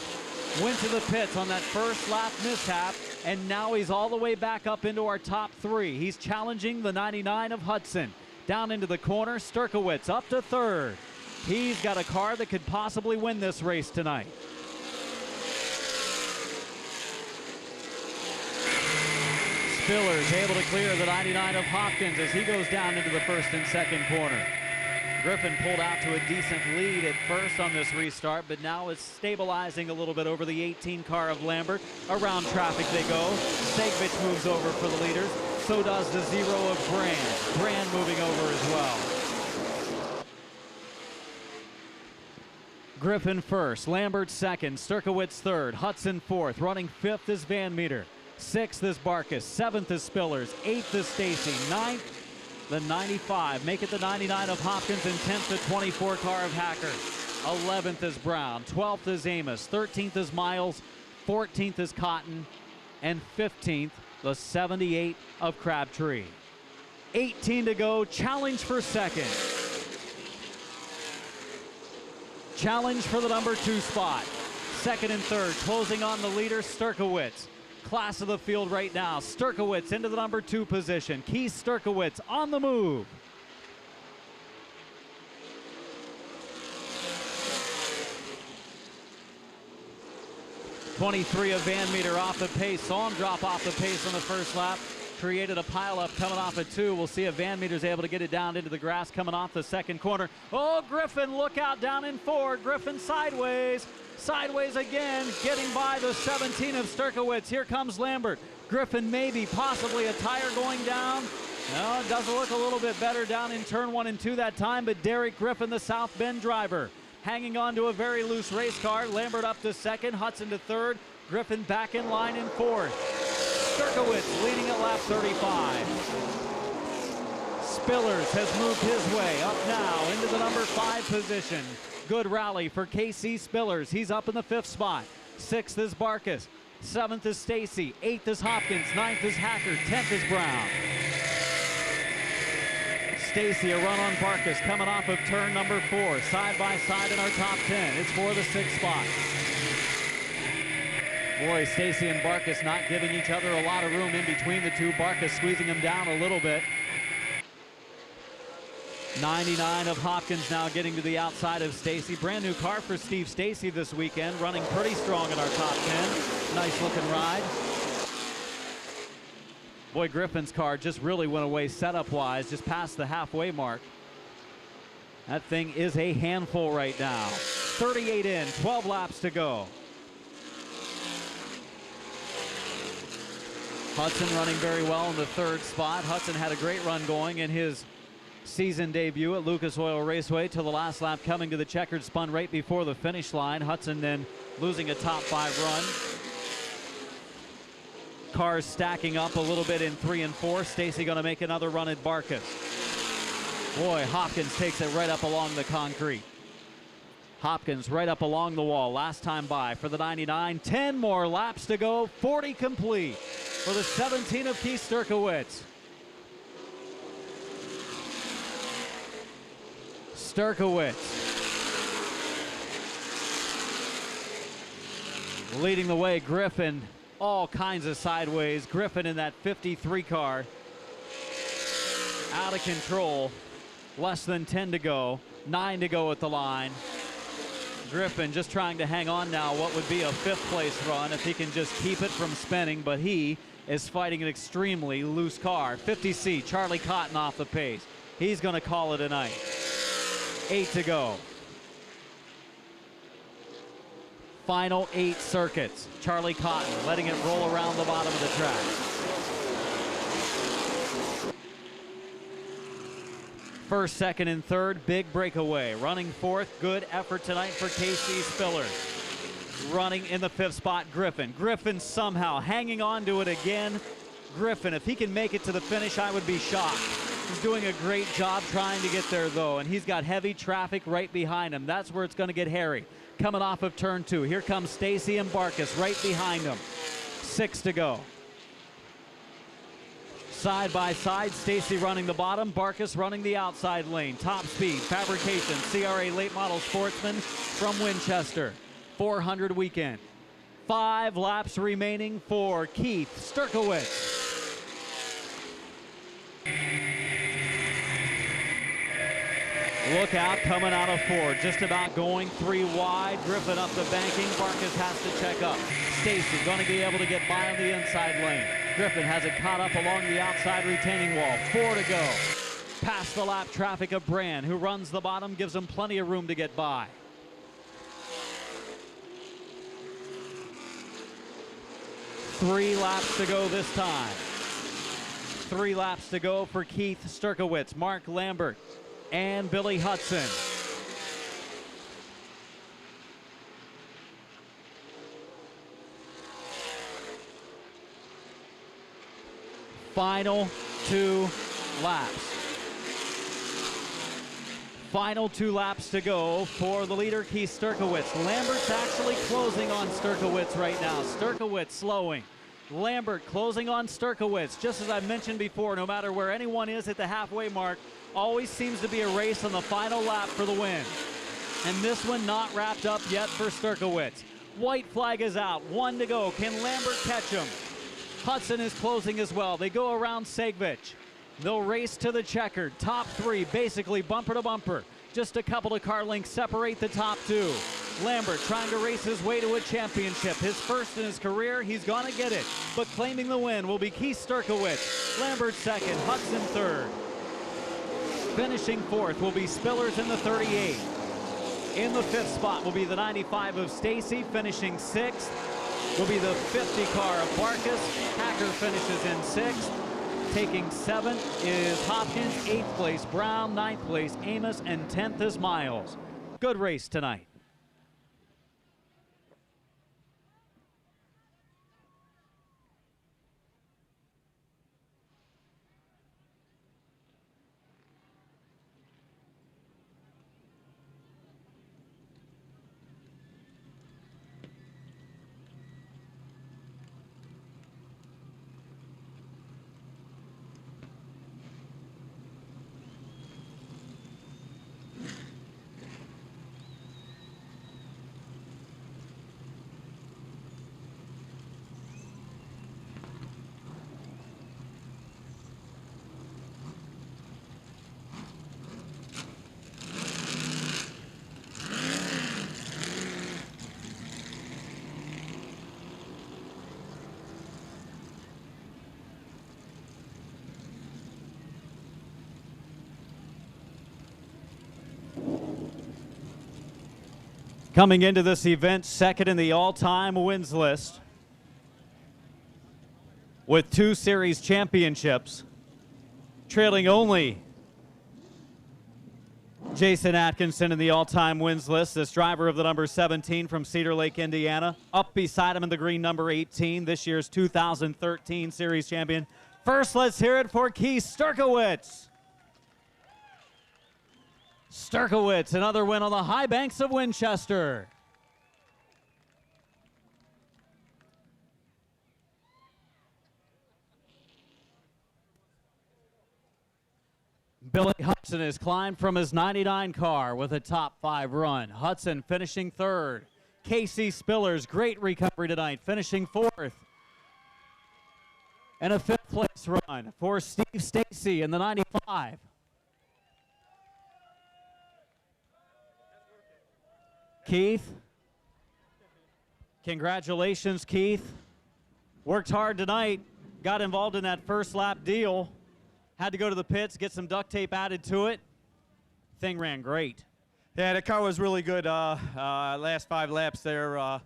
S1: Went to the pits on that first lap mishap, and now he's all the way back up into our top 3. He's challenging the 99 of Hudson. Down into the corner, Sturkowitz up to 3rd. He's got a car that could possibly win this race tonight. Spillers able to clear the 99 of Hopkins as he goes down into the 1st and 2nd corner. Griffin pulled out to a decent lead at first on this restart, but now it's stabilizing a little bit over the 18 car of Lambert. Around traffic they go. Segovich moves over for the leaders. So does the 0 of Brand. Brand moving over as well. Griffin 1st, Lambert 2nd, Sturkowitz 3rd, Hudson 4th, running 5th is Van Meter, 6th is Barkus, 7th is Spillers, 8th is Stacy, 9th the 95, make it the 99 of Hopkins, and 10th the 24 car of Hacker. 11th is Brown, 12th is Amos, 13th is Miles, 14th is Cotton, and 15th the 78 of Crabtree. 18 to go, challenge for 2nd. Challenge for the number 2 spot. 2nd and 3rd, closing on the leader, Sturkowitz. Class of the field right now. Sturkowitz into the number 2 position. Keith Sturkowitz on the move. '23 of Van Meter off the pace. Saw him drop off the pace on the first lap. created a pileup coming off at 2. We'll see if Van Meter's able to get it down into the grass coming off the second corner. Oh, Griffin, look out down in 4. Griffin sideways. Sideways again, getting by the 17 of Sturkowitz. Here comes Lambert. Griffin maybe, possibly a tire going down. No, it doesn't look a little bit better down in turn 1 and 2 that time, but Derek Griffin, the South Bend driver, hanging on to a very loose race car. Lambert up to second, Hudson to third, Griffin back in line in fourth. Sturkowitz leading at lap 35. Spillers has moved his way up now into the number 5 position. Good rally for KC Spillers. He's up in the 5th spot. 6th is Barkus. 7th is Stacy. 8th is Hopkins. 9th is Hacker. 10th is Brown. Stacy, a run on Barkus coming off of turn number 4. Side by side in our top 10. It's for the 6th spot. Boy, Stacy and Barkus not giving each other a lot of room in between the two. Barkus squeezing him down a little bit. 99 of Hopkins now getting to the outside of Stacy. Brand new car for Steve Stacy this weekend, running pretty strong in our top 10. Nice looking ride. Boy, Griffin's car just really went away setup wise, just past the halfway mark. That thing is a handful right now. 38 in, 12 laps to go. Hudson running very well in the 3rd spot. Hudson had a great run going in his season debut at Lucas Oil Raceway till the last lap, coming to the checkered spun right before the finish line. Hudson then losing a top 5 run. Cars stacking up a little bit in 3 and 4. Stacy going to make another run at Barkus. Boy, Hopkins takes it right up along the concrete. Hopkins right up along the wall last time by for the 99. 10 more laps to go. 40 complete for the 17 of Keith Sturkowitz. Sturkowitz leading the way. Griffin all kinds of sideways. Griffin in that 53 car out of control. Less than 10 to go. 9 to go at the line. Griffin just trying to hang on now what would be a 5th place run if he can just keep it from spinning, but he is fighting an extremely loose car. 50C, Charlie Cotton off the pace. He's going to call it a night. 8 to go. Final 8 circuits. Charlie Cotton letting it roll around the bottom of the track. First, second, and third, big breakaway. Running 4th, good effort tonight for KC Spillers. Running in the 5th spot, Griffin. Griffin somehow hanging on to it again. Griffin, if he can make it to the finish, I would be shocked. He's doing a great job trying to get there, though, and he's got heavy traffic right behind him. That's where it's going to get hairy. Coming off of turn 2. Here comes Stacy and Barkus right behind him. 6 to go. Side by side, Stacy running the bottom, Barkus running the outside lane. Top Speed, Fabrication, CRA Late Model Sportsman from Winchester. 400 weekend. 5 laps remaining for Keith Sturkowitz. Look out, coming out of 4, just about going 3 wide. Griffin up the banking, Barkus has to check up. Stacy going to be able to get by on the inside lane. Griffin has it caught up along the outside retaining wall. 4 to go. Past the lap traffic of Brand, who runs the bottom, gives him plenty of room to get by. Three laps to go this time. 3 laps to go for Keith Sturkowitz, Mark Lambert, and Billy Hudson. Final 2 laps. Final 2 laps to go for the leader, Keith Sturkowitz. Lambert's actually closing on Sturkowitz right now. Sturkowitz slowing. Lambert closing on Sturkowitz. Just as I mentioned before, no matter where anyone is at the halfway mark, always seems to be a race on the final lap for the win. And this one not wrapped up yet for Sturkowitz. White flag is out. 1 to go. Can Lambert catch him? Hudson is closing as well. They go around Segvich. They'll race to the checkered. Top 3, basically bumper to bumper. Just a couple of car lengths separate the top 2. Lambert trying to race his way to a championship. His first in his career, he's gonna get it. But claiming the win will be Keith Sturkowitz. Lambert second, Hudson third. Finishing fourth will be Spillers in the 38. In the fifth spot will be the 95 of Stacy. Finishing sixth will be the 50 car of Barkus. Hacker finishes in sixth. Taking seventh is Hopkins, 8th place Brown, 9th place Amos, and 10th is Miles. Good race tonight. Coming into this event, second in the all-time wins list with 2 series championships, trailing only Jason Atkinson in the all-time wins list. This driver of the number 17 from Cedar Lake, Indiana. Up beside him in the green number 18, this year's 2013 series champion. First, let's hear it for Keith Sturkowitz. Sturkowitz, another win on the high banks of Winchester. Billy Hudson has climbed from his 99 car with a top 5 run. Hudson finishing third. Casey Spillers, great recovery tonight, finishing fourth. And a 5th place run for Steve Stacy in the 95. Keith, congratulations, Keith. Worked hard tonight, got involved in that first lap deal. Had to go to the pits, get some duct tape added to it. Thing ran great.
S6: Yeah, the car was really good. Last 5 laps there,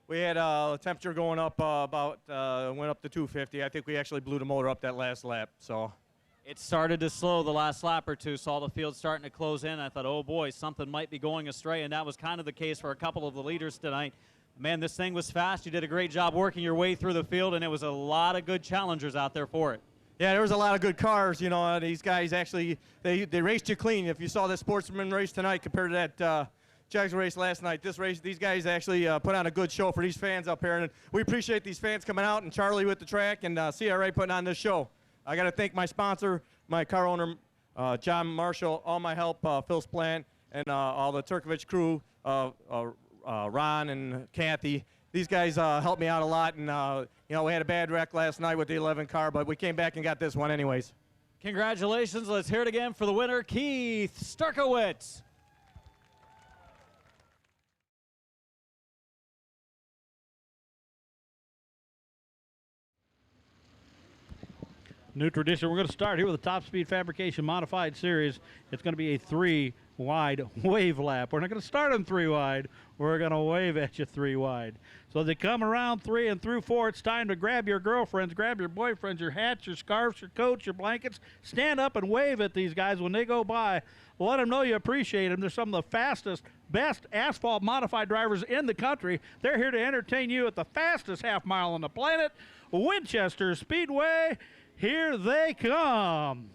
S6: we had a temperature going up went up to 250. I think we actually blew the motor up that last lap. So
S1: it started to slow the last lap or two. Saw the field starting to close in. I thought, oh boy, something might be going astray, and that was kind of the case for a couple of the leaders tonight. Man, this thing was fast. You did a great job working your way through the field, and it was a lot of good challengers out there for it.
S6: yeah, there was a lot of good cars. You know, these guys actually they raced you clean. If you saw the Sportsman race tonight compared to that Jags race last night, these guys actually put on a good show for these fans up here, and we appreciate these fans coming out, and Charlie with the track, and CRA putting on this show. I got to thank my sponsor, my car owner, John Marshall, all my help, Phil Splant, and all the Turkovich crew, Ron and Kathy. These guys helped me out a lot, and you know, we had a bad wreck last night with the 11 car, but we came back and got this one anyways.
S1: Congratulations. Let's hear it again for the winner, Keith Sturkowitz.
S7: New tradition. We're going to start here with the Top Speed Fabrication Modified Series. It's going to be a 3-wide wave lap. We're not going to start on 3 wide. We're going to wave at you 3 wide. So as they come around 3 and through 4, it's time to grab your girlfriends, grab your boyfriends, your hats, your scarves, your coats, your blankets. Stand up and wave at these guys when they go by. Let them know you appreciate them. They're some of the fastest, best asphalt modified drivers in the country. They're here to entertain you at the fastest half mile on the planet, Winchester Speedway. Here they come.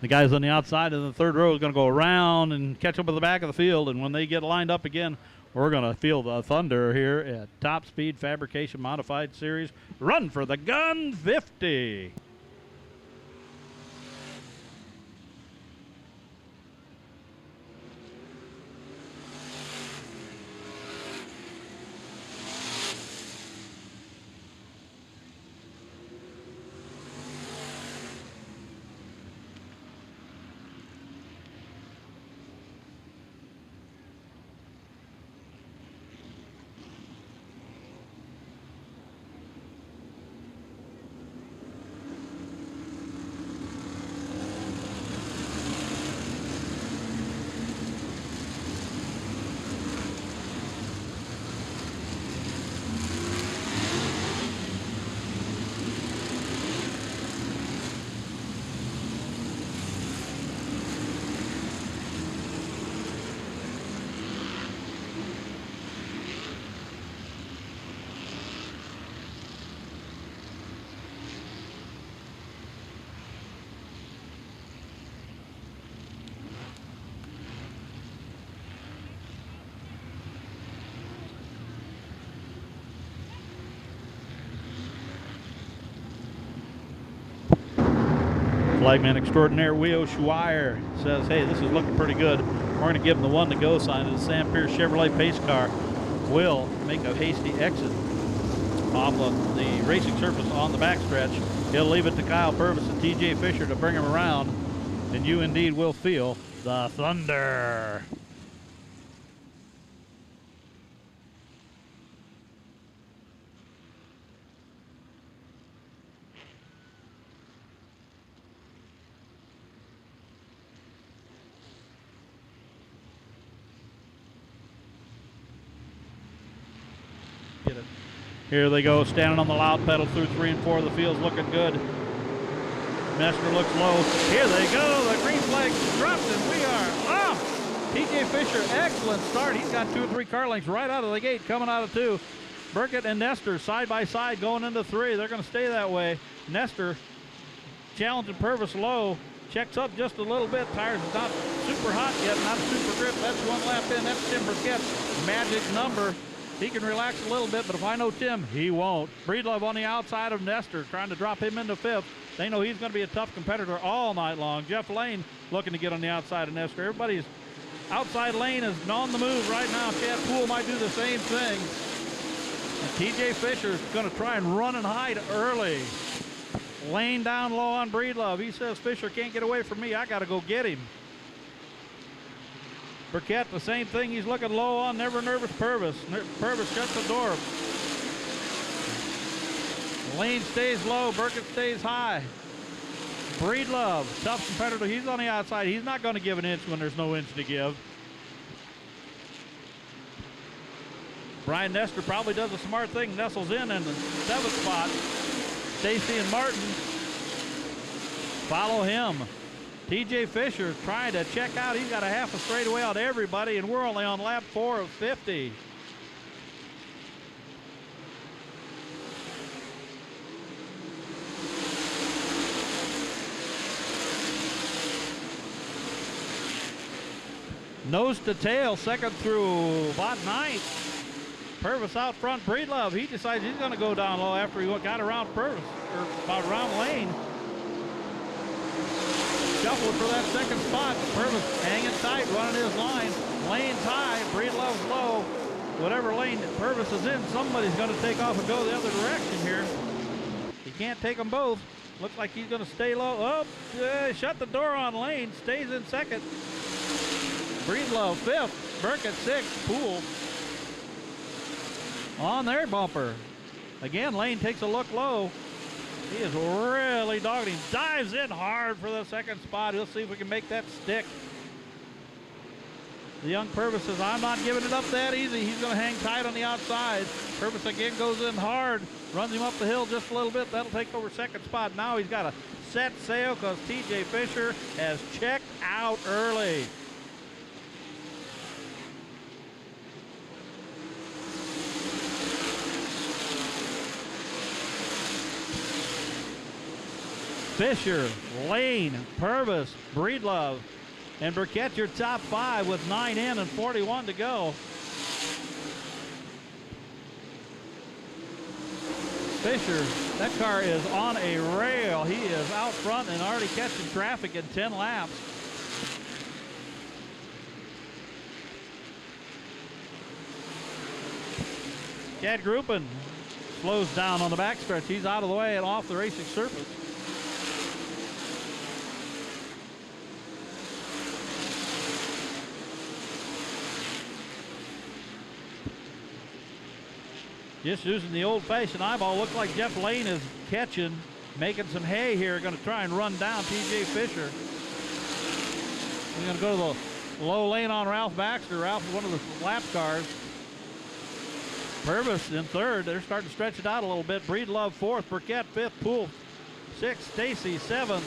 S7: The guys on the outside of the third row is going to go around and catch up with the back of the field, and when they get lined up again, We're going to feel the thunder here at Top Speed Fabrication Modified Series. Run for the gun 50. Flagman extraordinaire Weo Schweier says, hey, this is looking pretty good. We're going to give him the one to go sign. The Sam Pierce Chevrolet pace car will make a hasty exit off of the racing surface on the backstretch. He'll leave it to Kyle Purvis and TJ Fisher to bring him around, and you indeed will feel the thunder. Here they go, standing on the loud pedal through 3 and 4. The field's looking good. Nestor looks low. Here they go. The green flag dropped, and we are off. TJ Fisher, excellent start. He's got 2 or 3 car lengths right out of the gate, coming out of 2. Burkett and Nestor side by side going into 3. They're going to stay that way. Nestor challenging Purvis low. Checks up just a little bit. Tires not super hot yet, not a super grip. That's 1 lap in. That's Tim Burkett's magic number. He can relax a little bit, but if I know Tim, he won't. Breedlove on the outside of Nestor, trying to drop him into 5th. They know he's going to be a tough competitor all night long. Jeff Lane looking to get on the outside of Nestor. Everybody's outside lane is on the move right now. Chad Poole might do the same thing. And TJ Fisher's going to try and run and hide early. Lane down low on Breedlove. He says, Fisher can't get away from me. I got to go get him. Burkett, the same thing. He's looking low on Never Nervous Purvis. Purvis shuts the door. Lane stays low. Burkett stays high. Breedlove, tough competitor. He's on the outside. He's not going to give an inch when there's no inch to give. Brian Nestor probably does a smart thing. Nestles in the 7th spot. Stacy and Martin follow him. TJ Fisher trying to check out. He's got a half a straightaway on everybody, and we're only on lap 4 of 50. Nose to tail, 2nd through about 9th. Purvis out front. Breedlove, he decides he's going to go down low after he got around Purvis, or about around Lane. Shuffle for that 2nd spot. Purvis hanging tight, running his line. Lane's high, Breedlove's low. Whatever lane that Purvis is in, somebody's going to take off and go the other direction here. He can't take them both. Looks like he's going to stay low. Oh, shut the door on Lane. Stays in 2nd. Breedlove 5th. Burkett 6th. Poole on their bumper. Again, Lane takes a look low. He is really dogging him. Dives in hard for the 2nd spot. We'll see if we can make that stick. The young Purvis says, I'm not giving it up that easy. He's going to hang tight on the outside. Purvis again goes in hard. Runs him up the hill just a little bit. That'll take over 2nd spot. Now he's got a set sail because TJ Fisher has checked out early. Fisher, Lane, Purvis, Breedlove, and Burkett your top 5 with 9 in and 41 to go. Fisher, that car is on a rail. He is out front and already catching traffic in 10 laps. Chad Gruppen slows down on the backstretch. He's out of the way and off the racing surface. Just using the old-fashioned eyeball. Looks like Jeff Lane is catching, making some hay here. Going to try and run down T.J. Fisher. We're going to go to the low lane on Ralph Baxter. Ralph is one of the lap cars. Purvis in third. They're starting to stretch it out a little bit. Breedlove fourth. Burkett fifth. Poole sixth. Stacy seventh.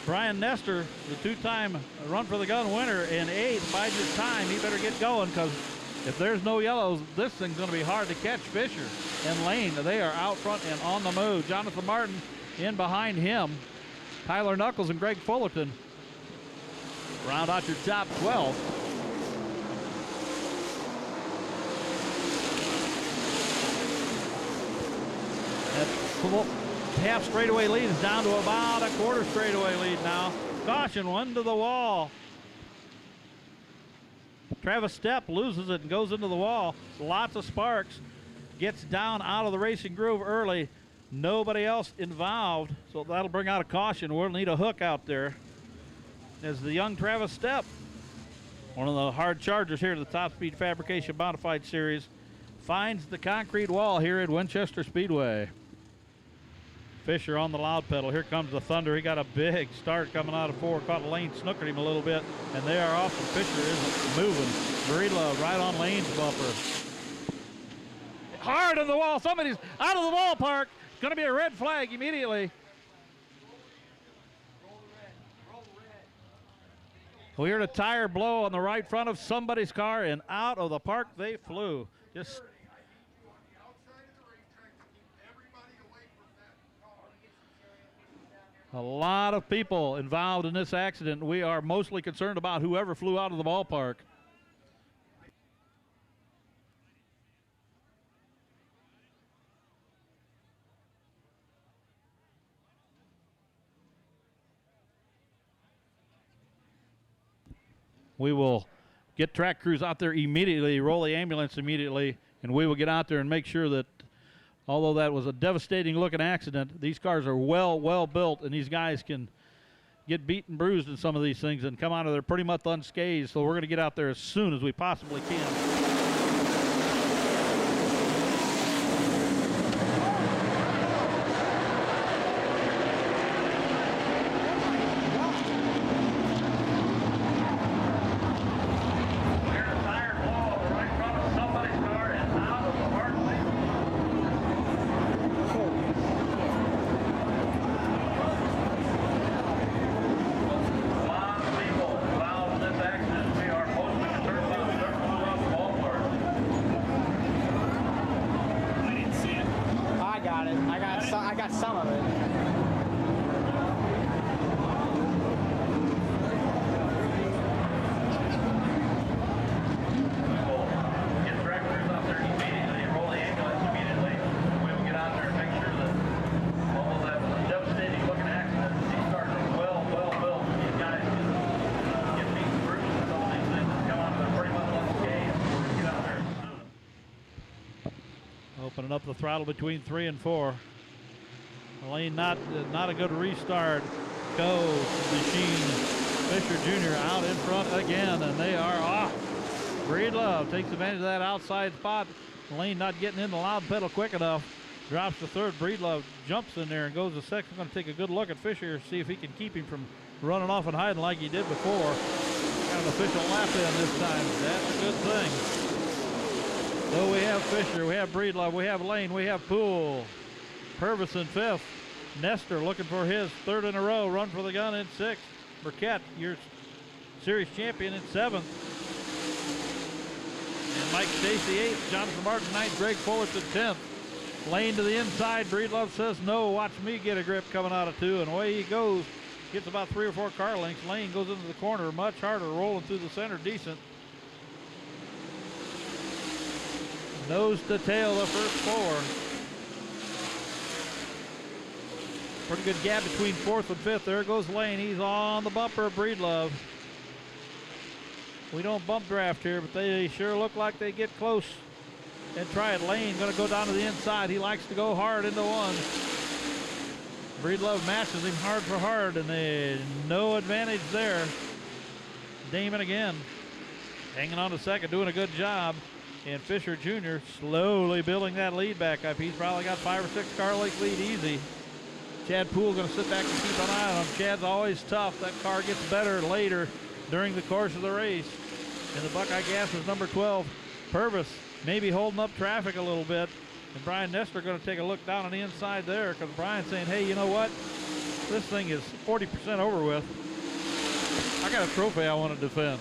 S7: Brian Nestor, the two-time run for the gun winner, in eighth. Bide your time. He better get going, because if there's no yellows, this thing's going to be hard to catch. Fisher and Lane, they are out front and on the move. Jonathan Martin in behind him. Tyler Knuckles and Greg Fullerton round out your top 12. That half straightaway lead is down to about a quarter straightaway lead now. Caution, one to the wall. Travis Stepp loses it and goes into the wall. Lots of sparks. Gets down out of the racing groove early. Nobody else involved, so that'll bring out a caution. We'll need a hook out there. As the young Travis Stepp, one of the hard chargers here at the Top Speed Fabrication Modified Series, finds the concrete wall here at Winchester Speedway. Fisher on the loud pedal. Here comes the Thunder. He got a big start coming out of 4. Caught Lane snookered him a little bit, and they are off, and Fisher isn't moving. Breedlove right on Lane's bumper. Hard on the wall. Somebody's out of the ballpark. Going to be a red flag immediately. We heard a tire blow on the right front of somebody's car, and out of the park they flew. Just a lot of people involved in this accident. We are mostly concerned about whoever flew out of the ballpark. We will get track crews out there immediately, roll the ambulance immediately, and we will get out there and make sure that, although that was a devastating looking accident, these cars are well built, and these guys can get beat and bruised in some of these things and come out of there pretty much unscathed. So we're going to get out there as soon as we possibly can.
S8: I got some of it.
S7: Get directors out there immediately, roll the ambulance immediately. We will get out there and make sure that all of that devastating looking accident, these cars are well built. These guys get beat and bruised and all these things that come out of there pretty much unscathed. We're going to get out there soon. Opening up the throttle between 3 and 4. Lane not a good restart. Goes Machine Fisher Jr. out in front again, and they are off. Breedlove takes advantage of that outside spot. Lane not getting in the loud pedal quick enough. Drops to third. Breedlove jumps in there and goes to second. Going to take a good look at Fisher, see if he can keep him from running off and hiding like he did before. Got an official lap in this time. That's a good thing. So we have Fisher, we have Breedlove, we have Lane, we have Poole. Purvis in fifth. Nestor looking for his third in a row. Run for the gun in sixth. Burkett, your series champion, in seventh. And Mike Stacy eighth. Jonathan Martin ninth. Greg Fullerton 10th. Lane to the inside. Breedlove says no. Watch me get a grip coming out of 2. And away he goes. Gets about 3 or 4 car lengths. Lane goes into the corner. Much harder. Rolling through the center. Decent. Nose to tail the first 4. Pretty good gap between 4th and 5th. There goes Lane. He's on the bumper of Breedlove. We don't bump draft here, but they sure look like they get close and try it. Lane going to go down to the inside. He likes to go hard into one. Breedlove matches him hard for hard, and no advantage there. Damon again hanging on to second, doing a good job. And Fisher Jr. slowly building that lead back up. He's probably got 5 or 6 car length lead easy. Chad Poole going to sit back and keep an eye on him. Chad's always tough. That car gets better later during the course of the race. And the Buckeye Gas is number 12. Purvis maybe holding up traffic a little bit. And Brian Nestor going to take a look down on the inside there, because Brian's saying, hey, you know what? This thing is 40% over with. I got a trophy I want to defend.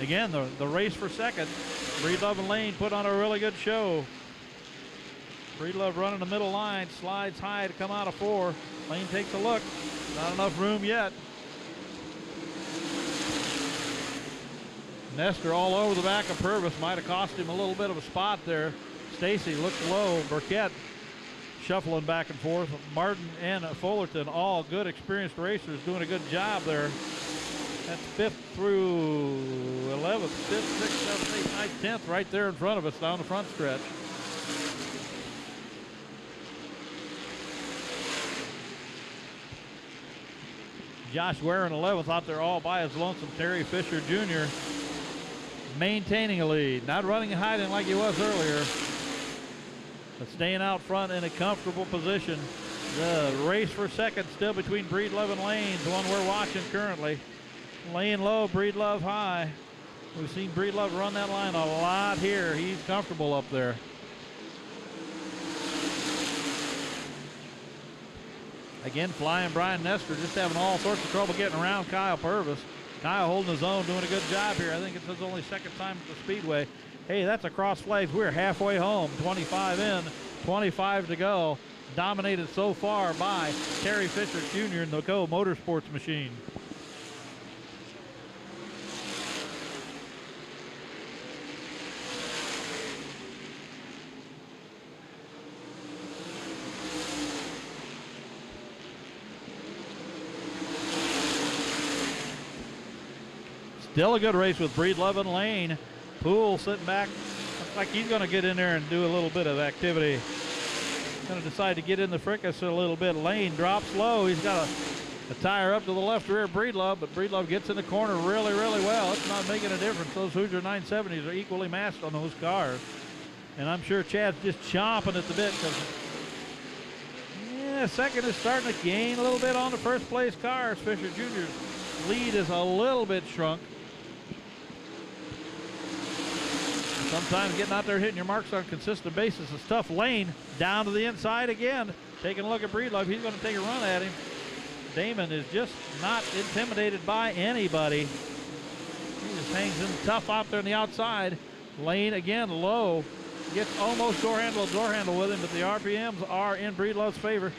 S7: Again, the race for second. Breedlove and Lane put on a really good show. Breedlove running the middle line, slides high to come out of 4. Lane takes a look. Not enough room yet. Nestor all over the back of Purvis. Might have cost him a little bit of a spot there. Stacy looks low. Burkett shuffling back and forth. Martin and Fullerton, all good experienced racers, doing a good job there. That's 5th through 11th, 5th, 6th, 7th, 8th, 9th, 10th right there in front of us down the front stretch. Josh Ware in 11th out there all by his lonesome. Terry Fisher Jr. maintaining a lead. Not running and hiding like he was earlier, but staying out front in a comfortable position. The race for second still between Breedlove and Lane, the one we're watching currently. Lane low, Breedlove high. We've seen Breedlove run that line a lot here. He's comfortable up there. Again, flying Brian Nestor just having all sorts of trouble getting around Kyle Purvis. Kyle holding his own, doing a good job here. I think it's his only second time at the Speedway. Hey, that's a cross flags. We're halfway home. 25 in, 25 to go. Dominated so far by Terry Fisher Jr. in the Co Motorsports machine. Still a good race with Breedlove and Lane. Poole sitting back. Looks like he's going to get in there and do a little bit of activity. Going to decide to get in the fricas a little bit. Lane drops low. He's got a tire up to the left rear of Breedlove, but Breedlove gets in the corner really, really well. It's not making a difference. Those Hoosier 970s are equally matched on those cars. And I'm sure Chad's just chomping at the bit, because second is starting to gain a little bit on the first place cars. Fisher Jr.'s lead is a little bit shrunk. Sometimes getting out there hitting your marks on a consistent basis is tough. Lane down to the inside again. Taking a look at Breedlove. He's going to take a run at him. Damon is just not intimidated by anybody. He just hangs in tough out there on the outside. Lane again low. Gets almost door handle with him, but the RPMs are in Breedlove's favor.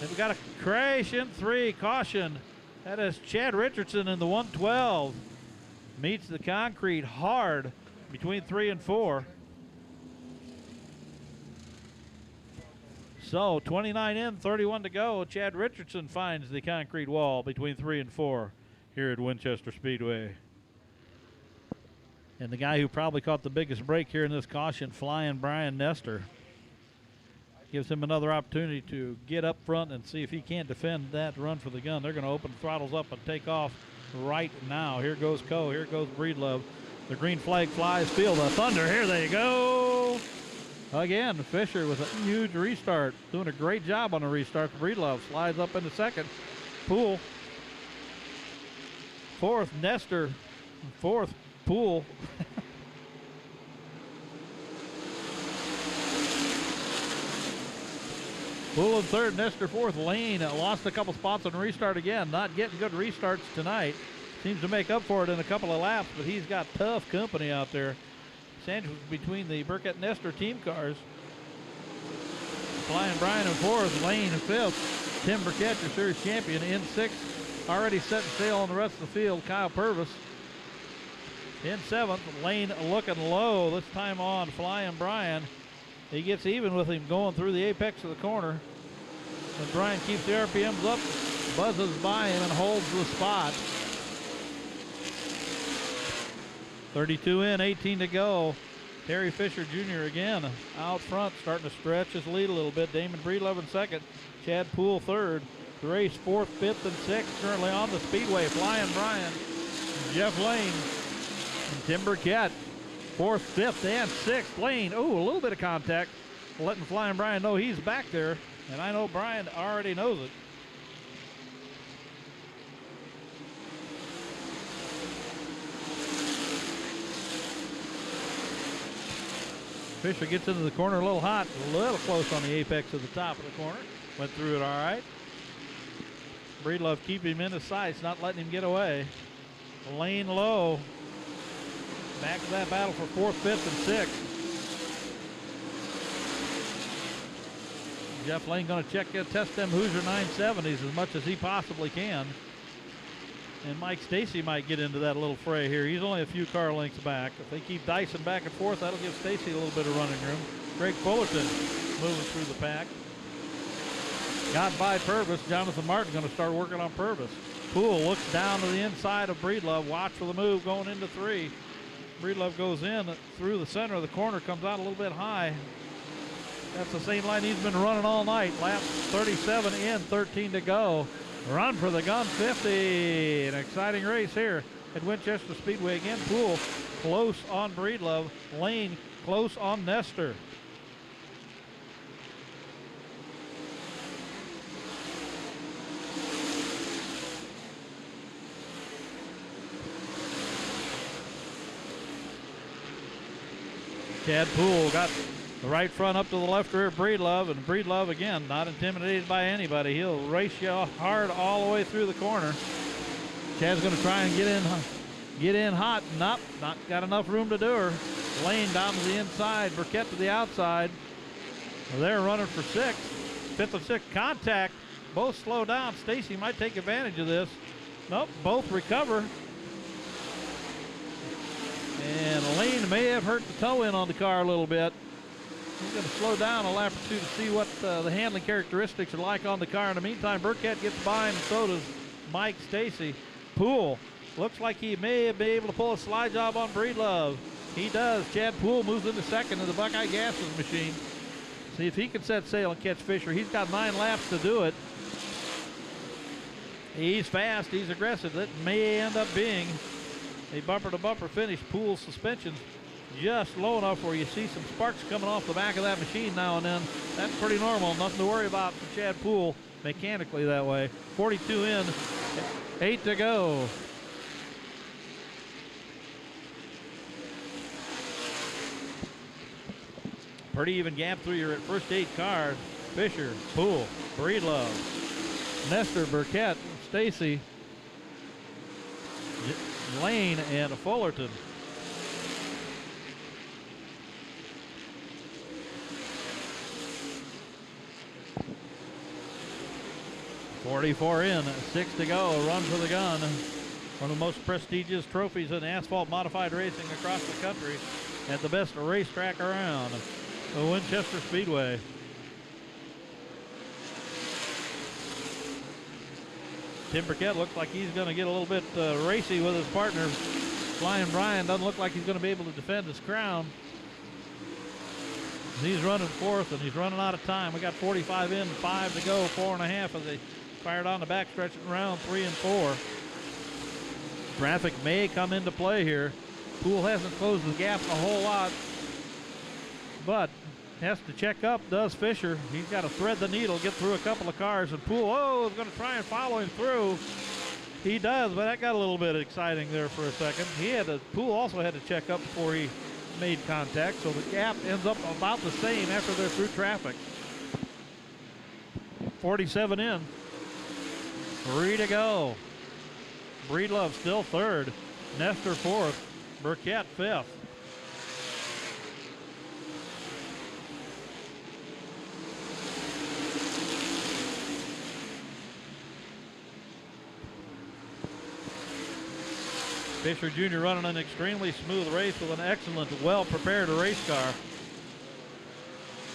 S7: And we got a crash in 3. Caution. That is Chad Richardson in the 112. Meets the concrete hard between 3 and 4. So 29 in, 31 to go. Chad Richardson finds the concrete wall between 3 and 4 here at Winchester Speedway. And the guy who probably caught the biggest break here in this caution, flying Brian Nestor, gives him another opportunity to get up front and see if he can't defend that run for the gun. They're going to open the throttles up and take off right now. Here goes Coe. Here goes Breedlove. The green flag flies. Feel the thunder. Here they go. Again, Fisher with a huge restart. Doing a great job on the restart. Breedlove slides up into second. Poole. 4th, Nestor. 4th, Poole. Poole in 3rd, Nestor 4th. Lane lost a couple spots on the restart again. Not getting good restarts tonight. Seems to make up for it in a couple of laps, but he's got tough company out there. Sandwich between the Burkett Nestor team cars. Flying Brian in 4th, Lane in 5th. Tim Burkett, your series champion, in 6th. Already setting sail on the rest of the field. Kyle Purvis in 7th. Lane looking low, this time on Flying Brian. He gets even with him going through the apex of the corner. And Bryan keeps the RPMs up, buzzes by him, and holds the spot. 32 in, 18 to go. Terry Fisher Jr. again out front, starting to stretch his lead a little bit. Damon Breedlove in second, Chad Poole third. The race fourth, fifth, and sixth currently on the speedway. Flying Brian, Jeff Lane, and Tim Burkett. Fourth, fifth, and sixth. Lane, ooh, a little bit of contact, letting Flying Brian know he's back there, and I know Brian already knows it. Fisher gets into the corner a little hot, a little close on the apex of the top of the corner. Went through it all right. Breedlove keeping him in his sights, not letting him get away. Lane low. Back to that battle for fourth, fifth, and sixth. Jeff Lane going to test them Hoosier 970s as much as he possibly can. And Mike Stacy might get into that little fray here. He's only a few car lengths back. If they keep dicing back and forth, that'll give Stacy a little bit of running room. Greg Fullerton moving through the pack. Got by Purvis. Jonathan Martin going to start working on Purvis. Poole looks down to the inside of Breedlove. Watch for the move going into three. Breedlove goes in through the center of the corner, comes out a little bit high. That's the same line he's been running all night. Lap 37 in, 13 to go. Run for the gun, 50. An exciting race here at Winchester Speedway. Again, Poole close on Breedlove. Lane close on Nestor. Chad Poole got the right front up to the left rear of Breedlove, and Breedlove again not intimidated by anybody. He'll race you hard all the way through the corner. Chad's going to try and get in hot. Nope, not got enough room to do her. Lane down to the inside, Burkett to the outside. They're running for sixth. Fifth and sixth contact. Both slow down. Stacy might take advantage of this. Nope, both recover. And Lane may have hurt the toe in on the car a little bit. He's going to slow down a lap or two to see what the handling characteristics are like on the car. In the meantime, Burkett gets by him, and so does Mike Stacy. Poole looks like he may be able to pull a slide job on Breedlove. He does. Chad Poole moves into second in the Buckeye Gases machine. See if he can set sail and catch Fisher. He's got 9 laps to do it. He's fast. He's aggressive. That may end up being a bumper-to-bumper finish. Poole's suspension just low enough where you see some sparks coming off the back of that machine now and then. That's pretty normal. Nothing to worry about for Chad Poole mechanically that way. 42 in, 8 to go. Pretty even gap through your first 8 cars. Fisher, Poole, Breedlove, Nestor, Burkett, Stacy, Lane, and Fullerton. .44 in, 6 to go, run for the gun. One of the most prestigious trophies in asphalt modified racing across the country at the best racetrack around, the Winchester Speedway. Tim Burkett looks like he's going to get a little bit racy with his partner. Flying Brian doesn't look like he's going to be able to defend his crown. He's running fourth, and he's running out of time. We got 45 in, 5 to go, 4.5 as they fired on the backstretch in round 3 and 4. Traffic may come into play here. Poole hasn't closed the gap a whole lot, but has to check up, does Fisher. He's got to thread the needle, get through a couple of cars, and Poole, is going to try and follow him through. He does, but that got a little bit exciting there for a second. Poole also had to check up before he made contact, so the gap ends up about the same after they're through traffic. 47 in, 3 to go. Breedlove still third, Nestor fourth, Burkett fifth. Fisher Jr. running an extremely smooth race with an excellent, well-prepared race car.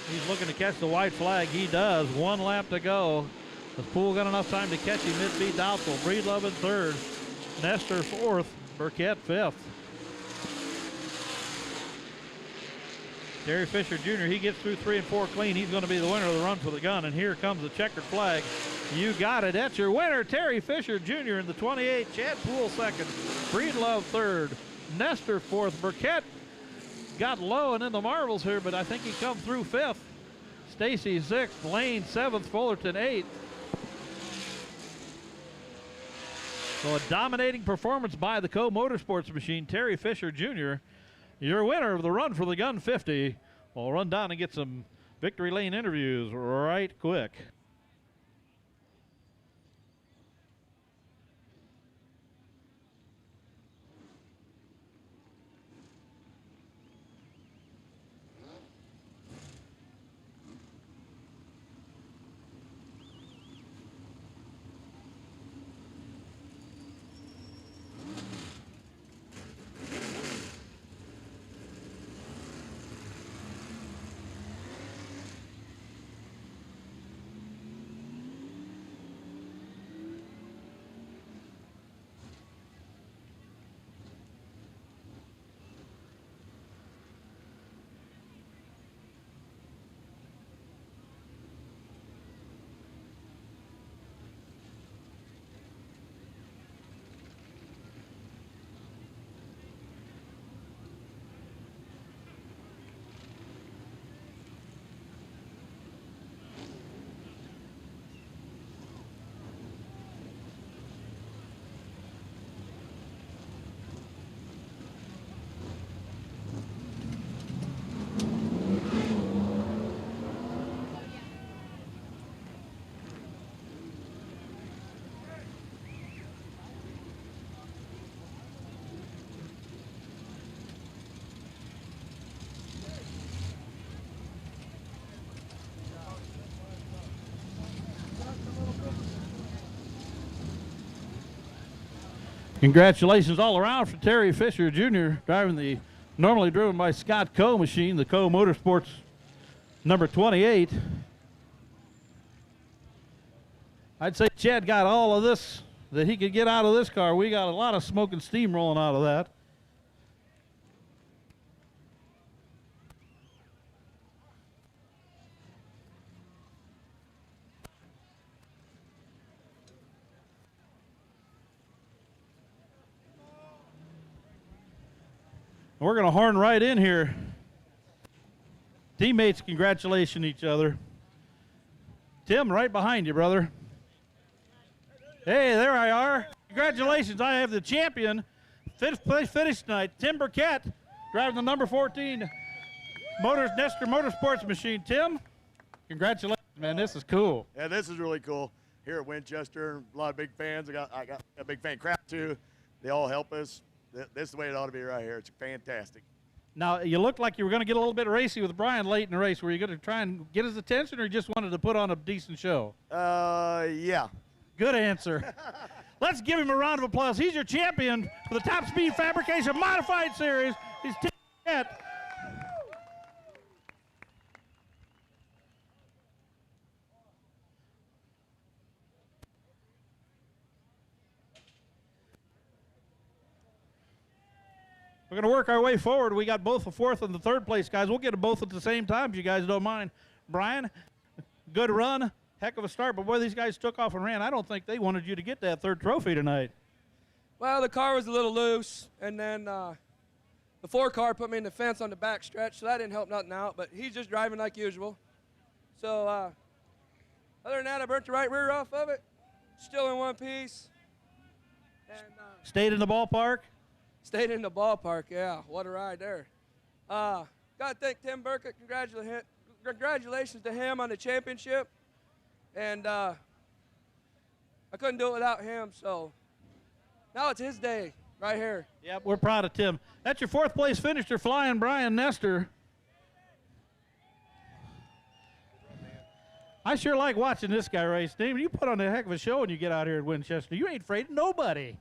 S7: He's looking to catch the white flag. He does. 1 lap to go. Has Poole got enough time to catch him? It'd be doubtful. Breedlove in 3rd. Nestor 4th. Burkett 5th. Terry Fisher Jr., he gets through 3 and 4 clean. He's going to be the winner of the run for the gun. And here comes the checkered flag. You got it. That's your winner, Terry Fisher Jr. in the 28. Chad Poole 2nd. Breedlove 3rd. Nestor 4th. Burkett got low and in the marbles here, but I think he come through 5th. Stacy 6th. Lane 7th. Fullerton 8th. So a dominating performance by the Co-Motorsports machine, Terry Fisher Jr., your winner of the Run for the Gun 50. We'll run down and get some victory lane interviews right quick. Congratulations all around for Terry Fisher Jr. driving the normally driven by Scott Coe machine, the Coe Motorsports number 28. I'd say Chad got all of this that he could get out of this car. We got a lot of smoke and steam rolling out of that. We're going to horn right in here. Teammates congratulating each other. Tim, right behind you, brother. Hey, there I are. Congratulations, I have the champion. 5th place finish tonight, Tim Burkett, driving the number 14 Nestor Motorsports machine. Tim, congratulations, man. This is cool.
S9: Yeah, this is really cool. Here at Winchester, a lot of big fans. I got a big fan crowd too. They all help us. This is the way it ought to be right here. It's fantastic.
S7: Now, you looked like you were going to get a little bit racy with Brian late in the race. Were you going to try and get his attention, or you just wanted to put on a decent show?
S9: Yeah.
S7: Good answer. Let's give him a round of applause. He's your champion for the Top Speed Fabrication Modified Series. He's Tim Burkett. We're going to work our way forward. We got both the 4th and the 3rd place guys. We'll get them both at the same time if you guys don't mind. Brian, good run. Heck of a start. But boy, these guys took off and ran. I don't think they wanted you to get that 3rd trophy tonight.
S10: Well, the car was a little loose, and then the 4 car put me in the fence on the back stretch, so that didn't help nothing out. But he's just driving like usual. So other than that, I burnt the right rear off of it. Still in one piece. And,
S7: stayed in the ballpark?
S10: Stayed in the ballpark, yeah. What a ride there. Got to thank Tim Burkett. Congratulations to him on the championship. And I couldn't do it without him, so now it's his day right here.
S7: Yep, we're proud of Tim. That's your 4th place finisher, flying Brian Nestor. I sure like watching this guy race. Damon, you put on a heck of a show when you get out here at Winchester. You ain't afraid of nobody.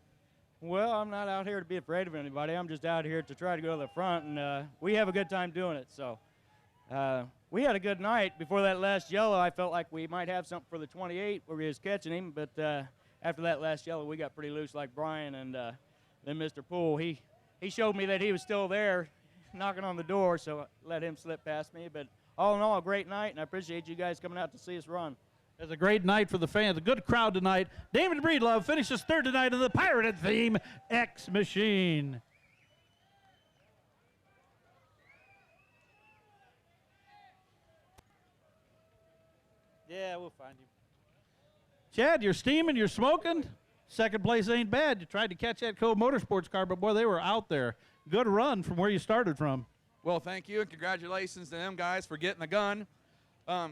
S11: Well, I'm not out here to be afraid of anybody. I'm just out here to try to go to the front, and we have a good time doing it. So We had a good night. Before that last yellow, I felt like we might have something for the 28 where we was catching him, but after that last yellow, we got pretty loose like Brian, and then Mr. Poole, he showed me that he was still there knocking on the door, so I let him slip past me. But all in all, a great night, and I appreciate you guys coming out to see us run.
S7: It's a great night for the fans. A good crowd tonight. David Breedlove finishes third tonight in the pirated theme X Machine. Yeah, we'll find you. Chad, you're steaming, you're smoking. Second place ain't bad. You tried to catch that Cove Motorsports car, but boy, they were out there. Good run from where you started from.
S12: Well, thank you, and congratulations to them guys for getting the gun.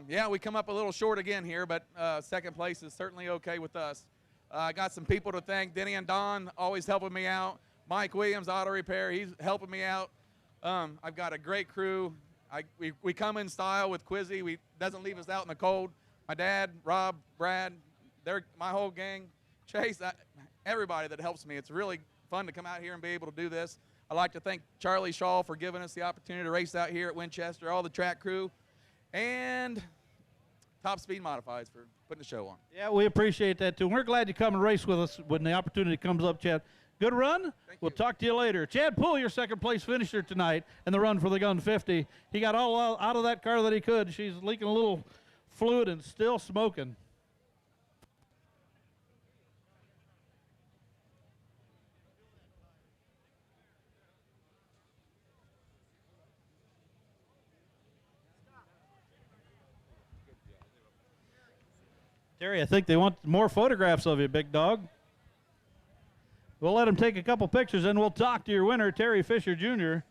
S12: Yeah, we come up a little short again here, but second place is certainly okay with us. I got some people to thank. Denny and Don always helping me out. Mike Williams, Auto Repair, he's helping me out. I've got a great crew. We come in style with Quizzy. We doesn't leave us out in the cold. My dad, Rob, Brad, my whole gang, Chase, everybody that helps me. It's really fun to come out here and be able to do this. I'd like to thank Charlie Shaw for giving us the opportunity to race out here at Winchester, all the track crew, and Top Speed Modifieds for putting the show on.
S7: Yeah, we appreciate that, too. We're glad you come and race with us when the opportunity comes up, Chad. Good run. We'll talk to you later. Chad Poole, your second place finisher tonight in the run for the Gun 50. He got all out of that car that he could. She's leaking a little fluid and still smoking. Terry, I think they want more photographs of you, big dog. We'll let him take a couple pictures, and we'll talk to your winner, Terry Fisher Jr.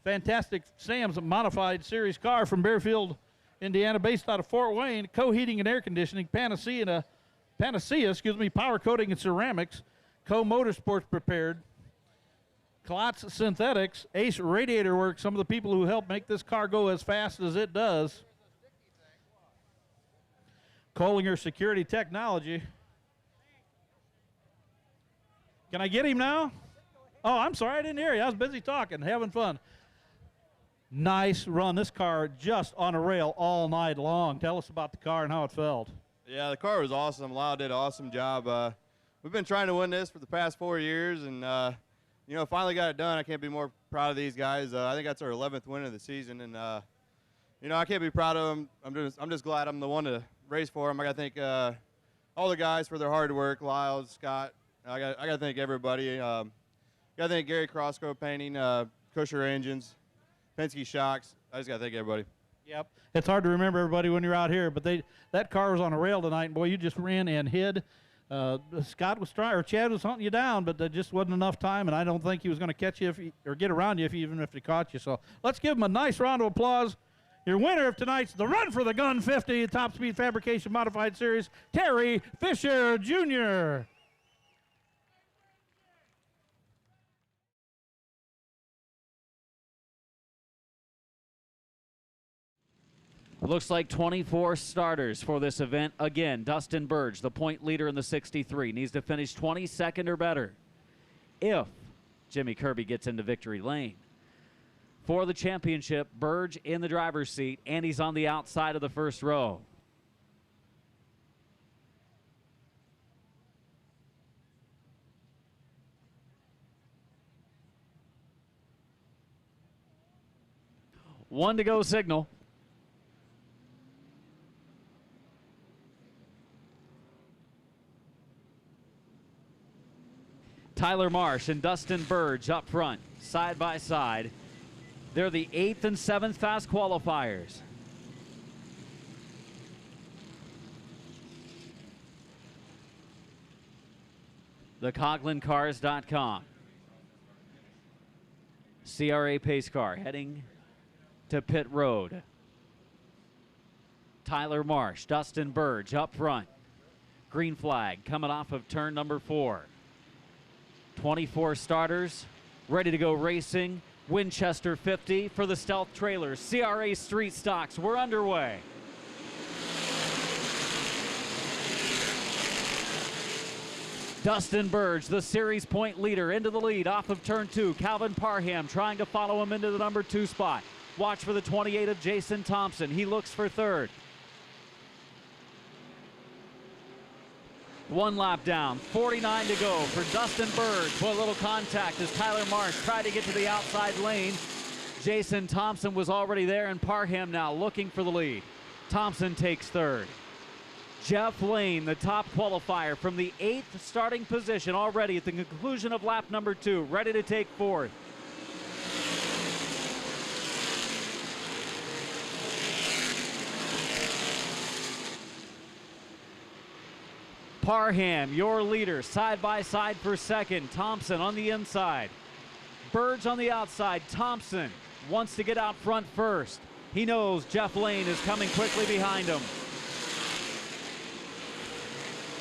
S7: Fantastic Sam's modified series car from Bearfield, Indiana, based out of Fort Wayne. Co-heating and air conditioning, Panacea, power coating and ceramics. Co-Motorsports prepared. Klotz Synthetics, Ace Radiator Works, some of the people who helped make this car go as fast as it does. Kohlinger Security Technology. Can I get him now? Oh, I'm sorry, I didn't hear you. I was busy talking, having fun. Nice run. This car just on a rail all night long. Tell us about the car and how it felt.
S13: Yeah, the car was awesome. Lyle did an awesome job. We've been trying to win this for the past 4 years, and finally got it done. I can't be more proud of these guys. I think that's our 11th win of the season, and I can't be proud of them. I'm just glad I'm the one to race for them. I got to thank all the guys for their hard work. Lyle, Scott. I got to thank everybody. Got to thank Gary Crossgrove Painting, Kusher Engines, Penske Shocks. I just got to thank everybody.
S7: Yep. It's hard to remember everybody when you're out here, but that car was on a rail tonight, and boy, you just ran and hid. Scott was trying, or Chad was hunting you down, but there just wasn't enough time, and I don't think he was going to catch you or get around you even if he caught you. So let's give him a nice round of applause. Your winner of tonight's the Run for the Gun 50 Top Speed Fabrication Modified Series, Terry Fisher Jr.
S1: Looks like 24 starters for this event. Again, Dustin Burge, the point leader in the 63, needs to finish 22nd or better if Jimmy Kirby gets into victory lane. For the championship, Burge in the driver's seat, and he's on the outside of the first row. One to go signal. Tyler Marsh and Dustin Burge up front, side by side. They're the 8th and 7th fast qualifiers. TheCoglinCars.com. CRA pace car heading to pit road. Tyler Marsh, Dustin Burge up front. Green flag coming off of turn number 4. 24 starters ready to go racing. Winchester 50 for the Stealth Trailers. CRA Street Stocks, we're underway. Dustin Burge, the series point leader, into the lead off of turn 2. Calvin Parham trying to follow him into the number 2 spot. Watch for the 28 of Jason Thompson. He looks for third. 1 lap down, 49 to go for Dustin Burge. Put a little contact as Tyler Marsh tried to get to the outside lane. Jason Thompson was already there, and Parham now looking for the lead. Thompson takes third. Jeff Lane, the top qualifier from the 8th starting position already at the conclusion of lap number 2, ready to take fourth. Parham, your leader, side by side for second. Thompson on the inside. Burge on the outside. Thompson wants to get out front first. He knows Jeff Lane is coming quickly behind him.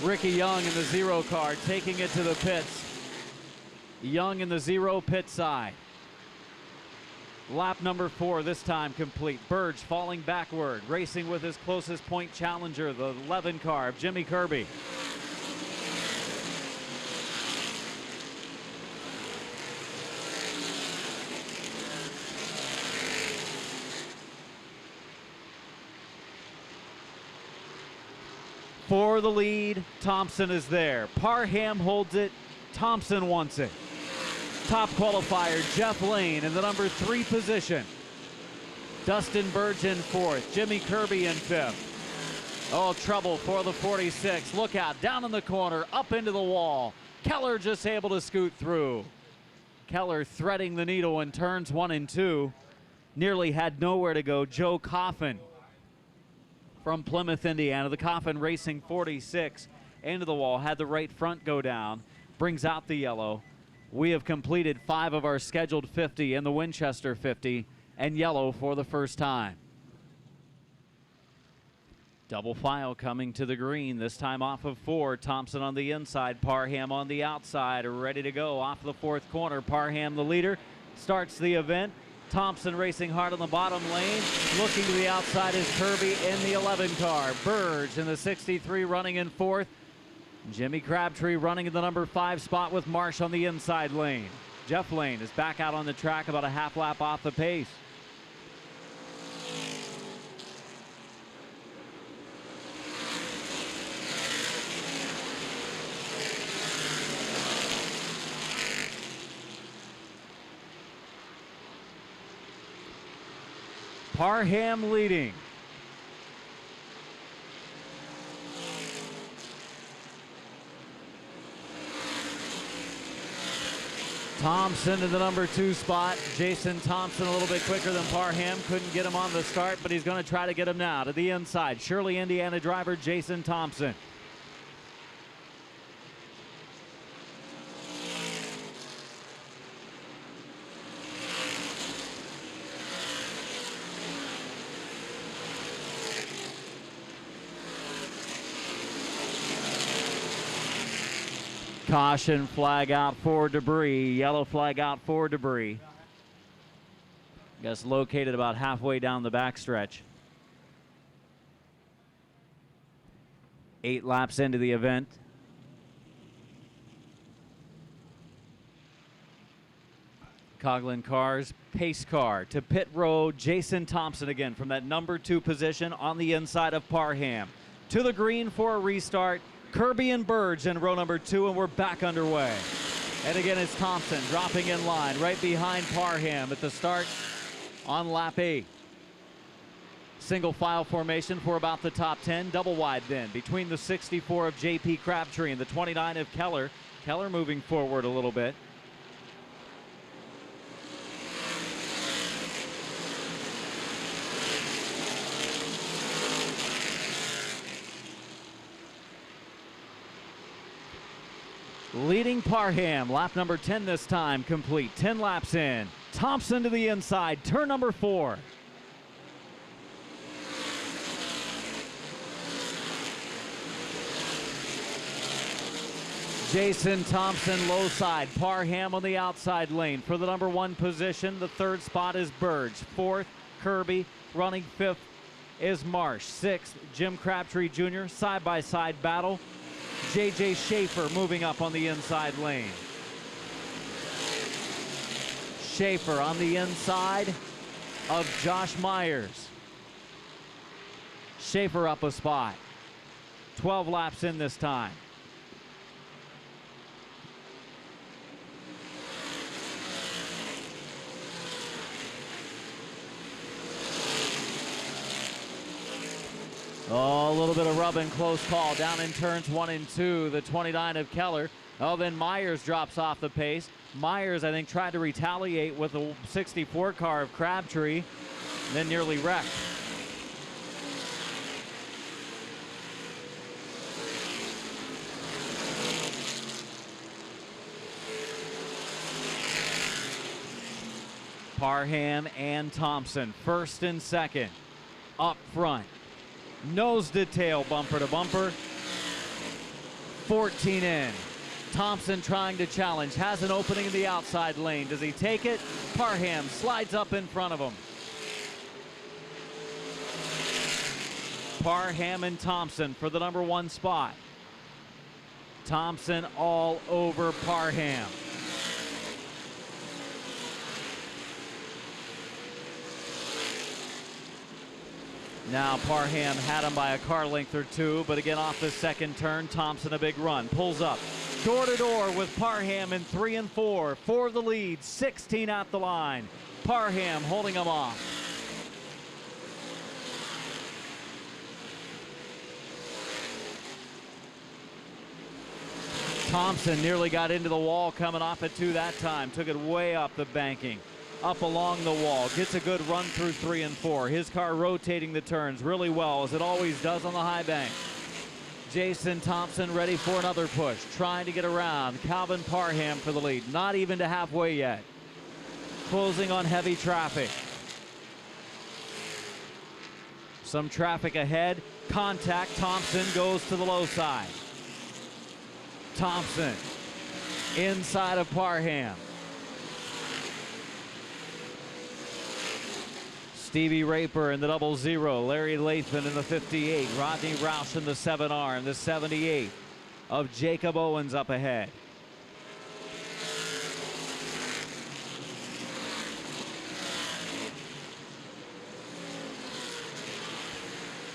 S1: Ricky Young in the 0 car taking it to the pits. Young in the 0 pit side. Lap number 4 this time complete. Burge falling backward, racing with his closest point challenger, the 11 car of Jimmy Kirby. For the lead, Thompson is there. Parham holds it. Thompson wants it. Top qualifier, Jeff Lane in the number 3 position. Dustin Burge in 4th. Jimmy Kirby in 5th. Oh, trouble for the 46. Look out, down in the corner, up into the wall. Keller just able to scoot through. Keller threading the needle in turns 1 and 2. Nearly had nowhere to go. Joe Coffin from Plymouth, Indiana. The Coffin Racing 46 into the wall, had the right front go down, brings out the yellow. We have completed 5 of our scheduled 50 in the Winchester 50, and yellow for the first time. Double file coming to the green, this time off of 4. Thompson on the inside, Parham on the outside, ready to go off the 4th corner. Parham, the leader, starts the event. Thompson racing hard on the bottom lane. Looking to the outside is Kirby in the 11 car. Burge in the 63 running in 4th. Jimmy Crabtree running in the number 5 spot with Marsh on the inside lane. Jeff Lane is back out on the track about a half lap off the pace. Parham leading. Thompson in the number 2 spot. Jason Thompson a little bit quicker than Parham. Couldn't get him on the start, but he's going to try to get him now to the inside. Shirley, Indiana driver Jason Thompson. Caution flag out for debris. Yellow flag out for debris. Guess located about halfway down the backstretch. 8 laps into the event. Coughlin cars, pace car to pit road. Jason Thompson again from that number 2 position on the inside of Parham. To the green for a restart. Kirby and Burge in row number 2, and we're back underway. And again, it's Thompson dropping in line right behind Parham at the start on lap 8. Single file formation for about the top 10. Double wide then between the 64 of J.P. Crabtree and the 29 of Keller. Keller moving forward a little bit. Leading Parham, lap number 10 this time, complete. 10 laps in. Thompson to the inside, turn number 4. Jason Thompson low side, Parham on the outside lane. For the number 1 position, the 3rd spot is Burge. 4th, Kirby. Running 5th is Marsh. 6th, Jim Crabtree Jr. Side-by-side battle. J.J. Schaefer moving up on the inside lane. Schaefer on the inside. of Josh Myers. Schaefer up a spot. 12 laps in this time. Oh, a little bit of rubbing, close call. Down in turns 1 and 2, the 29 of Keller. Oh, then Myers drops off the pace. Myers, I think, tried to retaliate with a 64 car of Crabtree, then nearly wrecked. Parham and Thompson, first and second, up front. Nose to tail, bumper to bumper. 14 in. Thompson trying to challenge, has an opening in the outside lane. Does he take it? Parham slides up in front of him. Parham and Thompson for the number 1 spot. Thompson all over Parham. Now Parham had him by a car length or 2, but again off the second turn, Thompson a big run, pulls up. Door to door with Parham in 3 and 4 for the lead, 16 at the line. Parham holding him off. Thompson nearly got into the wall coming off at 2 that time, took it way up the banking. Up along the wall, gets a good run through 3 and 4. His car rotating the turns really well, as it always does on the high bank. Jason Thompson ready for another push, trying to get around Calvin Parham for the lead. Not even to halfway yet. Closing on heavy traffic. Some traffic ahead. Contact. Thompson goes to the low side. Thompson inside of Parham. Stevie Raper in the 00, Larry Lathman in the 58, Rodney Roush in the 7R, and the 78 of Jacob Owens up ahead.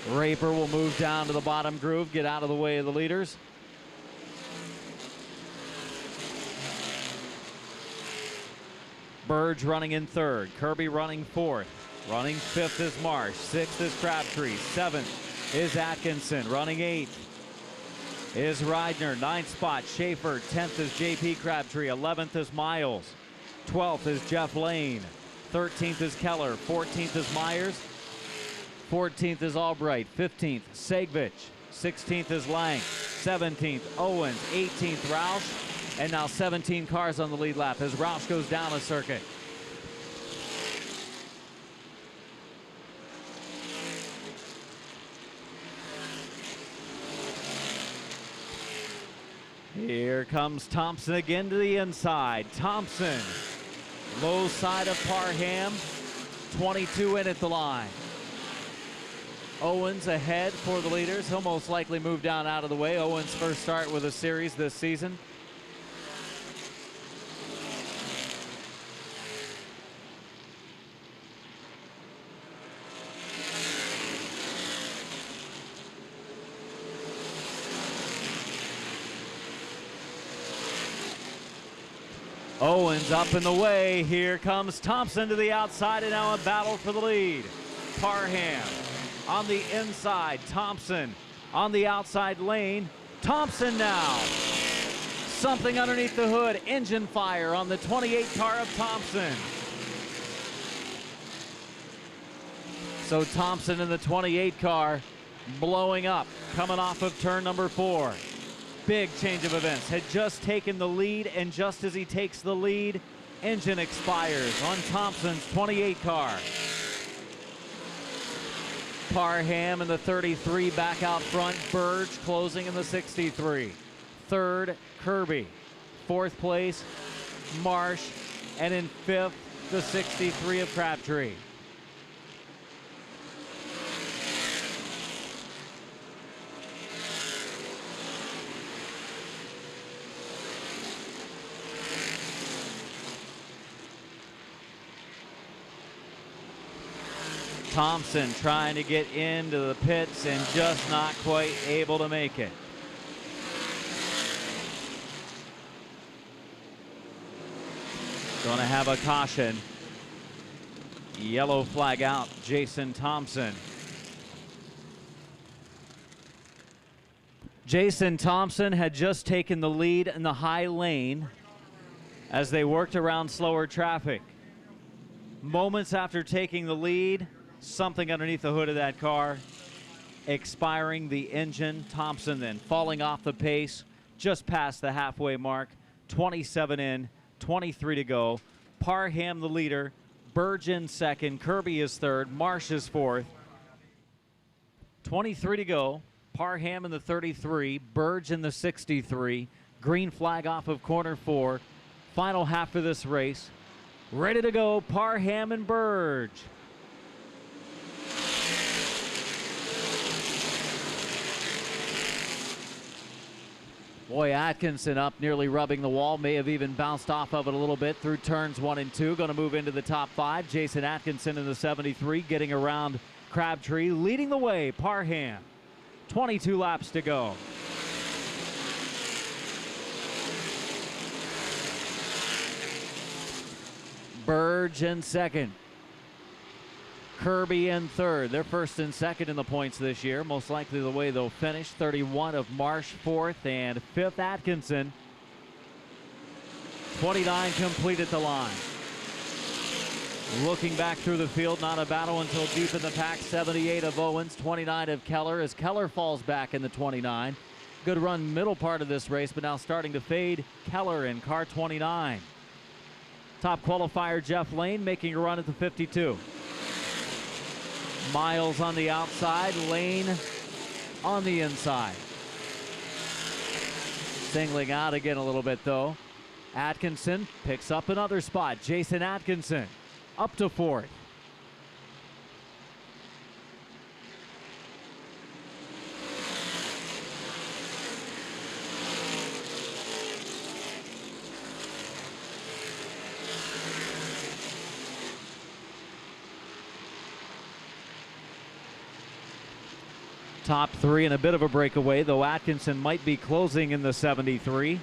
S1: Raper will move down to the bottom groove, get out of the way of the leaders. Burge running in 3rd, Kirby running 4th. Running 5th is Marsh, 6th is Crabtree, 7th is Atkinson, running 8th is Reidner, 9th spot Schaefer, 10th is JP Crabtree, 11th is Miles, 12th is Jeff Lane, 13th is Keller, 14th is Myers, 14th is Albright, 15th Segvich, 16th is Lang, 17th Owens, 18th Roush, and now 17 cars on the lead lap as Roush goes down a circuit. Here comes Thompson again to the inside. Thompson, low side of Parham, 22 in at the line. Owens ahead for the leaders. He'll most likely move down out of the way. Owens' first start with a series this season. Owens up in the way. Here comes Thompson to the outside, and now a battle for the lead. Parham on the inside. Thompson on the outside lane. Thompson now. Something underneath the hood. Engine fire on the 28 car of Thompson. So Thompson in the 28 car blowing up, coming off of turn number 4. Big change of events. Had just taken the lead, and just as he takes the lead, engine expires on Thompson's 28 car. Parham in the 33 back out front. Burge closing in the 63. 3rd, Kirby. 4th place, Marsh. And in 5th, the 63 of Crabtree. Thompson trying to get into the pits and just not quite able to make it. Going to have a caution. Yellow flag out, Jason Thompson. Jason Thompson had just taken the lead in the high lane as they worked around slower traffic. Moments after taking the lead, something underneath the hood of that car, expiring the engine. Thompson then falling off the pace just past the halfway mark. 27 in, 23 to go. Parham the leader, Burge in second, Kirby is third, Marsh is fourth. 23 to go. Parham in the 33, Burge in the 63. Green flag off of corner 4. Final half of this race. Ready to go, Parham and Burge. Boy, Atkinson up, nearly rubbing the wall. May have even bounced off of it a little bit through turns 1 and 2. Going to move into the top 5. Jason Atkinson in the 73, getting around Crabtree, leading the way. Parham, 22 laps to go. Burge in second. Kirby in third. They're first and second in the points this year. Most likely the way they'll finish. 31 of Marsh fourth, and fifth Atkinson. 29 complete at the line. Looking back through the field, not a battle until deep in the pack. 78 of Owens, 29 of Keller, as Keller falls back in the 29. Good run middle part of this race, but now starting to fade. Keller in car 29. Top qualifier Jeff Lane making a run at the 52. Miles on the outside, Lane on the inside. Singling out again a little bit though. Atkinson picks up another spot. Jason Atkinson up to fourth. Top 3 and a bit of a breakaway, though Atkinson might be closing in the 73.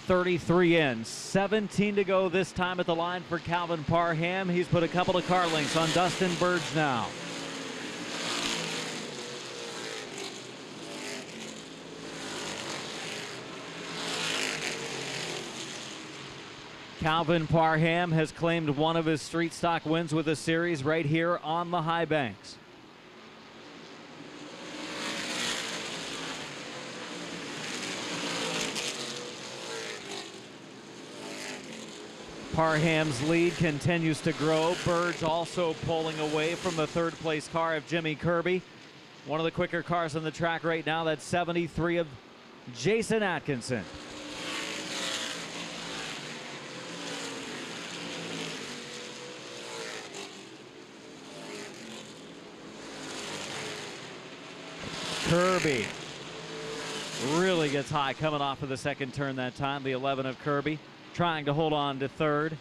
S1: .33 in, 17 to go this time at the line for Calvin Parham. He's put a couple of car lengths on Dustin Burge now. Calvin Parham has claimed one of his street stock wins with the series right here on the high banks. Parham's lead continues to grow. Burge also pulling away from the third place car of Jimmy Kirby. One of the quicker cars on the track right now, that's 73 of Jason Atkinson. Kirby really gets high coming off of the second turn that time. The 11 of Kirby trying to hold on to third.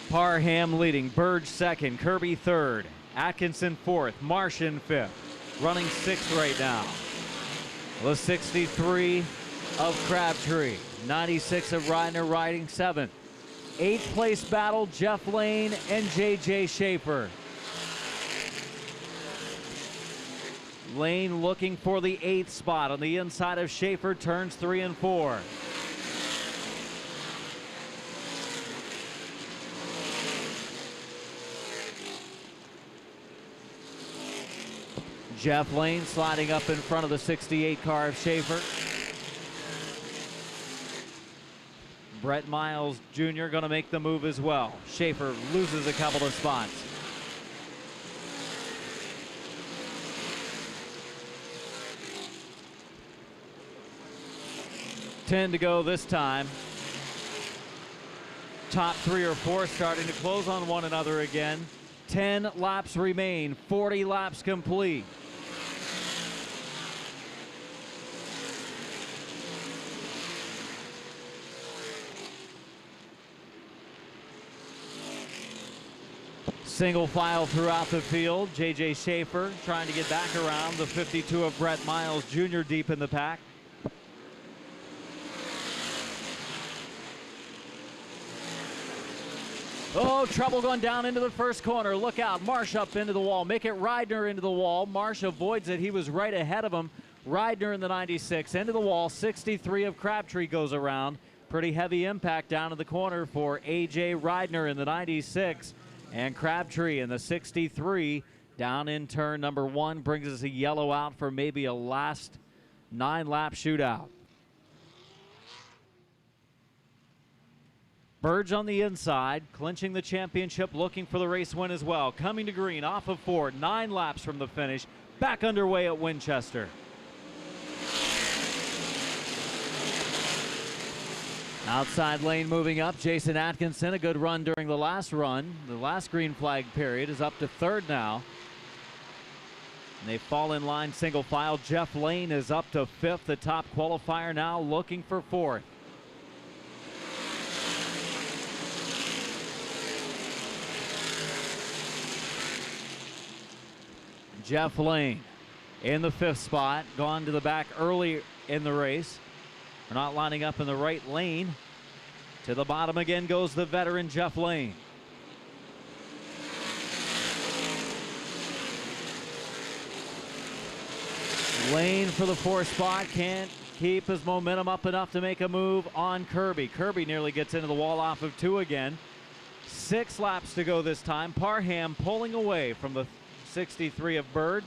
S1: Parham leading, Burge second, Kirby third, Atkinson fourth, Marsh in fifth. Running sixth right now. The 63 of Crabtree. 96 of Reiner riding seventh. Eighth place battle, Jeff Lane and J.J. Schaefer. Lane looking for the 8th spot on the inside of Schaefer, turns 3 and 4. Jeff Lane sliding up in front of the 68 car of Schaefer. Brett Miles Jr. going to make the move as well. Schaefer loses a couple of spots. 10 to go this time. Top 3 or 4 starting to close on one another again. 10 laps remain, 40 laps complete. Single file throughout the field. J.J. Schaefer trying to get back around the 52 of Brett Miles Jr. deep in the pack. Oh, trouble going down into the first corner. Look out. Marsh up into the wall. Make it Reidner into the wall. Marsh avoids it. He was right ahead of him. Reidner in the 96 into the wall. 63 of Crabtree goes around. Pretty heavy impact down in the corner for A.J. Reidner in the 96. And Crabtree in the 63 down in turn number 1 brings us a yellow out for maybe a last 9-lap shootout. Burge on the inside, clinching the championship, looking for the race win as well. Coming to green, off of 4, 9 laps from the finish. Back underway at Winchester. Outside lane moving up, Jason Atkinson, a good run during the last run. The last green flag period is up to 3rd now. And they fall in line single file. Jeff Lane is up to 5th, the top qualifier now looking for 4th. Jeff Lane in the 5th spot, gone to the back early in the race. We're not lining up in the right lane. To the bottom again goes the veteran Jeff Lane. Lane for the 4th spot, can't keep his momentum up enough to make a move on Kirby. Kirby nearly gets into the wall off of 2 again. 6 laps to go this time. Parham pulling away from the 63 of Burge.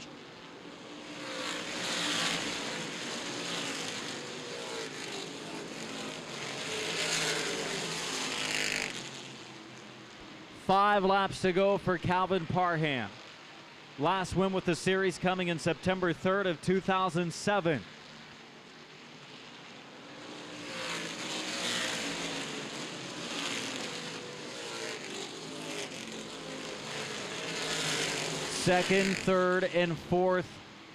S1: Five laps to go for Calvin Parham. Last win with the series coming in September 3rd of 2007. Second, third, and 4th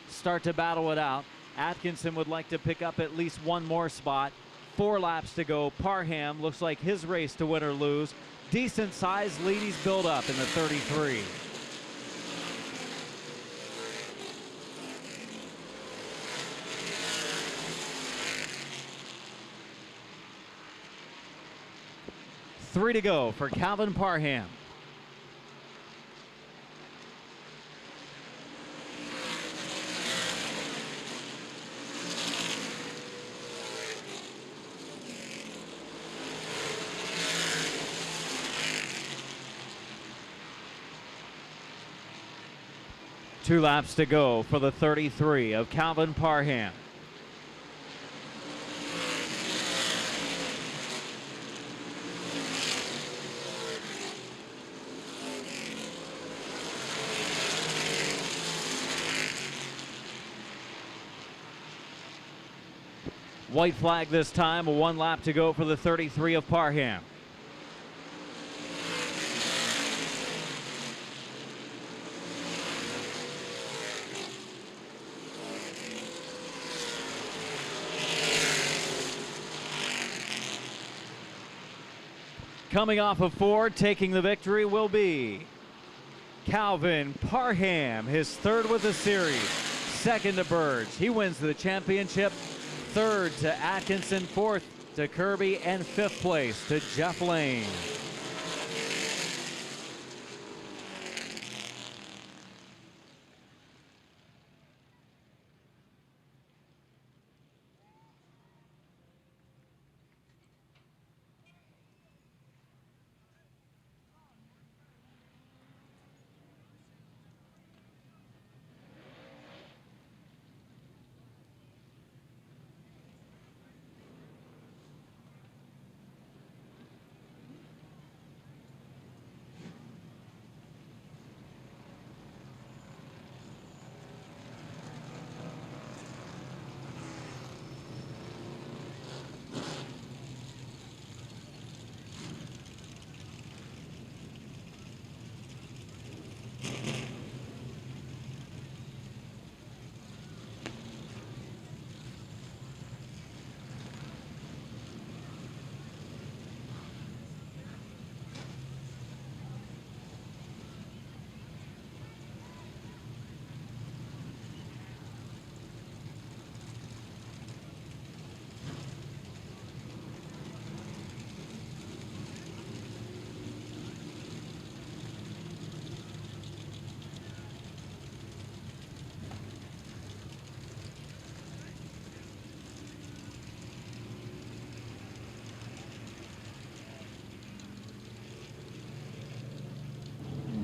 S1: start to battle it out. Atkinson would like to pick up at least one more spot. 4 laps to go. Parham looks like his race to win or lose. Decent sized lead he's built up in the 33. Three to go for Calvin Parham. Two laps to go for the 33 of Calvin Parham. White flag this time, 1 lap to go for the 33 of Parham. Coming off of 4, taking the victory will be Calvin Parham, his 3rd with the series, 2nd to Burge. He wins the championship. 3rd to Atkinson, 4th to Kirby, and 5th place to Jeff Lane.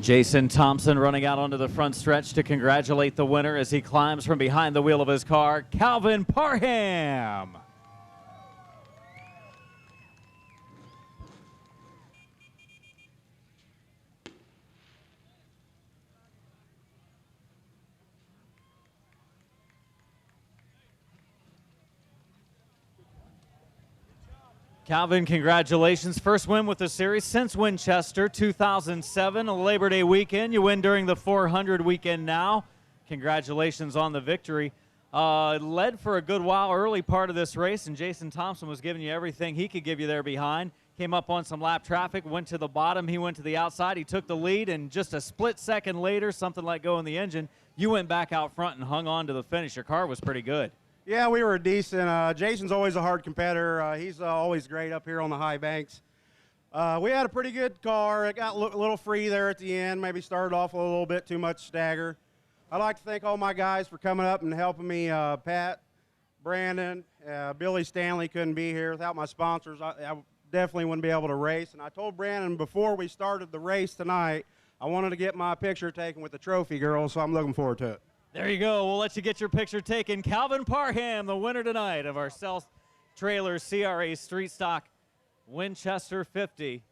S1: Jason Thompson running out onto the front stretch to congratulate the winner as he climbs from behind the wheel of his car, Calvin Parham. Calvin, congratulations. First win with the series since Winchester 2007, a Labor Day weekend. You win during the 400 weekend now. Congratulations on the victory. Led for a good while early part of this race, and Jason Thompson was giving you everything he could give you there behind. Came up on some lap traffic, went to the bottom, he went to the outside, he took the lead, and just a split second later, something like go in the engine, you went back out front and hung on to the finish. Your car was pretty good.
S14: Yeah, we were decent. Jason's always a hard competitor. He's always great up here on the high banks. We had a pretty good car. It got a little free there at the end, maybe started off a little bit too much stagger. I'd like to thank all my guys for coming up and helping me. Pat, Brandon, Billy Stanley couldn't be here. Without my sponsors, I definitely wouldn't be able to race. And I told Brandon before we started the race tonight, I wanted to get my picture taken with the trophy girl, so I'm looking forward to it.
S1: There you go. We'll let you get your picture taken. Calvin Parham, the winner tonight of our Self Trailer CRA Street Stock Winchester 50.